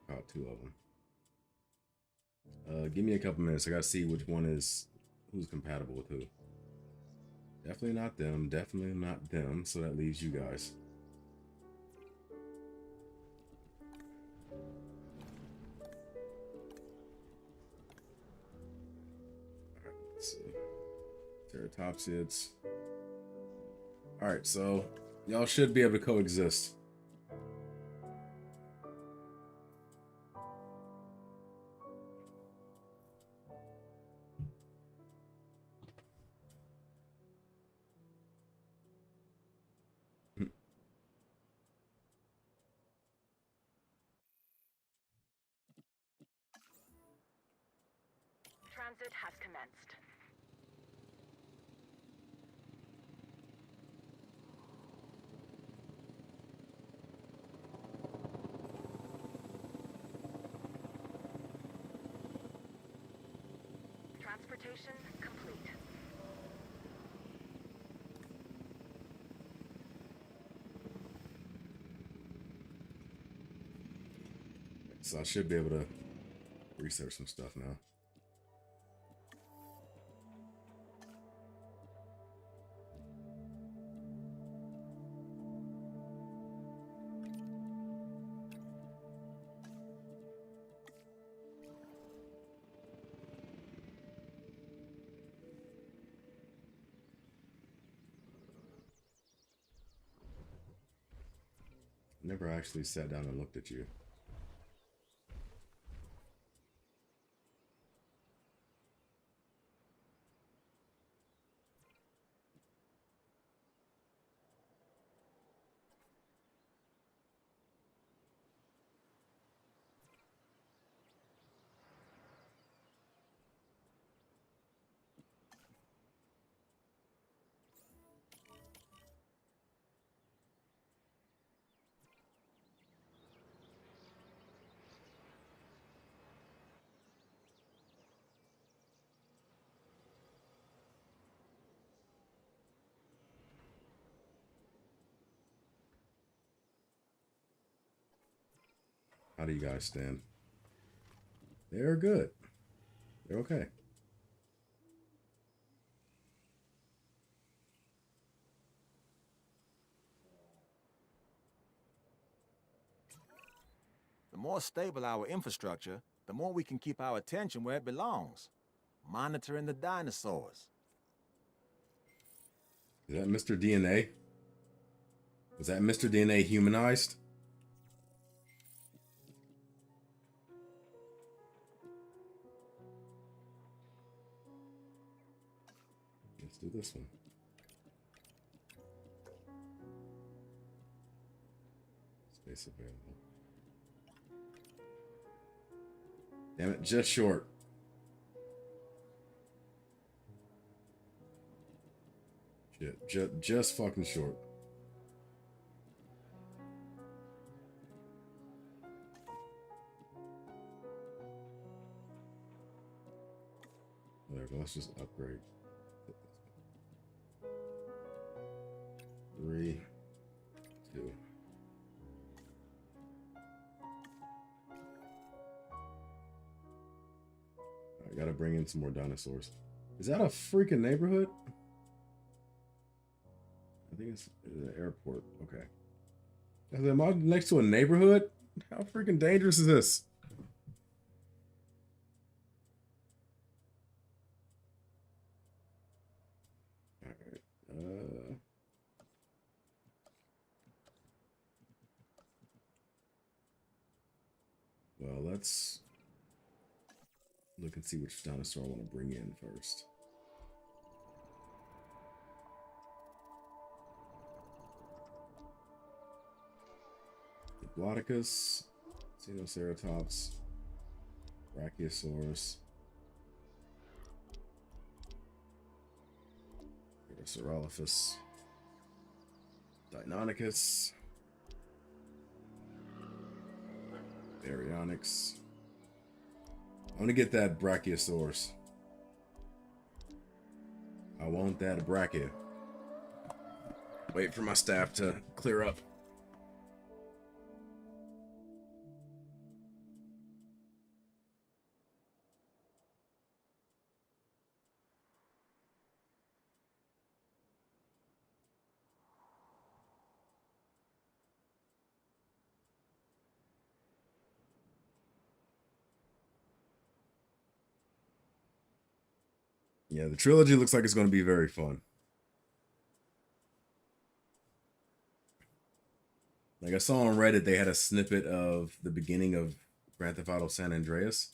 Caught 2 of them. Give me a couple minutes. I gotta see which one is who's compatible with who. Definitely not them. Definitely not them. So that leaves you guys. Alright, let's see. Ceratopsids. Alright, so y'all should be able to coexist. Transit has commenced. Transportation complete. So I should be able to research some stuff now. Never actually sat down and looked at you. How do you guys stand? They're good. They're okay. The more stable our infrastructure, the more we can keep our attention where it belongs. Monitoring the dinosaurs. Is that Mr. DNA? Was that Mr. DNA humanized? Let's do this one. Space available. Damn it, just short. Shit, just fucking short. Whatever, let's just upgrade. 3, 2. I gotta bring in some more dinosaurs. Is that a freaking neighborhood? I think it's an airport. Okay. Am I next to a neighborhood? How freaking dangerous is this? Alright. Well, let's look and see which dinosaur I want to bring in first. Diplodocus, Xenoceratops, Brachiosaurus, Saurolophus, Deinonychus, Baryonyx. I'm gonna get that Brachiosaurus. I want that Brachio. Wait for my staff to clear up. Yeah, the trilogy looks like it's going to be very fun. Like I saw on Reddit, they had a snippet of the beginning of Grand Theft Auto San Andreas.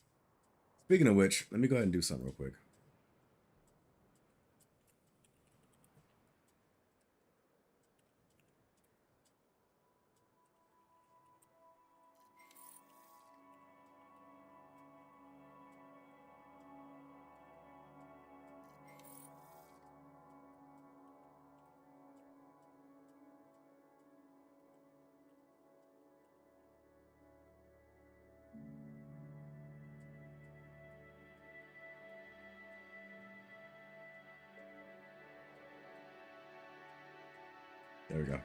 Speaking of which, let me go ahead and do something real quick. There we go.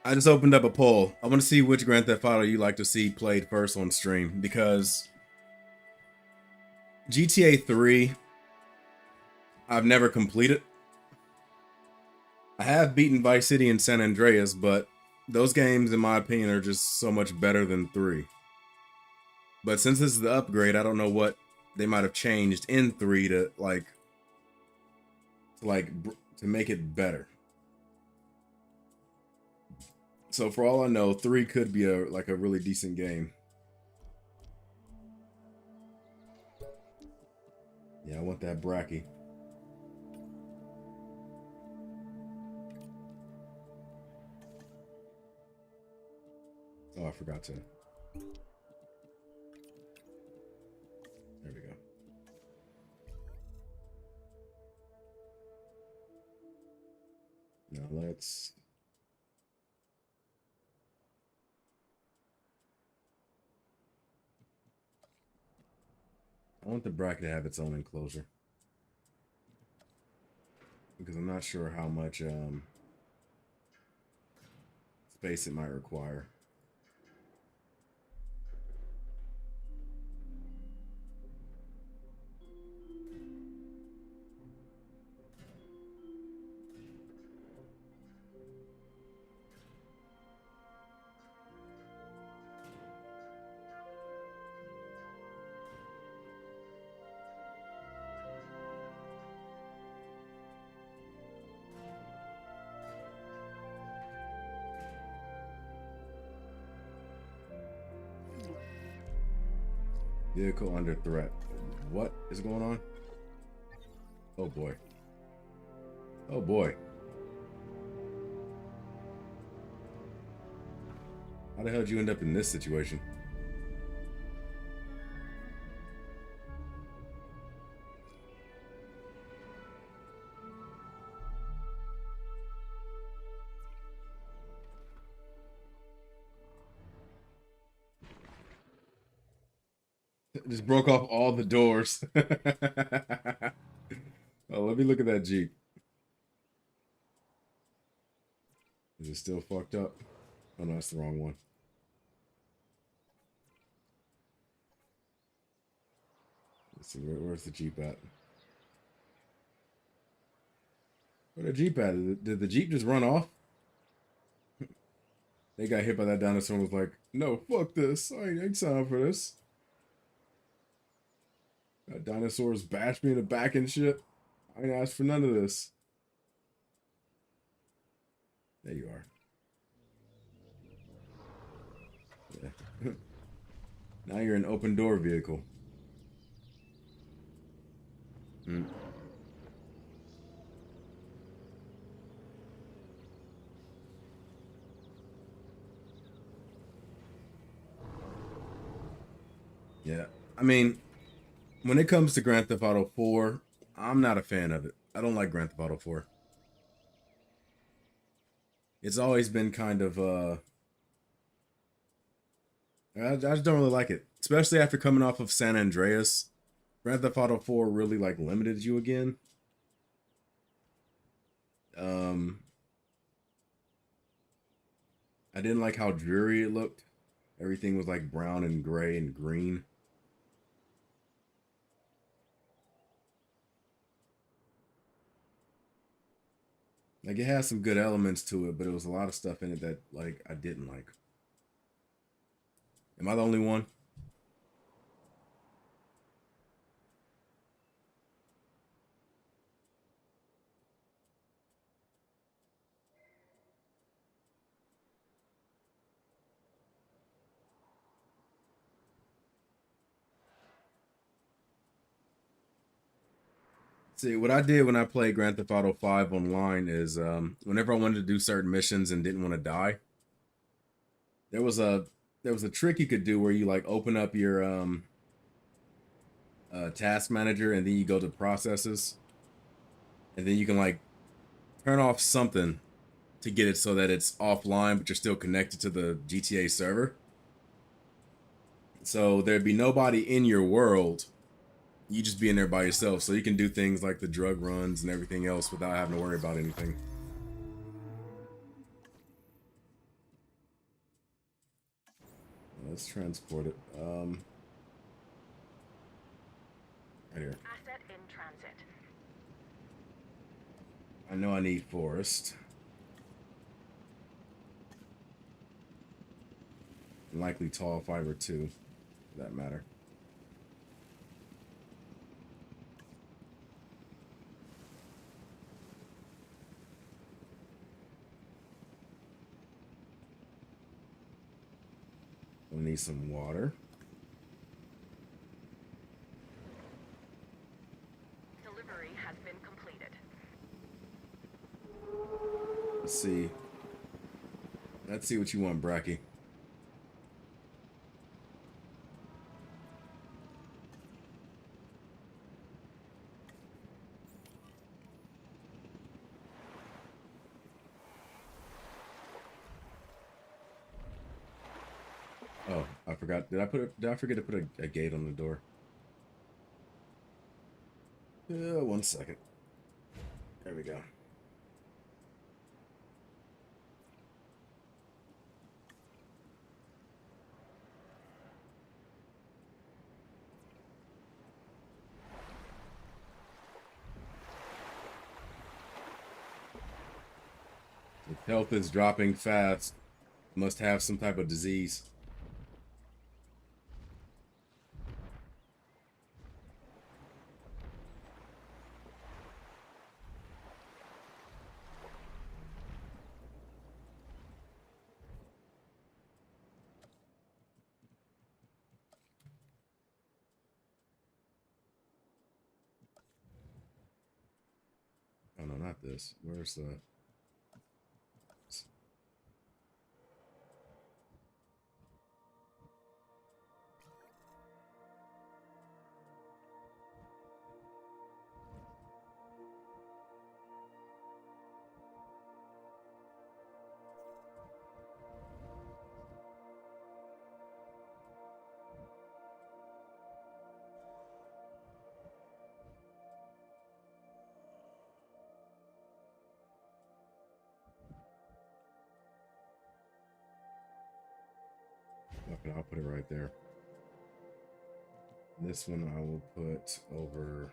I just opened up a poll. I want to see which Grand Theft Auto you like to see played first on stream, because GTA 3 I've never completed. I have beaten Vice City and San Andreas, but those games, in my opinion, are just so much better than 3. But since this is the upgrade, I don't know what they might have changed in 3 to make it better. So for all I know, 3 could be a really decent game. Yeah, I want that Bracky. Oh, I forgot to. There we go. Now let's... I want the bracket to have its own enclosure, because I'm not sure how much space it might require. Vehicle under threat. What is going on? Oh boy. Oh boy. How the hell did you end up in this situation? Just broke off all the doors. Oh, let me look at that Jeep. Is it still fucked up? Oh no, that's the wrong one. Let's see, where's the Jeep at? Where's the Jeep at? Did the Jeep just run off? They got hit by that dinosaur and was like, no, fuck this. I ain't signed for this. That dinosaurs bashed me in the back and shit. I ain't asked for none of this. There you are. Yeah. Now you're an open door vehicle. Hmm. Yeah. I mean, when it comes to Grand Theft Auto 4, I'm not a fan of it. I don't like Grand Theft Auto 4. It's always been kind of, I just don't really like it. Especially after coming off of San Andreas. Grand Theft Auto 4 really, like, limited you again. I didn't like how dreary it looked. Everything was, like, brown and gray and green. Like, it has some good elements to it, but it was a lot of stuff in it that, like, I didn't like. Am I the only one? See, what I did when I played Grand Theft Auto 5 online is whenever I wanted to do certain missions and didn't want to die, there was a trick you could do where you like open up your task manager and then you go to processes and then you can like turn off something to get it so that it's offline but you're still connected to the GTA server. So there'd be nobody in your world. You just be in there by yourself, so you can do things like the drug runs and everything else without having to worry about anything. Let's transport it. Right here. Asset in transit. I know I need forest. And likely tall fiber too, for that matter. We'll need some water. Delivery has been completed. Let's see. Let's see what you want, Bracky. Oh, I forgot. Did I forget to put a gate on the door? 1 second. There we go. If health is dropping fast, must have some type of disease. Oh no, not this. Where's the... Okay, I'll put it right there. This one I will put over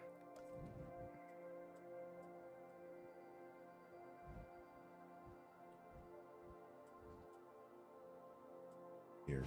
here.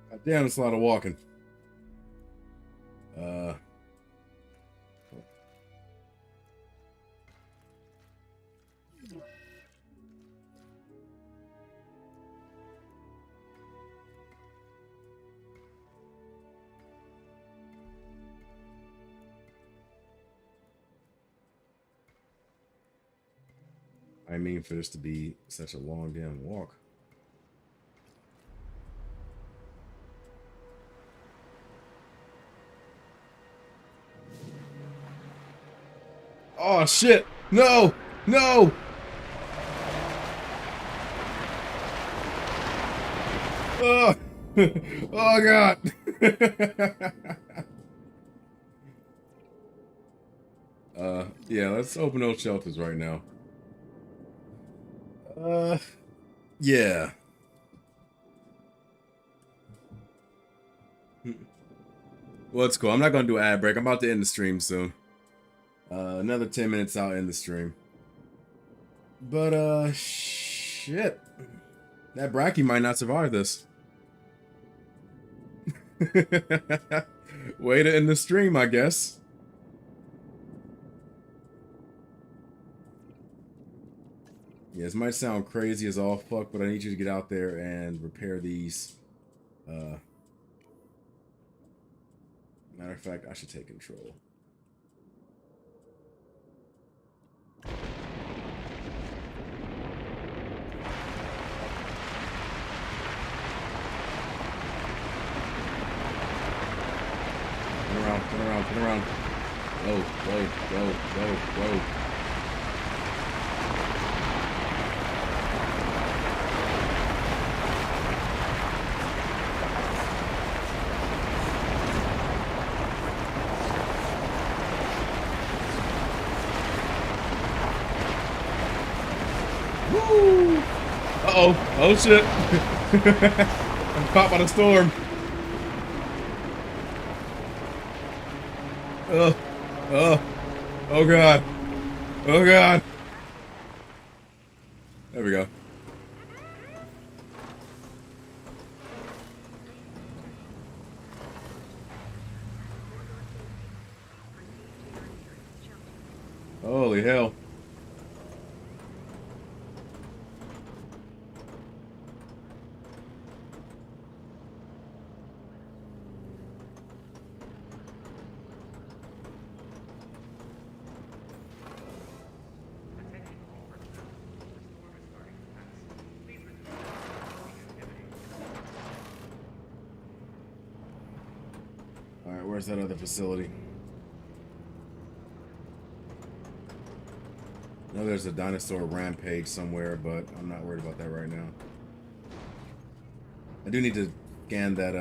God damn, it's a lot of walking. I mean, for this to be such a long damn walk. Oh shit! No! No! Oh, oh god! Yeah, let's open those shelters right now. Yeah. Well, it's cool. I'm not gonna do an ad break. I'm about to end the stream soon. Another 10 minutes out in the stream. But, shit. That Bracky might not survive this. Way to end the stream, I guess. Yeah, this might sound crazy as all fuck, but I need you to get out there and repair these. Matter of fact, I should take control. Turn around. Go. Woo! Uh-oh. Oh, shit. I'm caught by the storm. Oh god. Oh god. There we go. Holy hell. Where's that other facility? I know there's a dinosaur rampage somewhere, but I'm not worried about that right now. I do need to scan that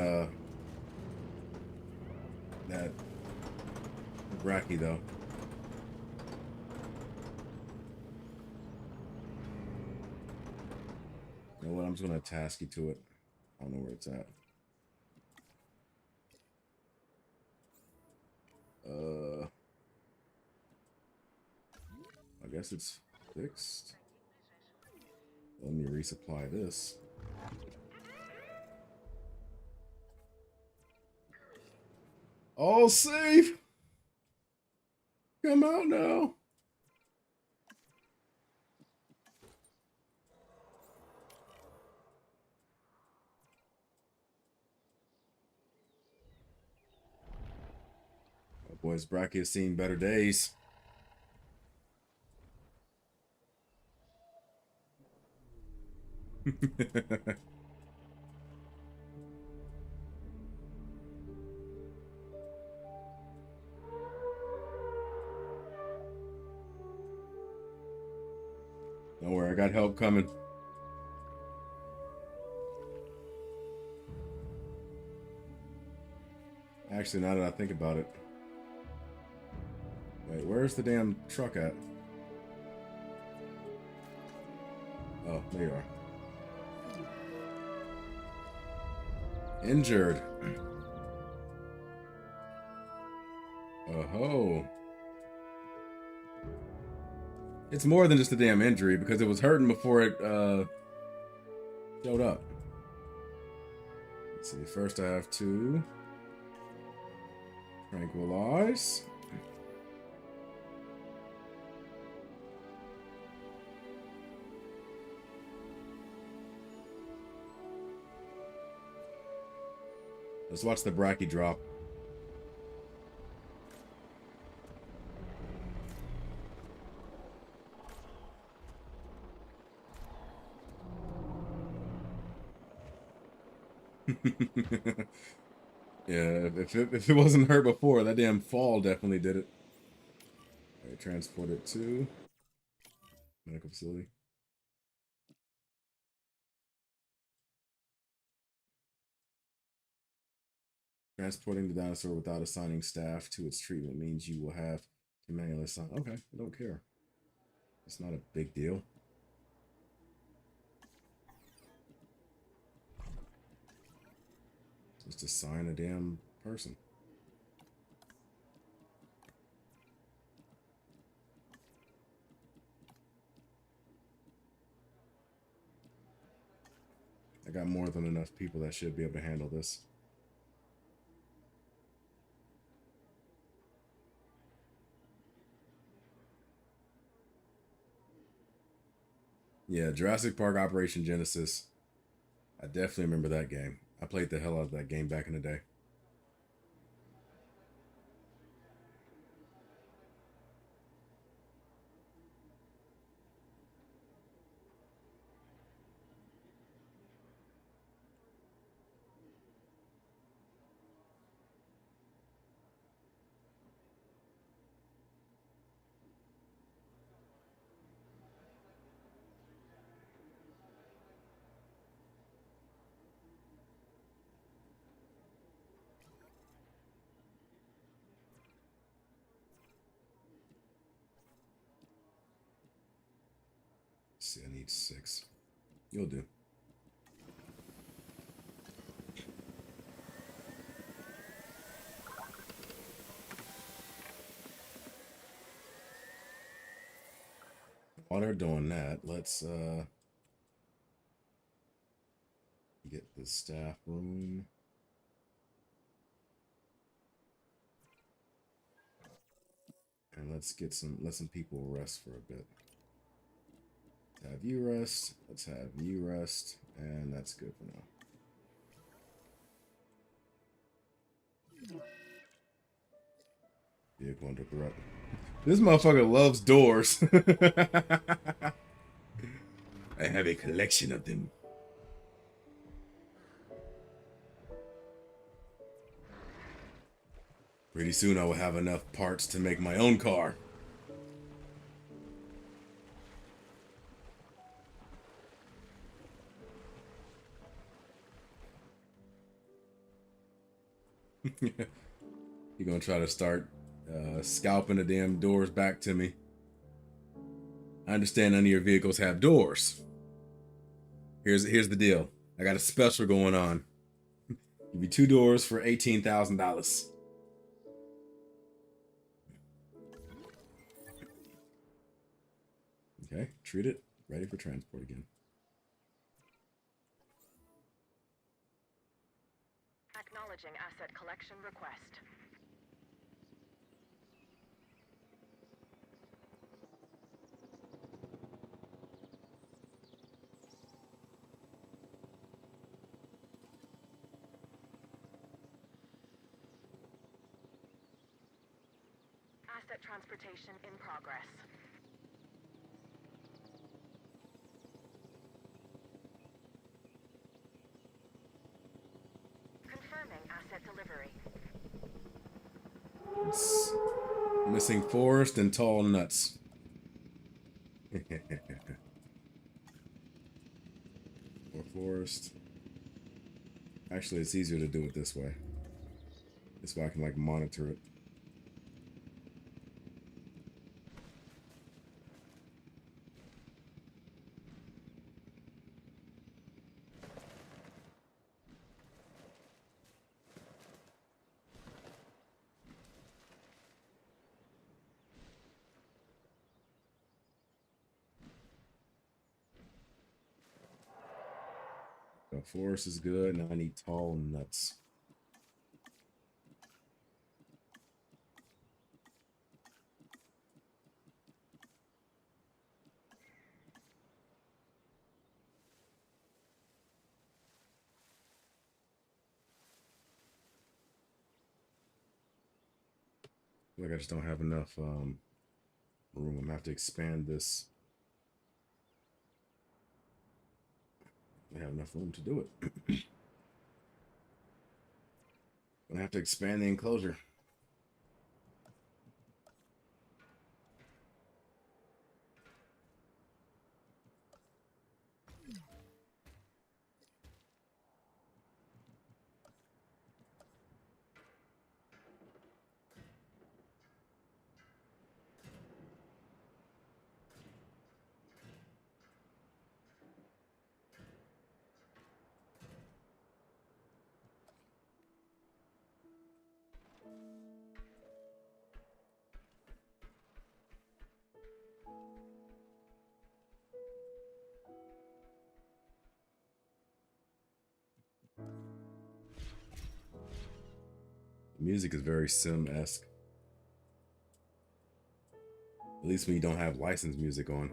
Bracky though. You know what? I'm just gonna task you to it. I don't know where it's at. I guess it's fixed. Let me resupply this. All safe. Come out now. Oh, boys, Bracky has seen better days. Don't worry, I got help coming. Actually, now that I think about it. Wait, where's the damn truck at? Oh, there you are. Injured. Oh-ho. It's more than just a damn injury because it was hurting before it showed up. Let's see. First, I have to tranquilize. Let's watch the Bracky drop. Yeah, if it wasn't hurt before, that damn fall definitely did it. Alright, transport it to medical facility. Transporting the dinosaur without assigning staff to its treatment means you will have to manually assign. Okay, I don't care. It's not a big deal. Just assign a damn person. I got more than enough people that should be able to handle this. Yeah, Jurassic Park Operation Genesis. I definitely remember that game. I played the hell out of that game back in the day. Let's see, I need 6. You'll do. While they're doing that, let's get the staff room. And let's let some people rest for a bit. Have you rest. Let's have you rest. And that's good for now. Vehicle under threat. This motherfucker loves doors. I have a collection of them. Pretty soon I will have enough parts to make my own car. You're gonna try to start scalping the damn doors back to me. I understand none of your vehicles have doors. Here's the deal. I got a special going on. Give you 2 doors for $18,000. Okay, treat it. Ready for transport again. Acknowledging asset collection request. Asset transportation in progress. Confirming asset delivery. It's missing forest and tall nuts. More forest. Actually, it's easier to do it this way. This way I can like monitor it. The forest is good. Now I need tall nuts. Like I just don't have enough room. I'm gonna have to expand this. I have enough room to do it. I'm gonna have to expand the enclosure. Music is very sim-esque. At least when you don't have licensed music on.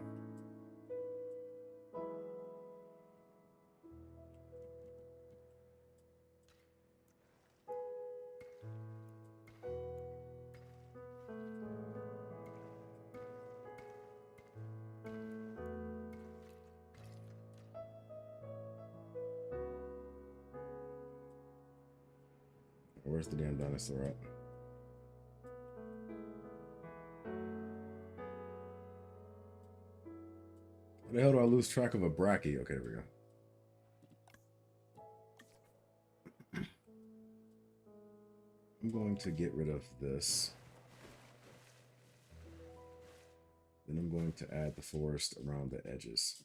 Where's the damn dinosaur at? How the hell do I lose track of a brachy? Okay, there we go. I'm going to get rid of this. Then I'm going to add the forest around the edges.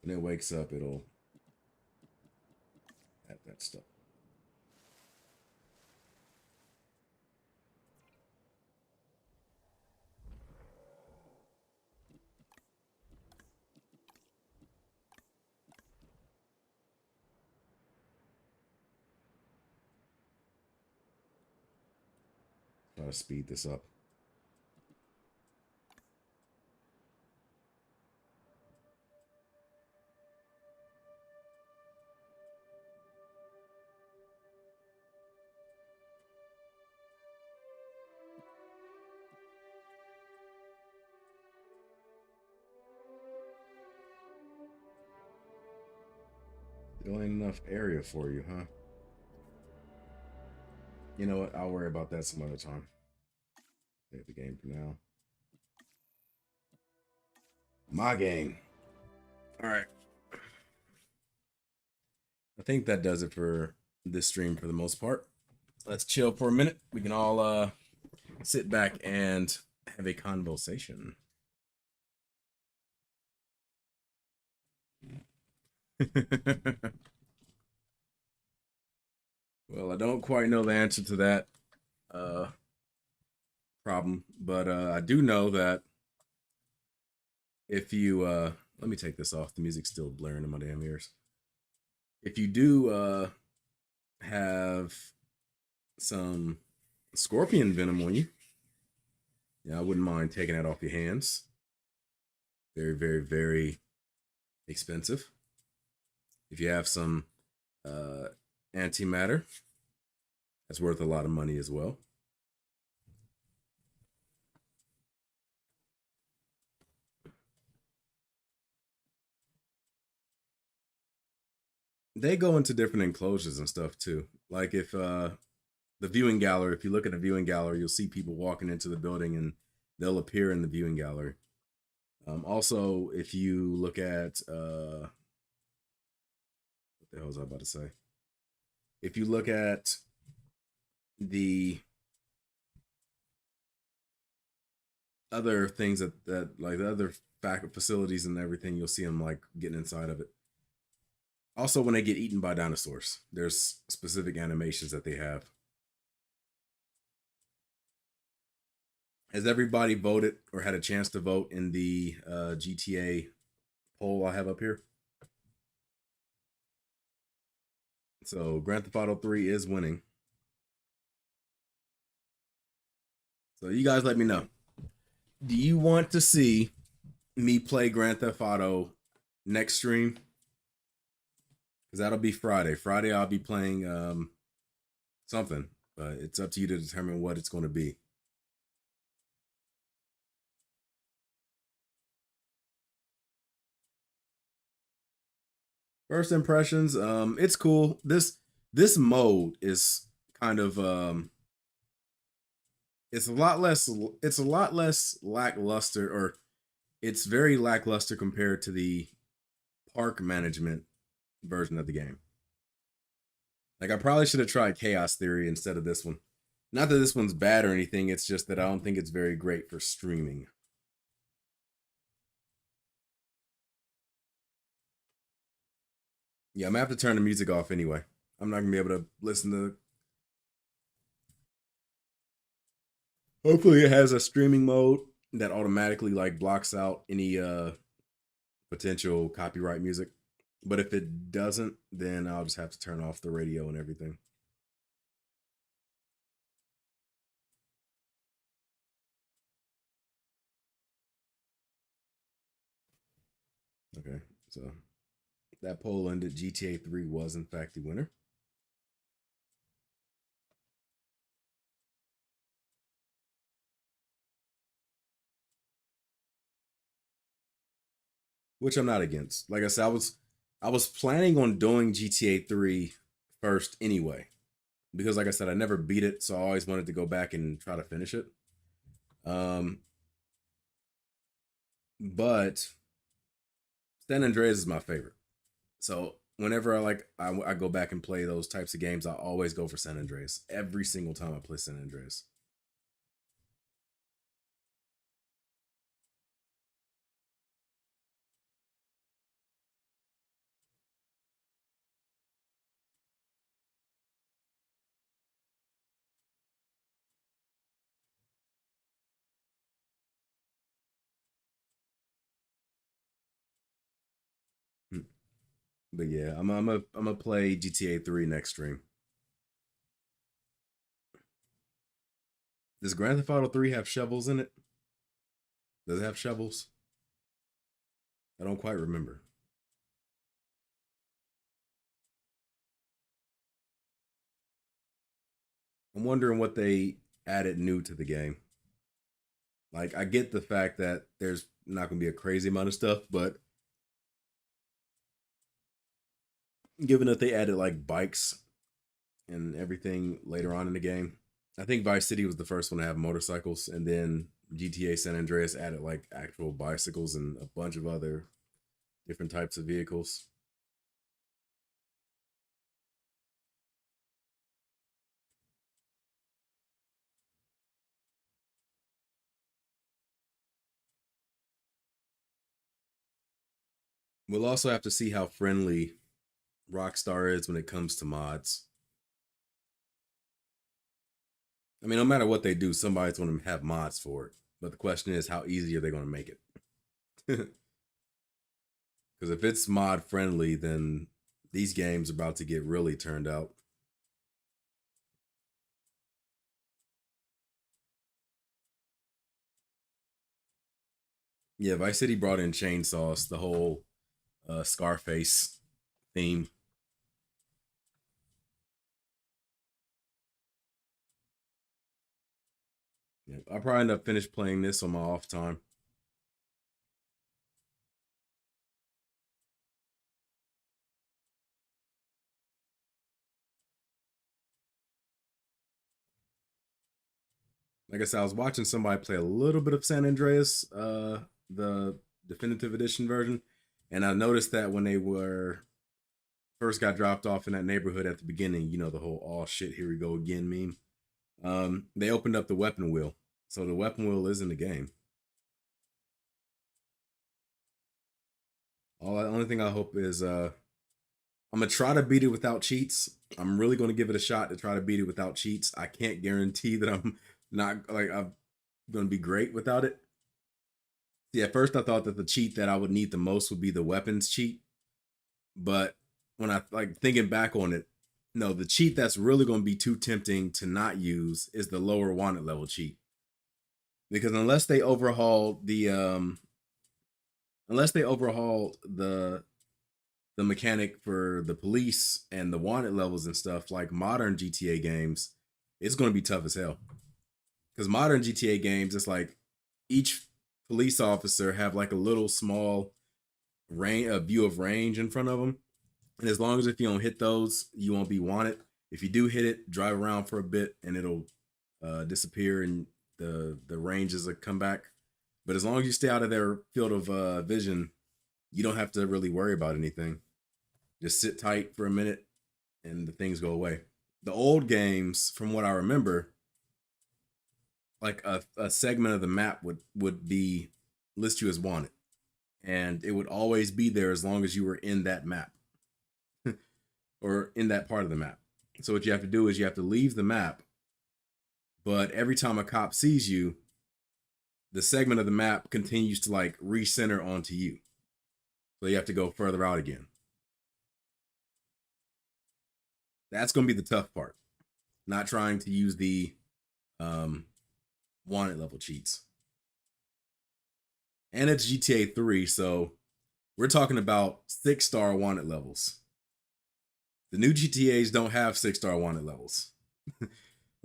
When it wakes up, it'll add that stuff. Try to speed this up. Still ain't enough area for you, huh? You know what? I'll worry about that some other time. Save the game for now. My game. All right. I think that does it for this stream for the most part. Let's chill for a minute. We can all sit back and have a conversation. Well, I don't quite know the answer to that problem, but I do know that if you let me take this off. The music's still blaring in my damn ears. If you do have some scorpion venom on you, yeah, I wouldn't mind taking that off your hands. Very, very, very expensive. If you have some antimatter, that's worth a lot of money as well. They go into different enclosures and stuff too. Like if the viewing gallery, if you look at the viewing gallery, you'll see people walking into the building and they'll appear in the viewing gallery. Also, if you look at what the hell was I about to say? If you look at the other things that like the other facilities and everything, you'll see them like getting inside of it. Also, when they get eaten by dinosaurs, there's specific animations that they have. Has everybody voted or had a chance to vote in the GTA poll I have up here? So Grand Theft Auto 3 is winning. So you guys let me know. Do you want to see me play Grand Theft Auto next stream? Because that'll be Friday. Friday I'll be playing something. But it's up to you to determine what it's going to be. First impressions, it's cool. This mode is kind of it's a lot less lackluster, or it's very lackluster compared to the park management version of the game. Like I probably should have tried Chaos Theory instead of this one. Not that this one's bad or anything, it's just that I don't think it's very great for streaming. Yeah, I'm gonna have to turn the music off anyway. I'm not gonna be able to listen to. Hopefully, it has a streaming mode that automatically like blocks out any potential copyright music. But if it doesn't, then I'll just have to turn off the radio and everything. Okay, so that poll ended. GTA 3 was in fact the winner. Which I'm not against. Like I said, I was planning on doing GTA 3 first anyway. Because like I said, I never beat it, so I always wanted to go back and try to finish it. But San Andreas is my favorite. So whenever I go back and play those types of games, I always go for San Andreas. Every single time I play San Andreas. Hmm. But yeah, I'm gonna play GTA 3 next stream. Does Grand Theft Auto 3 have shovels in it? Does it have shovels? I don't quite remember. I'm wondering what they added new to the game. Like, I get the fact that there's not going to be a crazy amount of stuff, but given that they added like bikes and everything later on in the game, I think Vice City was the first one to have motorcycles, and then GTA San Andreas added like actual bicycles and a bunch of other different types of vehicles. We'll also have to see how friendly Rockstar is when it comes to mods. I mean, no matter what they do, somebody's going to have mods for it. But the question is, how easy are they going to make it? Because if it's mod friendly, then these games are about to get really turned out. Yeah, Vice City brought in chainsaws, the whole Scarface theme. Yeah, I'll probably end up finish playing this on my off time. Like I said, I was watching somebody play a little bit of San Andreas, the definitive edition version, and I noticed that when they were first got dropped off in that neighborhood at the beginning, you know, the whole "oh shit, here we go again" meme. They opened up the weapon wheel, so the weapon wheel is in the game. The only thing I hope is I'm gonna try to beat it without cheats. I'm really gonna give it a shot to try to beat it without cheats. I can't guarantee that I'm not like I'm gonna be great without it. See, at first I thought that the cheat that I would need the most would be the weapons cheat, but when I like thinking back on it, no, the cheat that's really gonna be too tempting to not use is the lower wanted level cheat. Because unless they overhauled the mechanic for the police and the wanted levels and stuff like modern GTA games, it's going to be tough as hell. Because modern GTA games, it's like each police officer have like a little small a view of range in front of them, and as long as if you don't hit those, you won't be wanted. If you do hit it, drive around for a bit, and it'll disappear, and the ranges will come back. But as long as you stay out of their field of vision, you don't have to really worry about anything. Just sit tight for a minute and the things go away. The old games, from what I remember, like a segment of the map would be list you as wanted. And it would always be there as long as you were in that map or in that part of the map. So what you have to do is you have to leave the map, but every time a cop sees you, the segment of the map continues to like recenter onto you. So you have to go further out again. That's going to be the tough part. Not trying to use the wanted level cheats. And it's GTA 3, so we're talking about 6-star wanted levels. The new GTAs don't have 6-star wanted levels.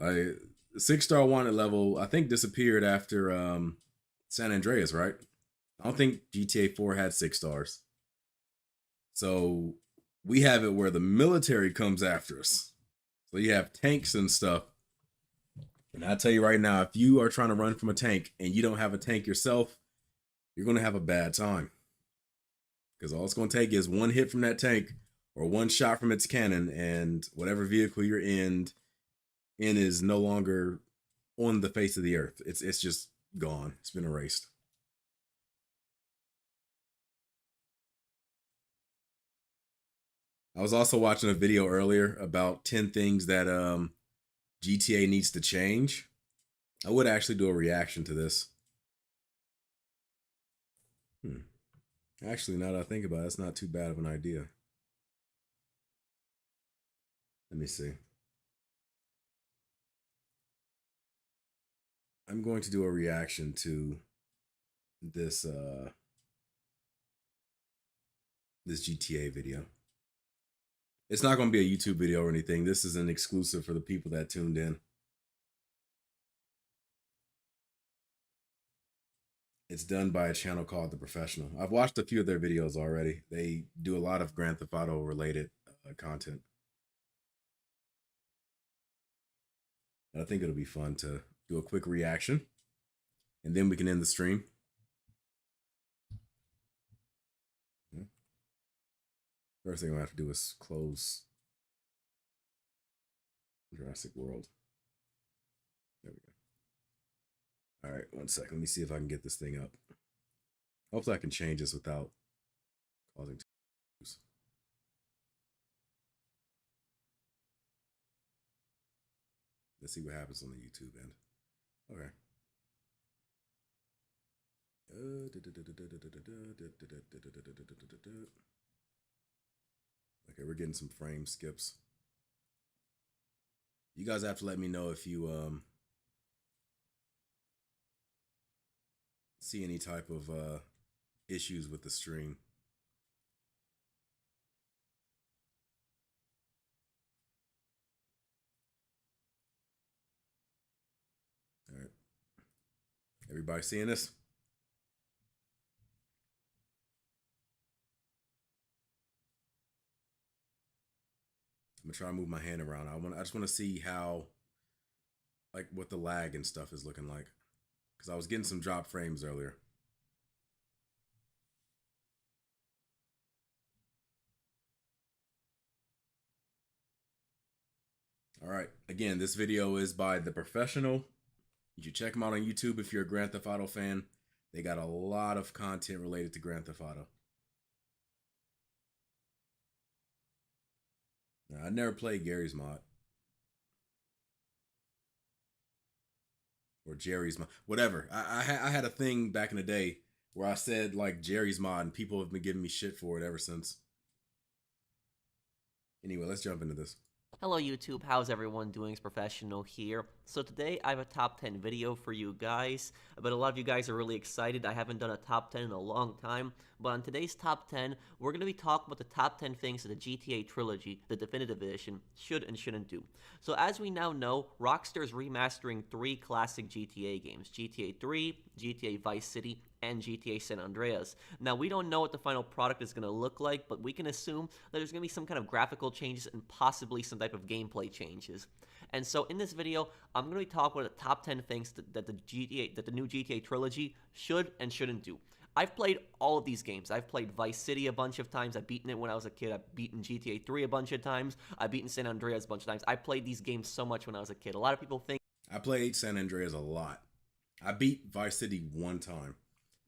6-star wanted level, I think, disappeared after San Andreas, right? I don't think GTA 4 had 6 stars. So we have it where the military comes after us. So you have tanks and stuff. And I tell you right now, if you are trying to run from a tank and you don't have a tank yourself, you're going to have a bad time. Because all it's going to take is one hit from that tank or one shot from its cannon, and whatever vehicle you're in is no longer on the face of the earth. It's just gone. It's been erased. I was also watching a video earlier about 10 things that GTA needs to change. I would actually do a reaction to this. Actually, now that I think about it, it's not too bad of an idea. Let me see. I'm going to do a reaction to this this GTA video. It's not going to be a YouTube video or anything. This is an exclusive for the people that tuned in. It's done by a channel called The Professional. I've watched a few of their videos already. They do a lot of Grand Theft Auto related content. And I think it'll be fun to do a quick reaction. And then we can end the stream. First thing I'm going to have to do is close Jurassic World. There we go. All right, 1 second. Let me see if I can get this thing up. Hopefully I can change this without causing issues. Let's see what happens on the YouTube end. Okay. Okay, we're getting some frame skips. You guys have to let me know if you see any type of issues with the stream. All right. Everybody seeing this? I'm gonna try to move my hand around. I just want to see how, like, what the lag and stuff is looking like, because I was getting some drop frames earlier. All right. Again, this video is by The Professional. You should check them out on YouTube if you're a Grand Theft Auto fan. They got a lot of content related to Grand Theft Auto. Now, I never played Gary's mod. Or Jerry's mod. Whatever. I had a thing back in the day where I said, like, Jerry's mod, and people have been giving me shit for it ever since. Anyway, let's jump into this. Hello YouTube, how's everyone doing? It's Professional here. So today I have a top 10 video for you guys, but a lot of you guys are really excited. I haven't done a top 10 in a long time, but on today's top 10, we're going to be talking about the top 10 things that the GTA trilogy, the definitive edition, should and shouldn't do. So as we now know, Rockstar is remastering 3 classic GTA games, GTA 3, GTA Vice City, and GTA San Andreas. Now, we don't know what the final product is going to look like, but we can assume that there's going to be some kind of graphical changes and possibly some type of gameplay changes. And so in this video, I'm going to be talking about the top 10 things that the new GTA trilogy should and shouldn't do. I've played all of these games. I've played Vice City a bunch of times. I've beaten it when I was a kid. I've beaten GTA 3 a bunch of times. I've beaten San Andreas a bunch of times. I played these games so much when I was a kid. A lot of people think I played San Andreas a lot. I beat Vice City one time.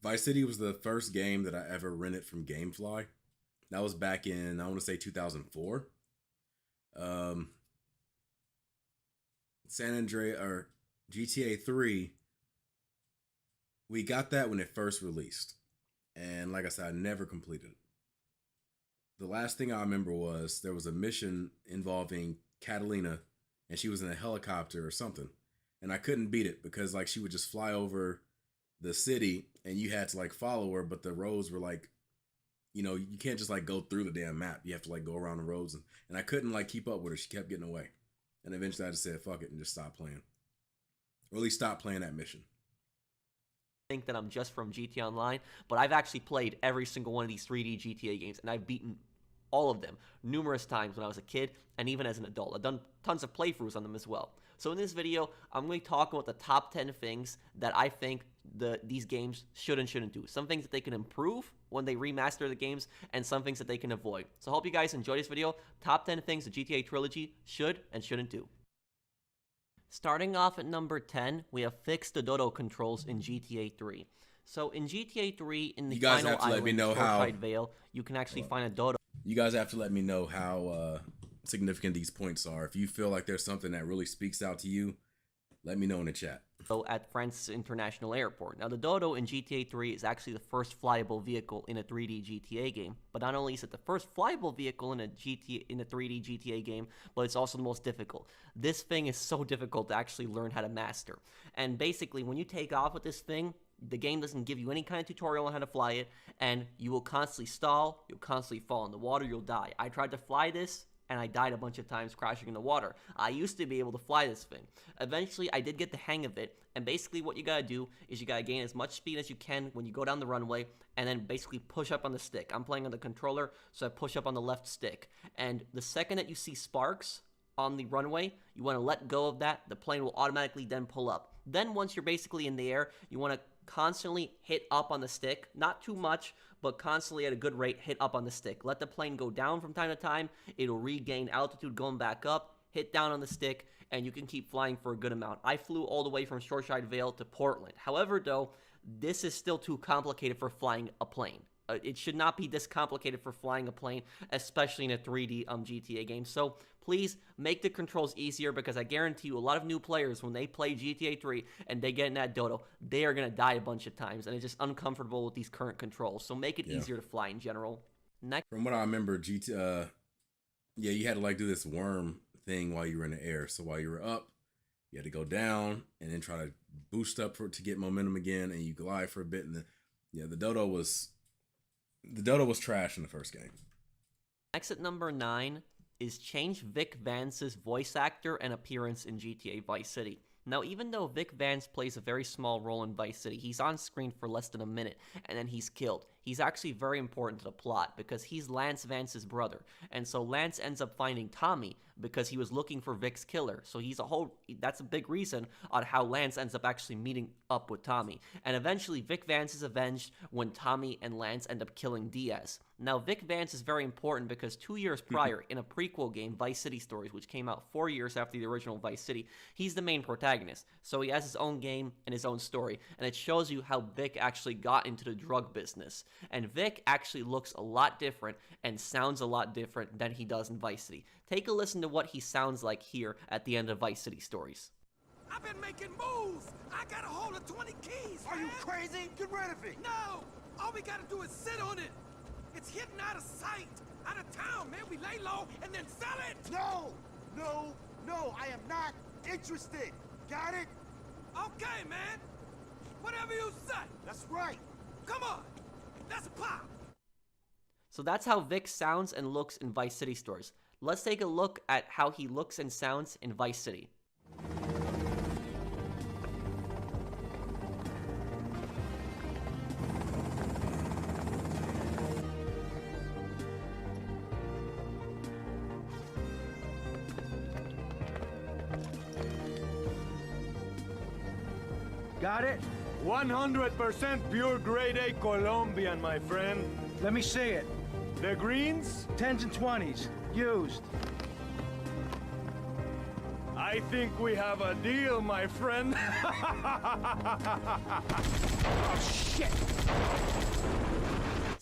Vice City was the first game that I ever rented from GameFly. That was back in, I want to say 2004. San Andreas or GTA 3. we got that when it first released. And like I said, I never completed it. The last thing I remember was there was a mission involving Catalina, and she was in a helicopter or something. And I couldn't beat it because like she would just fly over the city and you had to like follow her, but the roads were like, you know, you can't just like go through the damn map. You have to like go around the roads, and I couldn't like keep up with her. She kept getting away. And eventually I just said, fuck it, and just stopped playing. Or at least stopped playing that mission. Think that I'm just from GTA Online, but I've actually played every single one of these 3D GTA games, and I've beaten all of them numerous times when I was a kid and even as an adult. I've done tons of playthroughs on them as well. So in this video, I'm going to talk about the top 10 things that I think these games should and shouldn't do. Some things that they can improve when they remaster the games, and some things that they can avoid. So I hope you guys enjoy this video. Top 10 things the GTA trilogy should and shouldn't do. Starting off at number 10, we have fixed the dodo controls in GTA 3. So in GTA 3, in the final island, Shoreside Vale, you can actually find a dodo. You guys have to let me know how significant these points are. If you feel like there's something that really speaks out to you, let me know in the chat. At Francis International Airport. Now, the Dodo in GTA 3 is actually the first flyable vehicle in a 3D GTA game. But not only is it the first flyable vehicle in a 3D GTA game, but it's also the most difficult. This thing is so difficult to actually learn how to master. And basically, when you take off with this thing, the game doesn't give you any kind of tutorial on how to fly it, and you will constantly stall, you'll constantly fall in the water, you'll die. I tried to fly this, and I died a bunch of times crashing in the water. I used to be able to fly this thing. Eventually, I did get the hang of it, and basically what you gotta do is you gotta gain as much speed as you can when you go down the runway, and then basically push up on the stick. I'm playing on the controller, so I push up on the left stick. And the second that you see sparks on the runway, you wanna let go of that, the plane will automatically then pull up. Then once you're basically in the air, you wanna constantly hit up on the stick, not too much, but constantly at a good rate, hit up on the stick. Let the plane go down from time to time, it'll regain altitude going back up, hit down on the stick, and you can keep flying for a good amount. I flew all the way from Shoreside Vale to Portland. However, though, this is still too complicated for flying a plane. It should not be this complicated for flying a plane, especially in a 3D GTA game. So please make the controls easier, because I guarantee you a lot of new players, when they play GTA 3 and they get in that dodo, they are going to die a bunch of times, and it's just uncomfortable with these current controls. So make it easier to fly in general. Next, from what I remember, yeah, you had to like do this worm thing while you were in the air. So while you were up, you had to go down and then try to boost up to get momentum again, and you glide for a bit. And the dodo was trash in the first game. Next at number 9 is change Vic Vance's voice actor and appearance in GTA Vice City. Now, even though Vic Vance plays a very small role in Vice City, he's on screen for less than a minute, and then he's killed. He's actually very important to the plot, because he's Lance Vance's brother, and so Lance ends up finding Tommy because he was looking for Vic's killer. So that's a big reason on how Lance ends up actually meeting up with Tommy. And eventually, Vic Vance is avenged when Tommy and Lance end up killing Diaz. Now, Vic Vance is very important because 2 years prior, in a prequel game, Vice City Stories, which came out 4 years after the original Vice City, he's the main protagonist. So he has his own game and his own story, and it shows you how Vic actually got into the drug business. And Vic actually looks a lot different and sounds a lot different than he does in Vice City. Take a listen to what he sounds like here at the end of Vice City Stories. I've been making moves. I got a hold of 20 keys, man. Are you crazy? Get rid of it. No. All we gotta do is sit on it. It's hidden out of sight. Out of town, man. We lay low and then sell it. No. I am not interested. Got it? Okay, man. Whatever you say. That's right. Come on. Let's pop. So that's how Vic sounds and looks in Vice City Stories. Let's take a look at how he looks and sounds in Vice City. Got it? 100% pure grade A Colombian, my friend. Let me see it. The greens? 10s and 20s. Used. I think we have a deal, my friend. Oh, shit!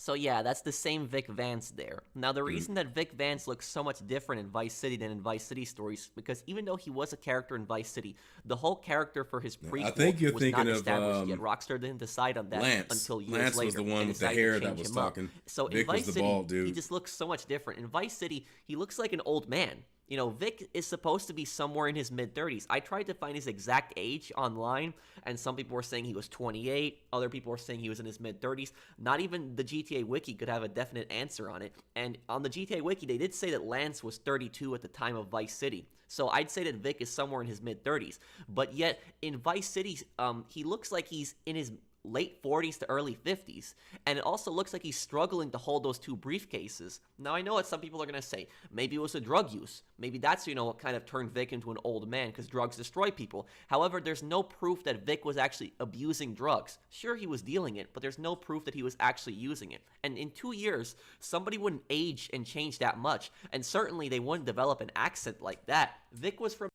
So yeah, that's the same Vic Vance there. Now the reason that Vic Vance looks so much different in Vice City than in Vice City Stories, because even though he was a character in Vice City, the whole character for his I think you're prequel was thinking not of established yet. Rockstar didn't decide on that Lance. until years Lance later. was the one and with the decided to hair that change was him up. talking. So Vic in was Vice the City, bald dude. he just looks so much different. In Vice City, he looks like an old man. You know, Vic is supposed to be somewhere in his mid-30s. I tried to find his exact age online, and some people were saying he was 28. Other people were saying he was in his mid-30s. Not even the GTA Wiki could have a definite answer on it. And on the GTA Wiki, they did say that Lance was 32 at the time of Vice City. So I'd say that Vic is somewhere in his mid-30s. But yet, in Vice City, he looks like he's in his late 40s to early 50s, and it also looks like he's struggling to hold those two briefcases. Now, I know what some people are going to say. Maybe it was a drug use. Maybe that's, you know, what kind of turned Vic into an old man, because drugs destroy people. However, there's no proof that Vic was actually abusing drugs. Sure, he was dealing it, but there's no proof that he was actually using it. And in 2 years, somebody wouldn't age and change that much, and certainly they wouldn't develop an accent like that. Vic was from...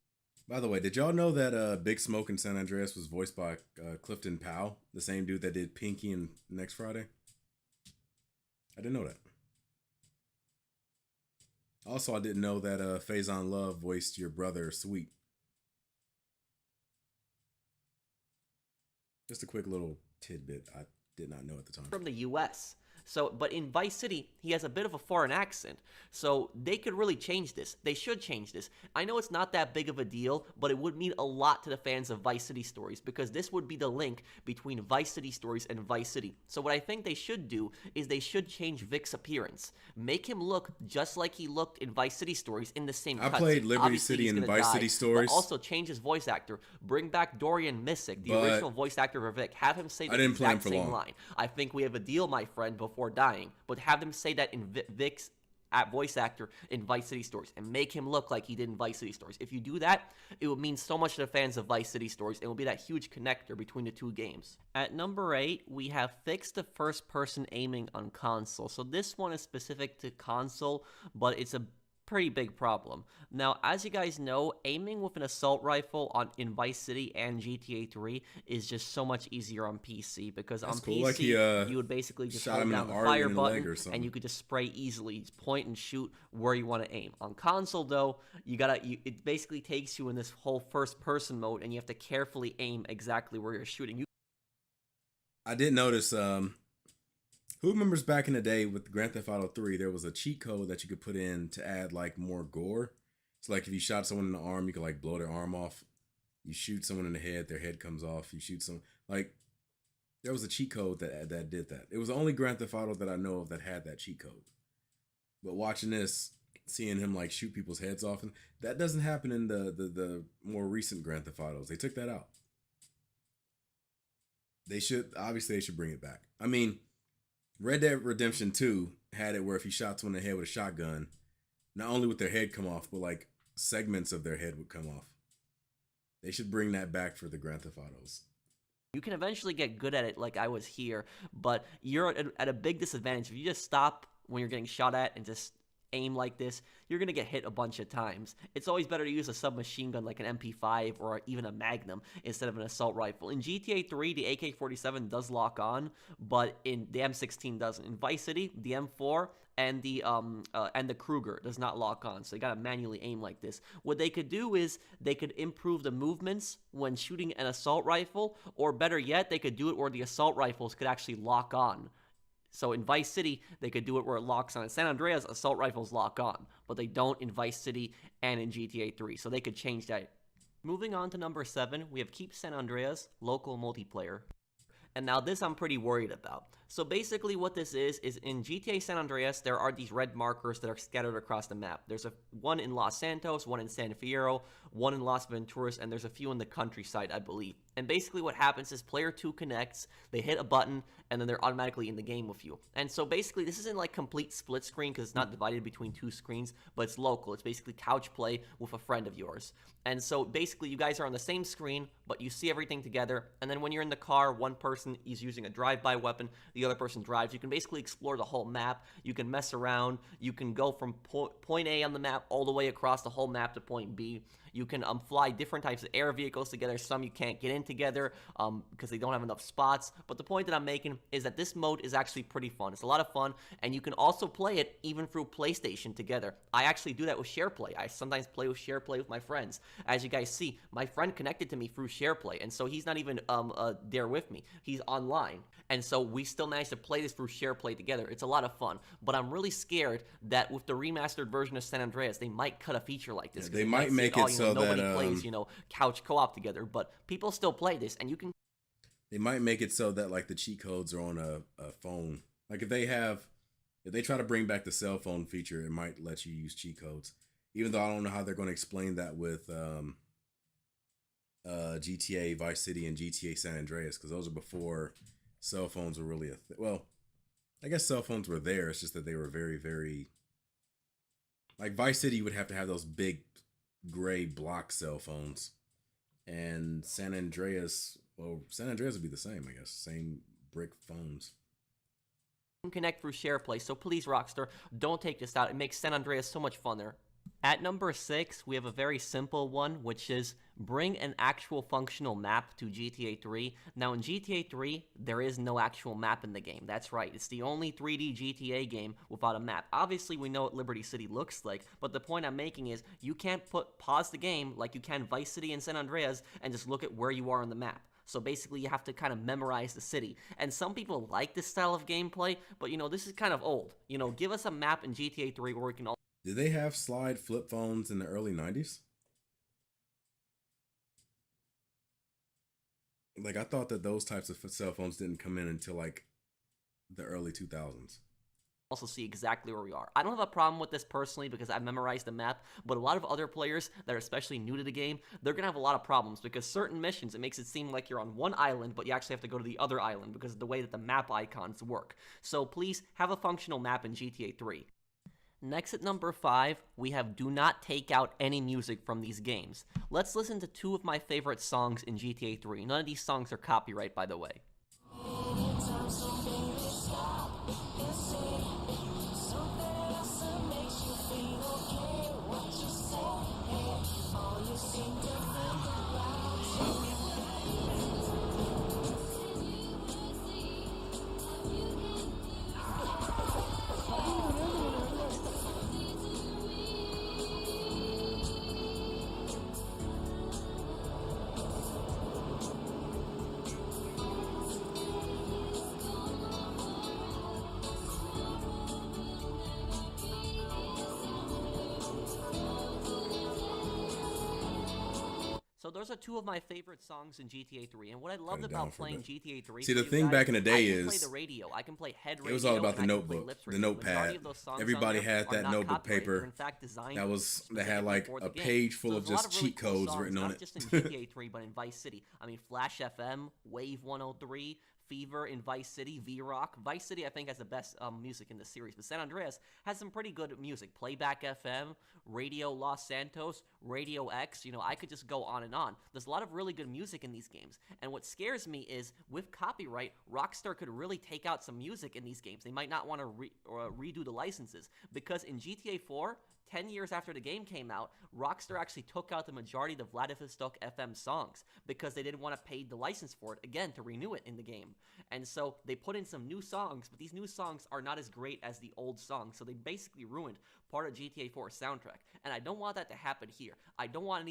By the way, did y'all know that Big Smoke in San Andreas was voiced by Clifton Powell, the same dude that did Pinky in Next Friday? I didn't know that. Also, I didn't know that Faison Love voiced your brother, Sweet. Just a quick little tidbit I did not know at the time. From the U.S. So, but in Vice City, he has a bit of a foreign accent. So they could really change this. They should change this. I know it's not that big of a deal, but it would mean a lot to the fans of Vice City Stories, because this would be the link between Vice City Stories and Vice City. So what I think they should do is they should change Vic's appearance. Make him look just like he looked in Vice City Stories in the same I cuts. played Liberty Obviously, City he's and gonna Vice die, City Stories. But also change his voice actor. Bring back Dorian Missick, the But original voice actor for Vic. Have him say the I didn't play him exact for same long. line. I think we have a deal, my friend, before dying. But have them say that in Vic's voice actor in Vice City Stories, and make him look like he did in Vice City Stories. If you do that, it would mean so much to the fans of Vice City Stories, and it will be that huge connector between the two games. At number 8, we have fixed the first-person aiming on console. So this one is specific to console, but it's a pretty big problem. Now, as you guys know, aiming with an assault rifle in Vice City and GTA 3 is just so much easier on PC, because That's on cool. PC, Like he, you would basically just shot hold him in down the the artery fire in the leg button, or something. and you could just spray easily, just point and shoot where you want to aim. On console, though, it basically takes you in this whole first-person mode, and you have to carefully aim exactly where you're shooting. I did notice, who remembers back in the day with Grand Theft Auto 3, there was a cheat code that you could put in to add like more gore. So like if you shot someone in the arm, you could like blow their arm off. You shoot someone in the head, their head comes off. You shoot some, like there was a cheat code that did that. It was the only Grand Theft Auto that I know of that had that cheat code. But watching this, seeing him like shoot people's heads off, and that doesn't happen in the more recent Grand Theft Autos. They took that out. They should bring it back. I mean, Red Dead Redemption 2 had it where if you shot someone in the head with a shotgun, not only would their head come off, but like segments of their head would come off. They should bring that back for the Grand Theft Autos. You can eventually get good at it like I was here, but you're at a big disadvantage. If you just stop when you're getting shot at and just aim like this, you're going to get hit a bunch of times. It's always better to use a submachine gun like an MP5 or even a Magnum instead of an assault rifle. In GTA 3, the AK-47 does lock on, but in the M16 doesn't. In Vice City, the M4 and the Kruger does not lock on, so you gotta manually aim like this. What they could do is they could improve the movements when shooting an assault rifle, or better yet, they could do it where the assault rifles could actually lock on. So in Vice City, they could do it where it locks on. In San Andreas, assault rifles lock on, but they don't in Vice City and in GTA 3, so they could change that. Moving on to number 7, we have Keep San Andreas local multiplayer. And now this I'm pretty worried about. So basically what this is in GTA San Andreas, there are these red markers that are scattered across the map. There's one in Los Santos, one in San Fierro, one in Las Venturas, and there's a few in the countryside, I believe. And basically what happens is player 2 connects, they hit a button, and then they're automatically in the game with you. And so basically this isn't like complete split screen because it's not divided between 2 screens, but it's local. It's basically couch play with a friend of yours. And so basically you guys are on the same screen, but you see everything together. And then when you're in the car, one person is using a drive-by weapon, the other person drives. You can basically explore the whole map. You can mess around. You can go from point A on the map all the way across the whole map to point B. You can fly different types of air vehicles together. Some you can't get in together because they don't have enough spots. But the point that I'm making is that this mode is actually pretty fun. It's a lot of fun, and you can also play it even through PlayStation together. I actually do that with SharePlay. I sometimes play with SharePlay with my friends. As you guys see, my friend connected to me through SharePlay, and so he's not even there with me. He's online, and so we still managed to play this through SharePlay together. It's a lot of fun, but I'm really scared that with the remastered version of San Andreas, they might cut a feature like this. Yeah, they might make it so nobody that plays, couch co-op together, but people still play this, and you can. They might make it so that like the cheat codes are on a phone. Like if they try to bring back the cell phone feature, it might let you use cheat codes. Even though I don't know how they're going to explain that with GTA Vice City and GTA San Andreas, because those are before cell phones were really well, I guess cell phones were there. It's just that they were very, very like Vice City. You would have to have those big gray block cell phones, and San Andreas would be the same, I guess, same brick phones. Connect through SharePlay, so please, Rockstar, don't take this out. It makes San Andreas so much funner. At number 6, we have a very simple one, which is bring an actual functional map to GTA 3. Now, in GTA 3, there is no actual map in the game. That's right. It's the only 3D GTA game without a map. Obviously, we know what Liberty City looks like, but the point I'm making is you can't pause the game like you can Vice City and San Andreas and just look at where you are on the map. So basically, you have to kind of memorize the city. And some people like this style of gameplay, but, this is kind of old. Give us a map in GTA 3 where we can all... Did they have slide flip phones in the early 90s? Like, I thought that those types of cell phones didn't come in until, like, the early 2000s. Also see exactly where we are. I don't have a problem with this personally because I memorized the map, but a lot of other players that are especially new to the game, they're gonna have a lot of problems because certain missions, it makes it seem like you're on one island, but you actually have to go to the other island because of the way that the map icons work. So please have a functional map in GTA 3. Next at number 5, we have do not take out any music from these games. Let's listen to 2 of my favorite songs in GTA 3. None of these songs are copyright, by the way. So those are 2 of my favorite songs in GTA 3, and what I loved about playing GTA 3... See, the thing back in the day is... I can play the radio, I can play head radio, it was all about the notebook, the notepad. Everybody had that notebook paper that had like a page full of just cheat codes written on it. Not just in GTA 3, but in Vice City. I mean, Flash FM, Wave 103... Fever in Vice City, V-Rock. Vice City, I think, has the best music in the series, but San Andreas has some pretty good music. Playback FM, Radio Los Santos, Radio X, I could just go on and on. There's a lot of really good music in these games, and what scares me is, with copyright, Rockstar could really take out some music in these games. They might not want to redo the licenses, because in GTA 4, 10 years after the game came out, Rockstar actually took out the majority of the Vladivostok FM songs because they didn't want to pay the license for it, again, to renew it in the game. And so they put in some new songs, but these new songs are not as great as the old songs, so they basically ruined part of GTA 4's soundtrack. And I don't want that to happen here. I don't want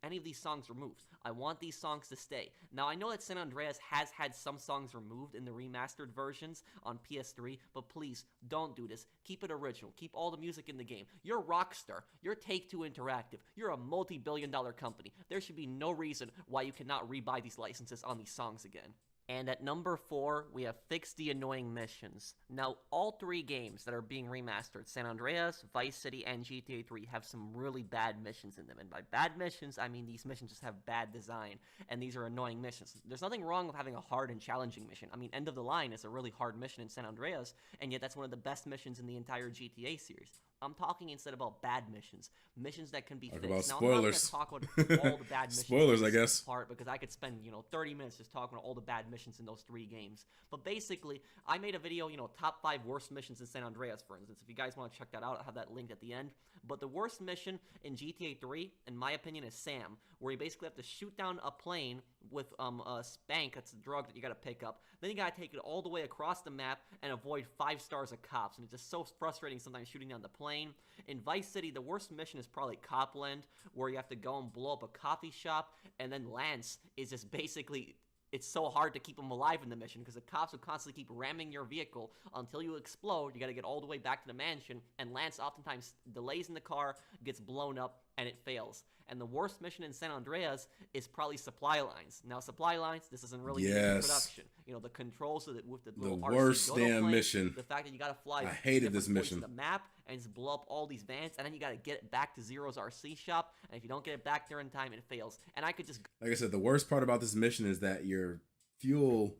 any of these songs removed. I want these songs to stay. Now, I know that San Andreas has had some songs removed in the remastered versions on PS3, but please, don't do this. Keep it original. Keep all the music in the game. You're Rockstar. You're Take-Two Interactive. You're a multi-billion-dollar company. There should be no reason why you cannot rebuy these licenses on these songs again. And at number 4, we have Fix the Annoying Missions. Now, all 3 games that are being remastered, San Andreas, Vice City, and GTA 3, have some really bad missions in them. And by bad missions, I mean these missions just have bad design, and these are annoying missions. There's nothing wrong with having a hard and challenging mission. I mean, End of the Line is a really hard mission in San Andreas, and yet that's one of the best missions in the entire GTA series. I'm talking instead about bad missions, missions that can be fixed. About now, spoilers. I'm not going to talk about all the bad missions. Spoilers, I guess. Part because I could spend 30 minutes just talking about all the bad missions missions in those 3 games. But basically, I made a video, you know, top 5 worst missions in San Andreas, for instance. If you guys want to check that out, I'll have that linked at the end. But the worst mission in GTA 3, in my opinion, is Sam, where you basically have to shoot down a plane with a spank, that's a drug that you gotta pick up. Then you gotta take it all the way across the map and avoid 5 stars of cops. And it's just so frustrating sometimes shooting down the plane. In Vice City, the worst mission is probably Copland, where you have to go and blow up a coffee shop. And then Lance is just basically, it's so hard to keep him alive in the mission because the cops will constantly keep ramming your vehicle until you explode. You got to get all the way back to the mansion, and Lance oftentimes delays in the car, gets blown up, and it fails. And the worst mission in San Andreas is probably supply lines. Now, supply lines, this isn't really an introduction. You know, the controls with the little RC worst Dodo damn plane, mission. the fact that you got to fly I hated this different points mission. of the map and just blow up all these vans, and then you got to get it back to Zero's RC shop, and if you don't get it back there in time, it fails. And I could just... Like I said, the worst part about this mission is that your fuel,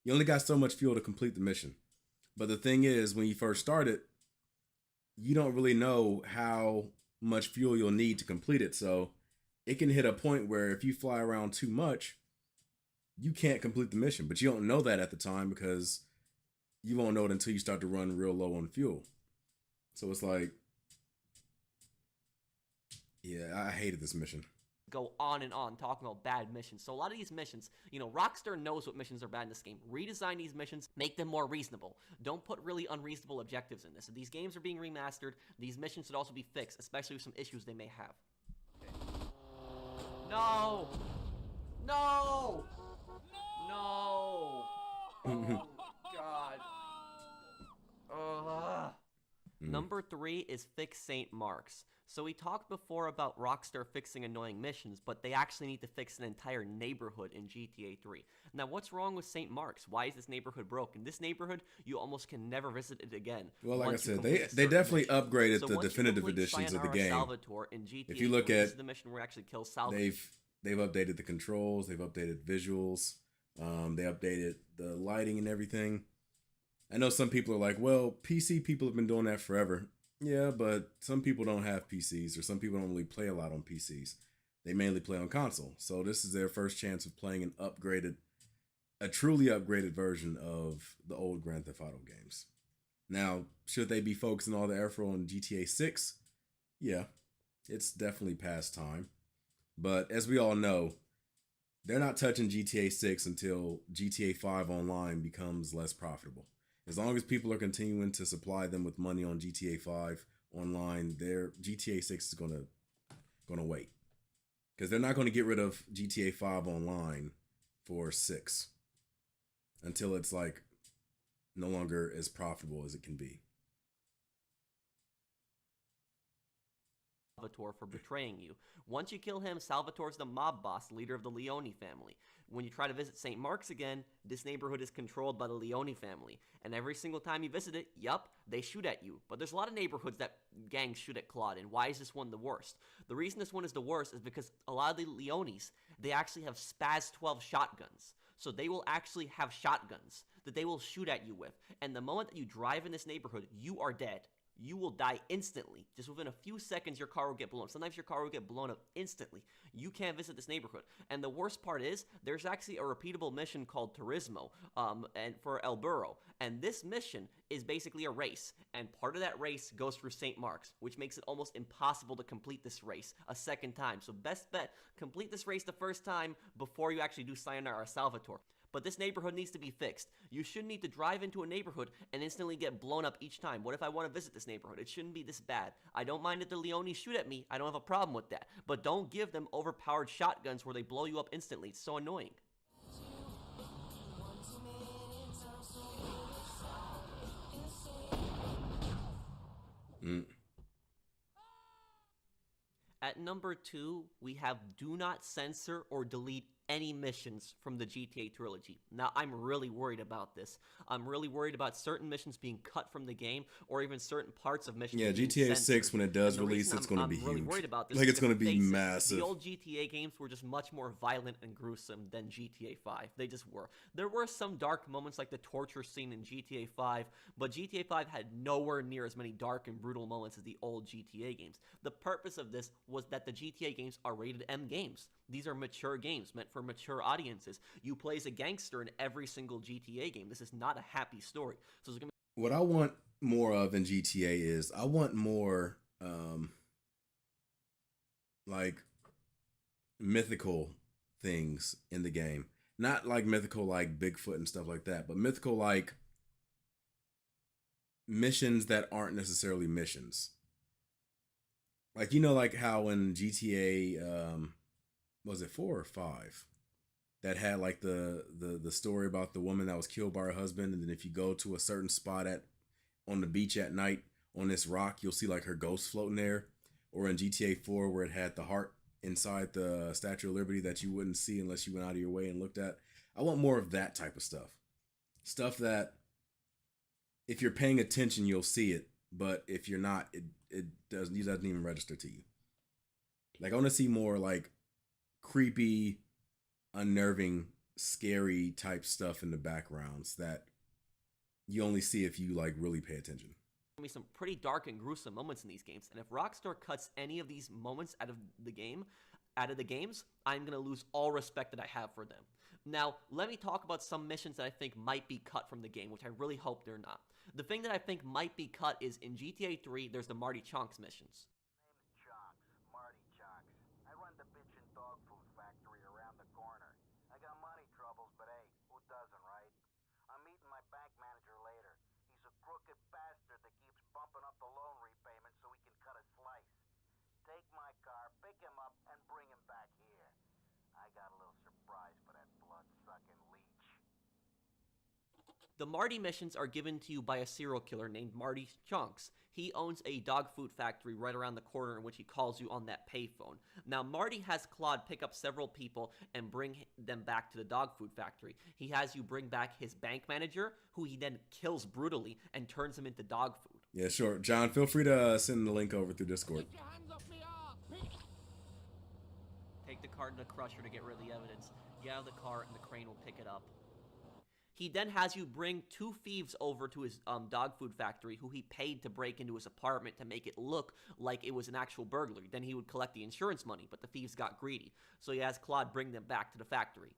you only got so much fuel to complete the mission. But the thing is, when you first start it, you don't really know how much fuel you'll need to complete it. So it can hit a point where if you fly around too much, you can't complete the mission. But you don't know that at the time because you won't know it until you start to run real low on fuel. So it's like, yeah, I hated this mission. Go on and on talking about bad missions. So a lot of these missions, you know, Rockstar knows what missions are bad in this game. Redesign these missions, make them more reasonable. Don't put really unreasonable objectives in this. If these games are being remastered, these missions should also be fixed, especially with some issues they may have. No! No! No! Oh, God. Number 3 is fix St. Mark's. So we talked before about Rockstar fixing annoying missions, but they actually need to fix an entire neighborhood in GTA 3. Now, what's wrong with St. Mark's? Why is this neighborhood broken? This neighborhood, you almost can never visit it again. Well, like I said, they definitely upgraded the definitive editions of the game. Salvatore in GTA if you look 3, at this is the mission where you actually kill Salvatore. They've updated the controls, they've updated visuals, they updated the lighting and everything. I know some people are like, well, PC people have been doing that forever. Yeah, but some people don't have PCs, or some people don't really play a lot on PCs. They mainly play on console. So this is their first chance of playing a truly upgraded version of the old Grand Theft Auto games. Now, should they be focusing all the effort on GTA 6? Yeah, it's definitely past time. But as we all know, they're not touching GTA 6 until GTA 5 Online becomes less profitable. As long as people are continuing to supply them with money on GTA 5 Online, their GTA 6 is gonna wait. Because they're not going to get rid of GTA 5 Online for 6 until it's like no longer as profitable as it can be. Salvatore for betraying you. Once you kill him, Salvatore's the mob boss, leader of the Leone family. When you try to visit St. Mark's again, this neighborhood is controlled by the Leone family. And every single time you visit it, yup, they shoot at you. But there's a lot of neighborhoods that gangs shoot at Claude, and why is this one the worst? The reason this one is the worst is because a lot of the Leones, they actually have Spaz 12 shotguns. So they will actually have shotguns that they will shoot at you with. And the moment that you drive in this neighborhood, you are dead. You will die instantly. Just within a few seconds, your car will get blown up. Sometimes your car will get blown up instantly. You can't visit this neighborhood. And the worst part is, there's actually a repeatable mission called Turismo, and for El Burro. And this mission is basically a race. And part of that race goes through St. Mark's, which makes it almost impossible to complete this race a second time. So best bet, complete this race the first time before you actually do Sayonara or Salvatore. But this neighborhood needs to be fixed. You shouldn't need to drive into a neighborhood and instantly get blown up each time. What if I want to visit this neighborhood? It shouldn't be this bad. I don't mind if the Leones shoot at me. I don't have a problem with that. But don't give them overpowered shotguns where they blow you up instantly. It's so annoying. At number 2, we have do not censor or delete any missions from the GTA trilogy. Now, I'm really worried about this. I'm really worried about certain missions being cut from the game, or even certain parts of missions being GTA censored. 6, when it does release, it's going to be really huge. Worried about this like, it's because going to be face it, massive. The old GTA games were just much more violent and gruesome than GTA 5. They just were. There were some dark moments like the torture scene in GTA 5, but GTA 5 had nowhere near as many dark and brutal moments as the old GTA games. The purpose of this was that the GTA games are rated M games. These are mature games meant for mature audiences. You play as a gangster in every single GTA game. This is not a happy story. So it's gonna be What I want more of in GTA is I want more like mythical things in the game. Not like mythical like Bigfoot and stuff like that, but mythical like missions that aren't necessarily missions. Like, you know, like how in GTA was it 4 or 5 that had like the story about the woman that was killed by her husband, and then if you go to a certain spot on the beach at night on this rock, you'll see like her ghost floating there. Or in GTA 4 where it had the heart inside the Statue of Liberty that you wouldn't see unless you went out of your way and looked at. I want more of that type of stuff. Stuff that if you're paying attention, you'll see it, but if you're not, it doesn't even register to you. Like, I want to see more like creepy, unnerving, scary type stuff in the backgrounds that you only see if you like really pay attention. Be some pretty dark and gruesome moments in these games, and if Rockstar cuts any of these moments out of the games, I'm gonna lose all respect that I have for them. Now, let me talk about some missions that I think might be cut from the game, which I really hope they're not. The thing that I think might be cut is in GTA 3, there's the Marty Chonks missions. Name's Chonks, Marty Chonks. I run the bitchin' dog food factory around the corner. I got money troubles, but hey, who doesn't, right? I'm meeting my bank manager later. He's a crooked bastard that keeps bumping up the loan repayment so he can cut a slice. Take my car, pick him up, and bring him back here. I got a little surprise for that blood-sucking leech. The Marty missions are given to you by a serial killer named Marty Chunks. He owns a dog food factory right around the corner in which he calls you on that payphone. Now, Marty has Claude pick up several people and bring them back to the dog food factory. He has you bring back his bank manager, who he then kills brutally and turns him into dog food. Yeah, sure. John, feel free to send the link over through Discord. Take the car to the crusher to get rid of the evidence. Get out of the car and the crane will pick it up. He then has you bring 2 thieves over to his dog food factory who he paid to break into his apartment to make it look like it was an actual burglary. Then he would collect the insurance money, but the thieves got greedy. So he has Claude bring them back to the factory.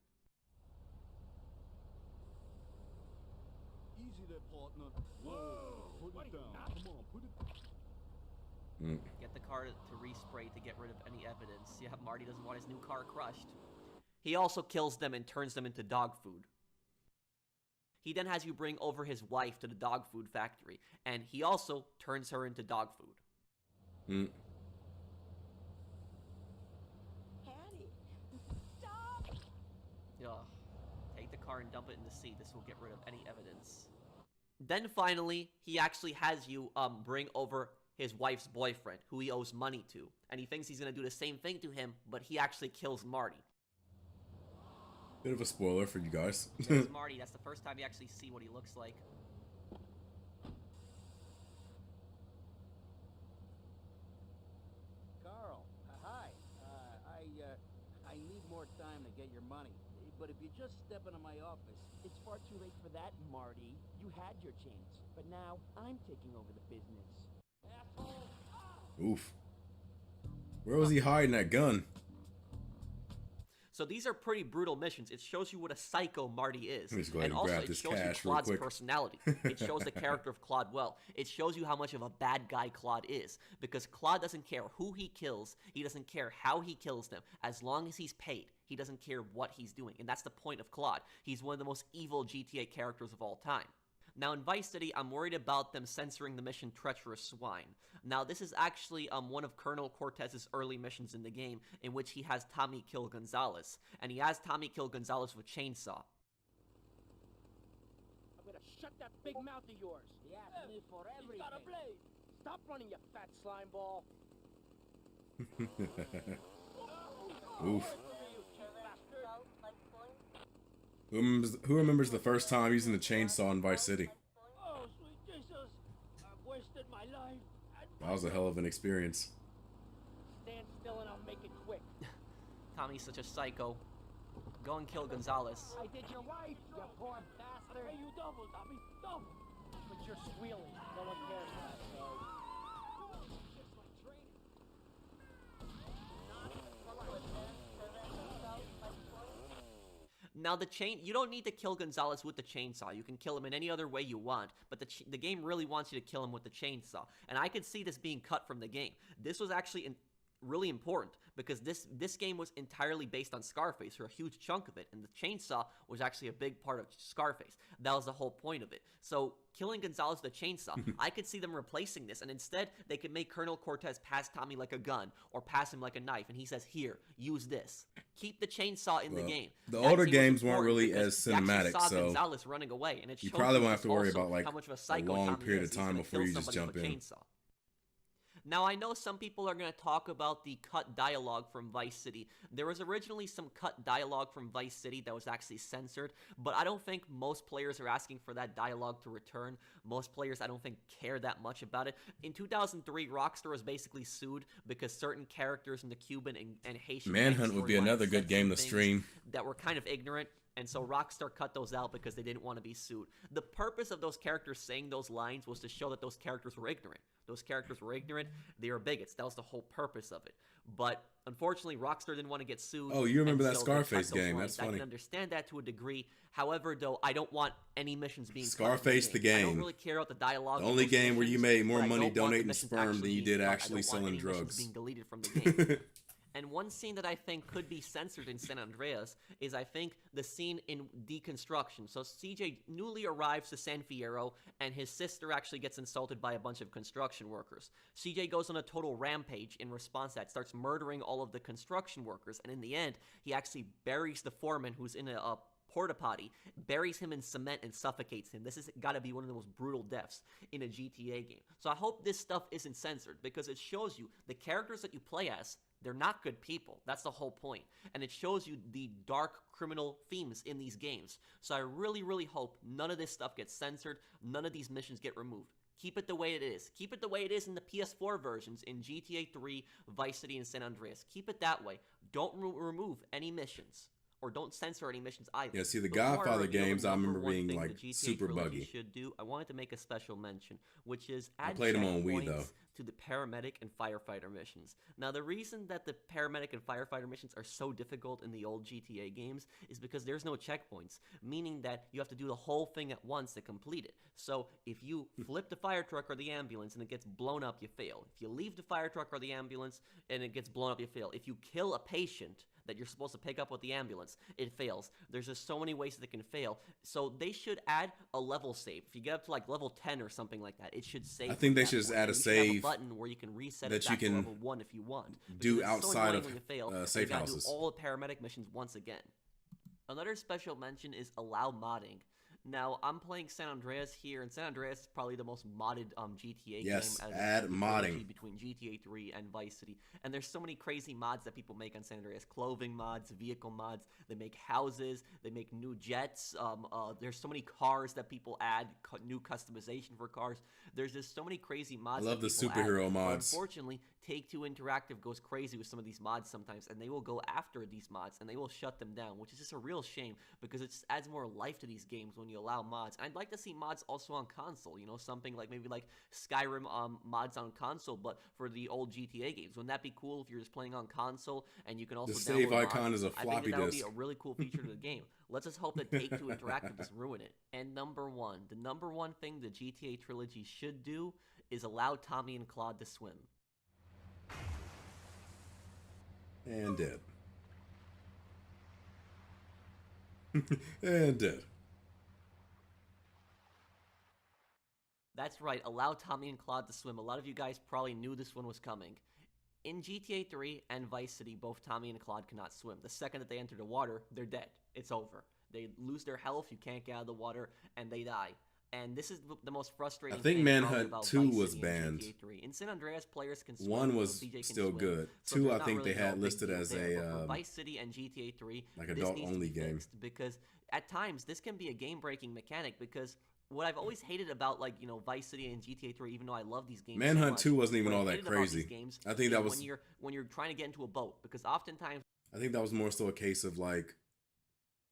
Easy there, partner. Whoa, put it down. Come on, put it. Get the car to respray to get rid of any evidence. Yeah, Marty doesn't want his new car crushed. He also kills them and turns them into dog food. He then has you bring over his wife to the dog food factory, and he also turns her into dog food. Hattie, stop! Ugh. Take the car and dump it in the sea. This will get rid of any evidence. Then finally, he actually has you bring over his wife's boyfriend, who he owes money to, and he thinks he's gonna do the same thing to him, but he actually kills Marty. Bit of a spoiler for you guys. There's Marty. That's the first time you actually see what he looks like. Carl, hi. I need more time to get your money. But if you just step into my office, It's far too late for that, Marty. You had your chance, but now I'm taking over the business. asshole. Oof. Where was he hiding that gun? So these are pretty brutal missions. It shows you what a psycho Marty is. Let me just go ahead And and also grab it this shows you cash real Claude's quick. personality. It shows the character of Claude well. It shows you how much of a bad guy Claude is. Because Claude doesn't care who he kills. He doesn't care how he kills them. As long as he's paid, he doesn't care what he's doing. And that's the point of Claude. He's one of the most evil GTA characters of all time. Now in Vice City, I'm worried about them censoring the mission Treacherous Swine. Now this is actually one of Colonel Cortez's early missions in the game, in which he has Tommy kill Gonzalez. And he has Tommy kill Gonzalez with a chainsaw. I'm gonna shut that big mouth of yours. Yeah, me for He's everything. got a blade. Stop running, you fat slime ball. Oof. Who remembers the first time using the chainsaw in Vice City? Oh, sweet Jesus. I've wasted my life. That was a hell of an experience. Stand still and I'll make it quick. Tommy's such a psycho. Go and kill Gonzalez. I did you right, you poor bastard. Hey, you double, Tommy, double. But you're squealing. No one cares now, so... Fix my training. Now, you don't need to kill Gonzalez with the chainsaw. You can kill him in any other way you want, but the game really wants you to kill him with the chainsaw. And I could see this being cut from the game. This was actually really important because this game was entirely based on Scarface for a huge chunk of it, and the chainsaw was actually a big part of Scarface. That was the whole point of it. So killing Gonzalez with a chainsaw, I could see them replacing this, and instead they could make Colonel Cortez pass Tommy like a gun or pass him like a knife, and he says, "Here, use this." Keep the chainsaw in the game. The older games weren't really as cinematic, saw so Gonzalez running away, and it you shows probably won't have to worry also about like how much of a a psycho long Tommy period is. of He's time gonna before kill you just somebody jump with a in. chainsaw. Now, I know some people are going to talk about the cut dialogue from Vice City. There was originally some cut dialogue from Vice City that was actually censored, but I don't think most players are asking for that dialogue to return. Most players, I don't think, care that much about it. In 2003, Rockstar was basically sued because certain characters in the Cuban and Haitian Manhunt would be storyline another said good game some to things stream. that were kind of ignorant. And so Rockstar cut those out because they didn't want to be sued. The purpose of those characters saying those lines was to show that those characters were ignorant. Those characters were ignorant. They were bigots. That was the whole purpose of it. But unfortunately, Rockstar didn't want to get sued. Oh, you remember and that so they cut Scarface those game? lines. That's funny. I can understand that to a degree. However, though, I don't want any missions being Scarface cut the in the game. I game. don't really care about the dialogue. The of only those game where you missions, made more but I money don't want the donating missions sperm than you being did cut. I actually don't want selling any missions drugs. being deleted from the game. And one scene that I think could be censored in San Andreas is, I think, the scene in Deconstruction. So CJ newly arrives to San Fierro, and his sister actually gets insulted by a bunch of construction workers. CJ goes on a total rampage in response to that, starts murdering all of the construction workers, and in the end, he actually buries the foreman who's in a porta potty, buries him in cement and suffocates him. This has got to be one of the most brutal deaths in a GTA game. So I hope this stuff isn't censored because it shows you the characters that you play as, they're not good people. That's the whole point. And it shows you the dark criminal themes in these games. So I really, really hope none of this stuff gets censored, none of these missions get removed. Keep it the way it is. Keep it the way it is in the PS4 versions in GTA 3, Vice City, and San Andreas. Keep it that way. Don't remove any missions. Or don't censor any missions either. Yeah, see, the Before I Godfather reveal the games, I number remember one being thing like the GTA super trilogy buggy. should do, I wanted to make a special mention, which is I add played them on Wii, checkpoints though. to the paramedic and firefighter missions. Now, the reason that the paramedic and firefighter missions are so difficult in the old GTA games is because there's no checkpoints, meaning that you have to do the whole thing at once to complete it. So if you flip the fire truck or the ambulance and it gets blown up, you fail. If you leave the fire truck or the ambulance and it gets blown up, you fail. If you kill a patient that you're supposed to pick up with the ambulance, it fails. There's just so many ways that it can fail. So they should add a level save. If you get up to like level 10 or something like that, it should save. I think they from should that just point. add a And you should have save a button where you can reset that it you back to can level 1 if you want. do Because it's so outside annoying of, when you fail, and safe you gotta houses. do all the paramedic missions once again. Another special mention is allow modding. Now, I'm playing San Andreas here, and San Andreas is probably the most modded GTA Yes, game. add a modding. trilogy between GTA 3 and Vice City. And there's so many crazy mods that people make on San Andreas. Clothing mods, vehicle mods, they make houses, they make new jets. There's so many cars that people add, new customization for cars. There's just so many crazy mods. I love that the people add. superhero But mods. unfortunately, Take-Two Interactive goes crazy with some of these mods sometimes, and they will go after these mods, and they will shut them down, which is just a real shame, because it just adds more life to these games when you allow mods. I'd like to see mods also on console, you know, something like maybe like Skyrim mods on console, but for the old GTA games. Wouldn't that be cool if you're just playing on console, and you can also The save download icon mods? is a I floppy think that would be disk. a really cool feature to the game. Let's just hope that Take-Two Interactive doesn't ruin it. And number one, the number one thing the GTA trilogy should do is allow Tommy and Claude to swim. And dead. And dead. That's right, allow Tommy and Claude to swim. A lot of you guys probably knew this one was coming. In GTA 3 and Vice City, both Tommy and Claude cannot swim. The second that they enter the water, they're dead. It's over. They lose their health, you can't get out of the water, and they die. And this is the most frustrating I think thing Manhunt about 2 Vice was City and banned. GTA 3. In San Andreas, players can swim. 1 was CJ can still swim, good. so 2, there's I not think really they had no big listed deal as there. But a for Vice City and GTA 3, like this adult needs to only be game. fixed, because at times this can be a game-breaking mechanic. Because what I've always hated about, like, you know, Vice City and GTA 3, even though I love these games, Manhunt so much, 2 wasn't even what I all that hated about these crazy. games I think that is was when you're trying to get into a boat, because oftentimes I think that was more so a case of like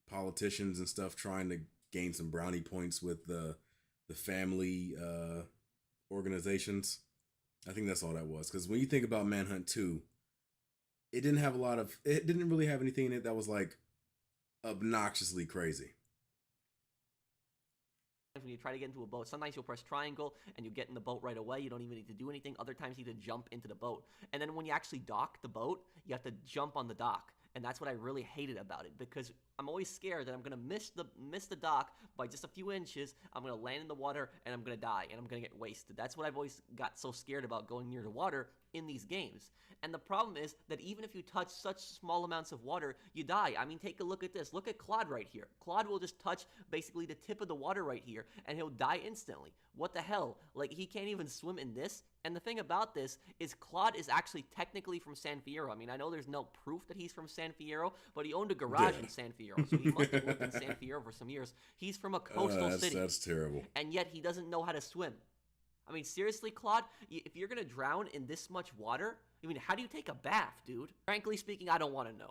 politicians and stuff trying to gain some brownie points with the family organizations. I think that's all that was. Because when you think about Manhunt 2, it didn't really have anything in it that was like obnoxiously crazy. When you try to get into a boat, sometimes you'll press triangle and you get in the boat right away. You don't even need to do anything. Other times you need to jump into the boat. And then when you actually dock the boat, you have to jump on the dock. And that's what I really hated about it, because I'm always scared that I'm gonna miss the dock by just a few inches. I'm gonna land in the water and I'm gonna die and I'm gonna get wasted. That's what I've always got so scared about going near the water in these games. And the problem is that even if you touch such small amounts of water, you die. I mean, take a look at this. Look at Claude right here. Claude will just touch basically the tip of the water right here and he'll die instantly. What the hell? Like, he can't even swim in this? And the thing about this is Claude is actually technically from San Fierro. I mean, I know there's no proof that he's from San Fierro, but he owned a garage in San Fierro, so he must have lived in San Fierro for some years. He's from a coastal city. That's terrible. And yet he doesn't know how to swim. I mean, seriously, Claude, if you're going to drown in this much water, I mean, how do you take a bath, dude? Frankly speaking, I don't want to know.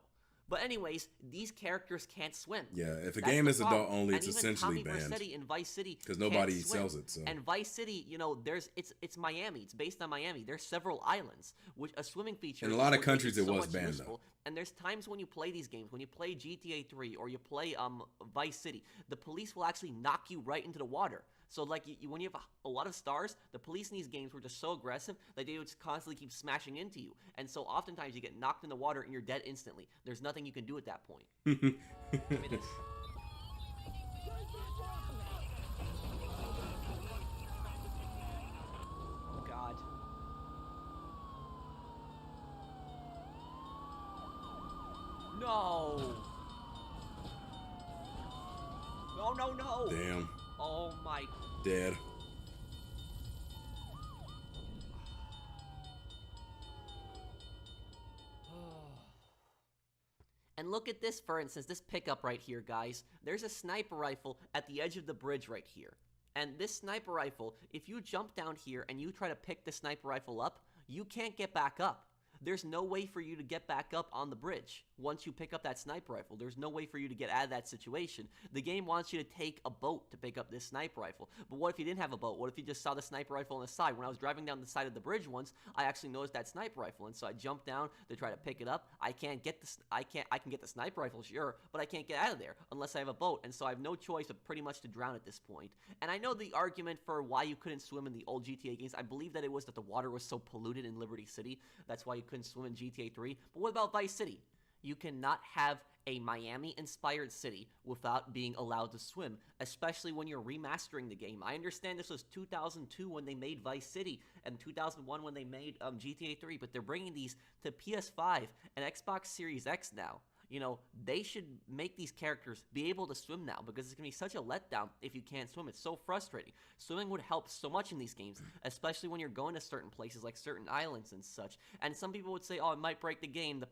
But anyways, these characters can't swim. Yeah, if a game is adult only, it's essentially banned. Tommy Vercetti in Vice City because nobody sells it. So. And Vice City, you know, it's Miami. It's based on Miami. There's several islands, which a swimming feature. In a lot of countries, it was banned though. And there's times when you play these games, when you play GTA 3 or you play Vice City, the police will actually knock you right into the water. So, like, when you have a lot of stars, the police in these games were just so aggressive that they would just constantly keep smashing into you. And so, oftentimes, you get knocked in the water and you're dead instantly. There's nothing you can do at that point. Look at this. Oh, God. No! No, no, no! Damn. Oh my. Dead. And look at this, for instance, this pickup right here, guys. There's a sniper rifle at the edge of the bridge right here. And this sniper rifle, if you jump down here and you try to pick the sniper rifle up, you can't get back up. There's no way for you to get back up on the bridge once you pick up that sniper rifle. There's no way for you to get out of that situation. The game wants you to take a boat to pick up this sniper rifle. But what if you didn't have a boat? What if you just saw the sniper rifle on the side? When I was driving down the side of the bridge once, I actually noticed that sniper rifle, and so I jumped down to try to pick it up. I can get the sniper rifle, sure, but I can't get out of there unless I have a boat, and so I have no choice but pretty much to drown at this point. And I know the argument for why you couldn't swim in the old GTA games. I believe that it was that the water was so polluted in Liberty City. That's why you couldn't swim in GTA 3. But what about Vice City? You cannot have a Miami-inspired city without being allowed to swim, especially when you're remastering the game. I understand this was 2002 when they made Vice City and 2001 when they made GTA 3, but they're bringing these to PS5 and Xbox Series X now. You know, they should make these characters be able to swim now, because it's going to be such a letdown if you can't swim. It's so frustrating. Swimming would help so much in these games, especially when you're going to certain places like certain islands and such. And some people would say, oh, it might break the game. The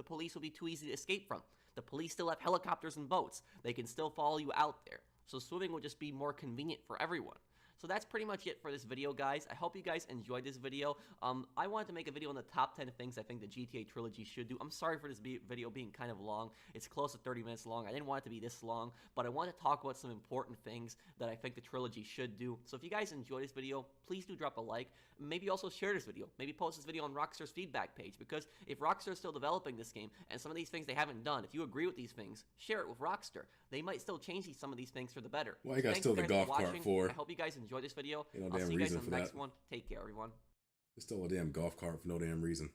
police will be too easy to escape from. The police still have helicopters and boats. They can still follow you out there. So swimming would just be more convenient for everyone. So that's pretty much it for this video, guys. I hope you guys enjoyed this video. I wanted to make a video on the top 10 things I think the GTA trilogy should do. I'm sorry for this video being kind of long. It's close to 30 minutes long. I didn't want it to be this long, but I want to talk about some important things that I think the trilogy should do. So if you guys enjoyed this video, please do drop a like. Maybe also share this video. Maybe post this video on Rockstar's feedback page, because if Rockstar is still developing this game and some of these things they haven't done, if you agree with these things, share it with Rockstar. They might still change some of these things for the better. Why you got still the golf cart for? I hope you guys enjoyed this video. Ain't no I'll damn see you guys reason on the for next that. one. Take care, everyone. There's still a damn golf cart for no damn reason.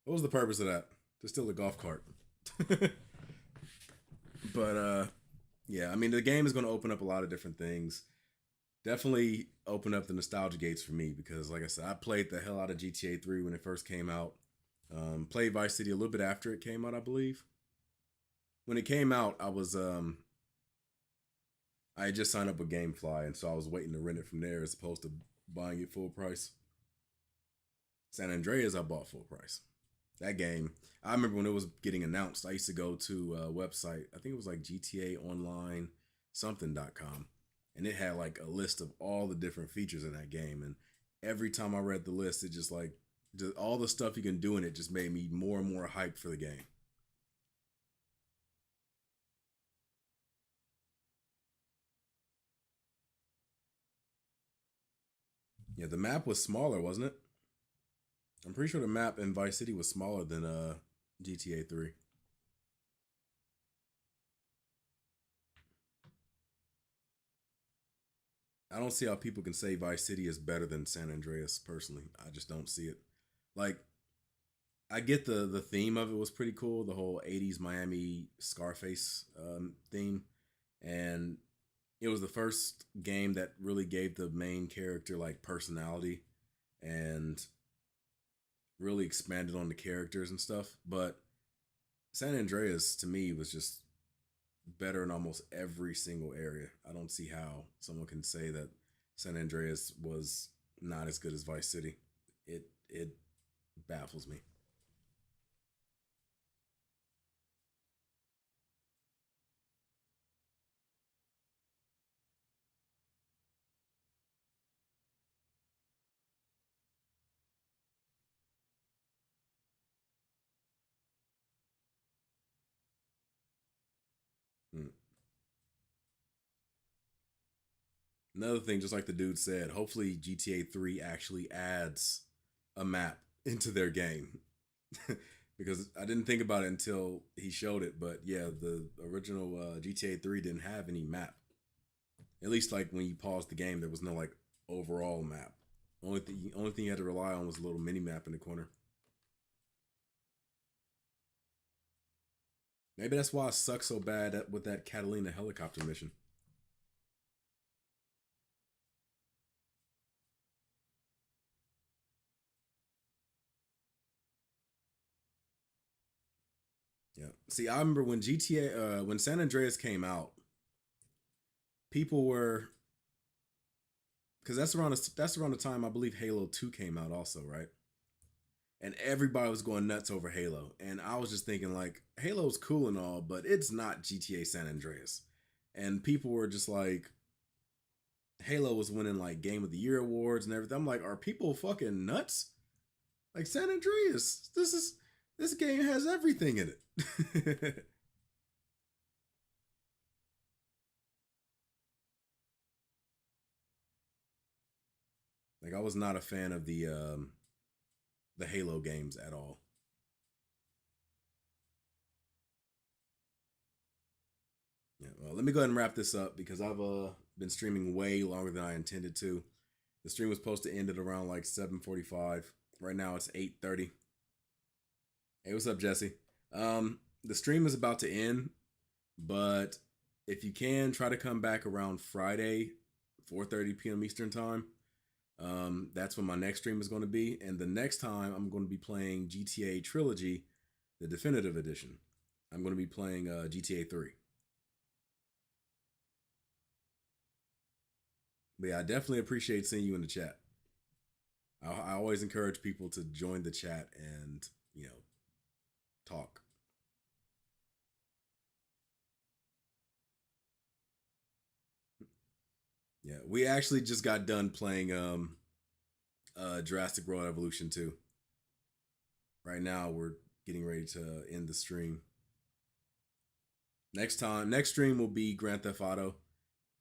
What was the purpose of that? There's still a golf cart. But yeah, I mean, the game is going to open up a lot of different things. Definitely open up the nostalgia gates for me, because like I said, I played the hell out of GTA 3 when it first came out. Played Vice City a little bit after it came out, I believe. When it came out, I was I had just signed up with GameFly, and so I was waiting to rent it from there as opposed to buying it full price. San Andreas, I bought full price. That game, I remember when it was getting announced, I used to go to a website, I think it was like GTA Online something.com, and it had like a list of all the different features in that game. And every time I read the list, it just like, all the stuff you can do in it just made me more and more hyped for the game. Yeah, the map was smaller, wasn't it? I'm pretty sure the map in Vice City was smaller than GTA 3. I don't see how people can say Vice City is better than San Andreas. Personally, I just don't see it. Like, I get the theme of it was pretty cool, the whole '80s Miami Scarface theme, and it was the first game that really gave the main character like personality and really expanded on the characters and stuff. But San Andreas to me was just better in almost every single area. I don't see how someone can say that San Andreas was not as good as Vice City. It baffles me. Hmm. Another thing, just like the dude said, hopefully GTA 3 actually adds a map into their game. Because I didn't think about it until he showed it, but yeah, the original GTA 3 didn't have any map. At least like when you paused the game, there was no like overall map. Only thing you had to rely on was a little mini map in the corner. Maybe that's why I suck so bad with that Catalina helicopter mission. Yeah. See, I remember when when San Andreas came out, people were, because that's around the time I believe Halo 2 came out also, right? And everybody was going nuts over Halo, and I was just thinking like, Halo's cool and all, but it's not GTA San Andreas. And people were just like, Halo was winning like Game of the Year awards and everything. I'm like, are people fucking nuts? Like San Andreas, this game has everything in it. Like I was not a fan of the Halo games at all. Yeah, well, let me go ahead and wrap this up because I've been streaming way longer than I intended to. The stream was supposed to end at around like 7:45. Right now it's 8:30. Hey, what's up, Jesse? The stream is about to end, but if you can, try to come back around Friday, 4:30 p.m. Eastern time. That's when my next stream is going to be, and the next time I'm going to be playing GTA Trilogy, the definitive edition. I'm going to be playing GTA 3. But yeah, I definitely appreciate seeing you in the chat. I always encourage people to join the chat and, talk. Yeah, we actually just got done playing Jurassic World Evolution 2. Right now we're getting ready to end the stream. Next stream will be Grand Theft Auto.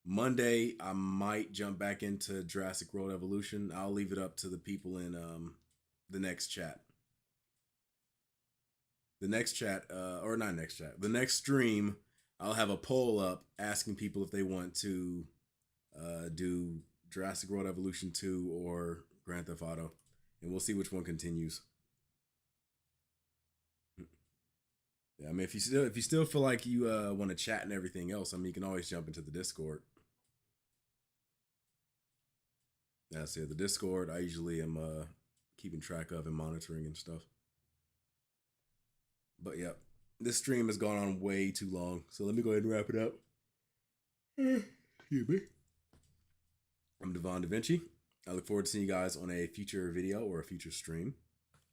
Monday, I might jump back into Jurassic World Evolution. I'll leave it up to the people in the next chat. The next chat, or not next chat, the next stream, I'll have a poll up asking people if they want to do Jurassic World Evolution 2 or Grand Theft Auto, and we'll see which one continues. Yeah, I mean, if you still feel like you want to chat and everything else, I mean, you can always jump into the Discord. That's it. The Discord, I usually am keeping track of and monitoring and stuff. But yeah, this stream has gone on way too long, so let me go ahead and wrap it up. Excuse me. I'm Devon DaVinci. I look forward to seeing you guys on a future video or a future stream.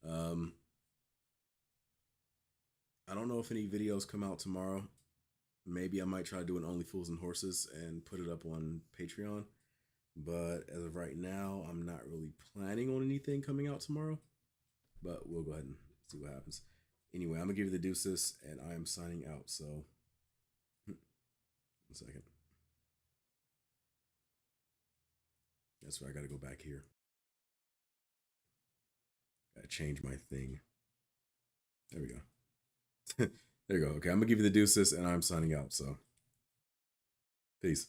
I don't know if any videos come out tomorrow. Maybe I might try to do an Only Fools and Horses and put it up on Patreon. But as of right now, I'm not really planning on anything coming out tomorrow. But we'll go ahead and see what happens. Anyway, I'm going to give you the deuces, and I am signing out. So, 1 second. That's why I got to go back here. Got to change my thing. There we go. There you go. Okay, I'm going to give you the deuces, and I'm signing out. So, peace.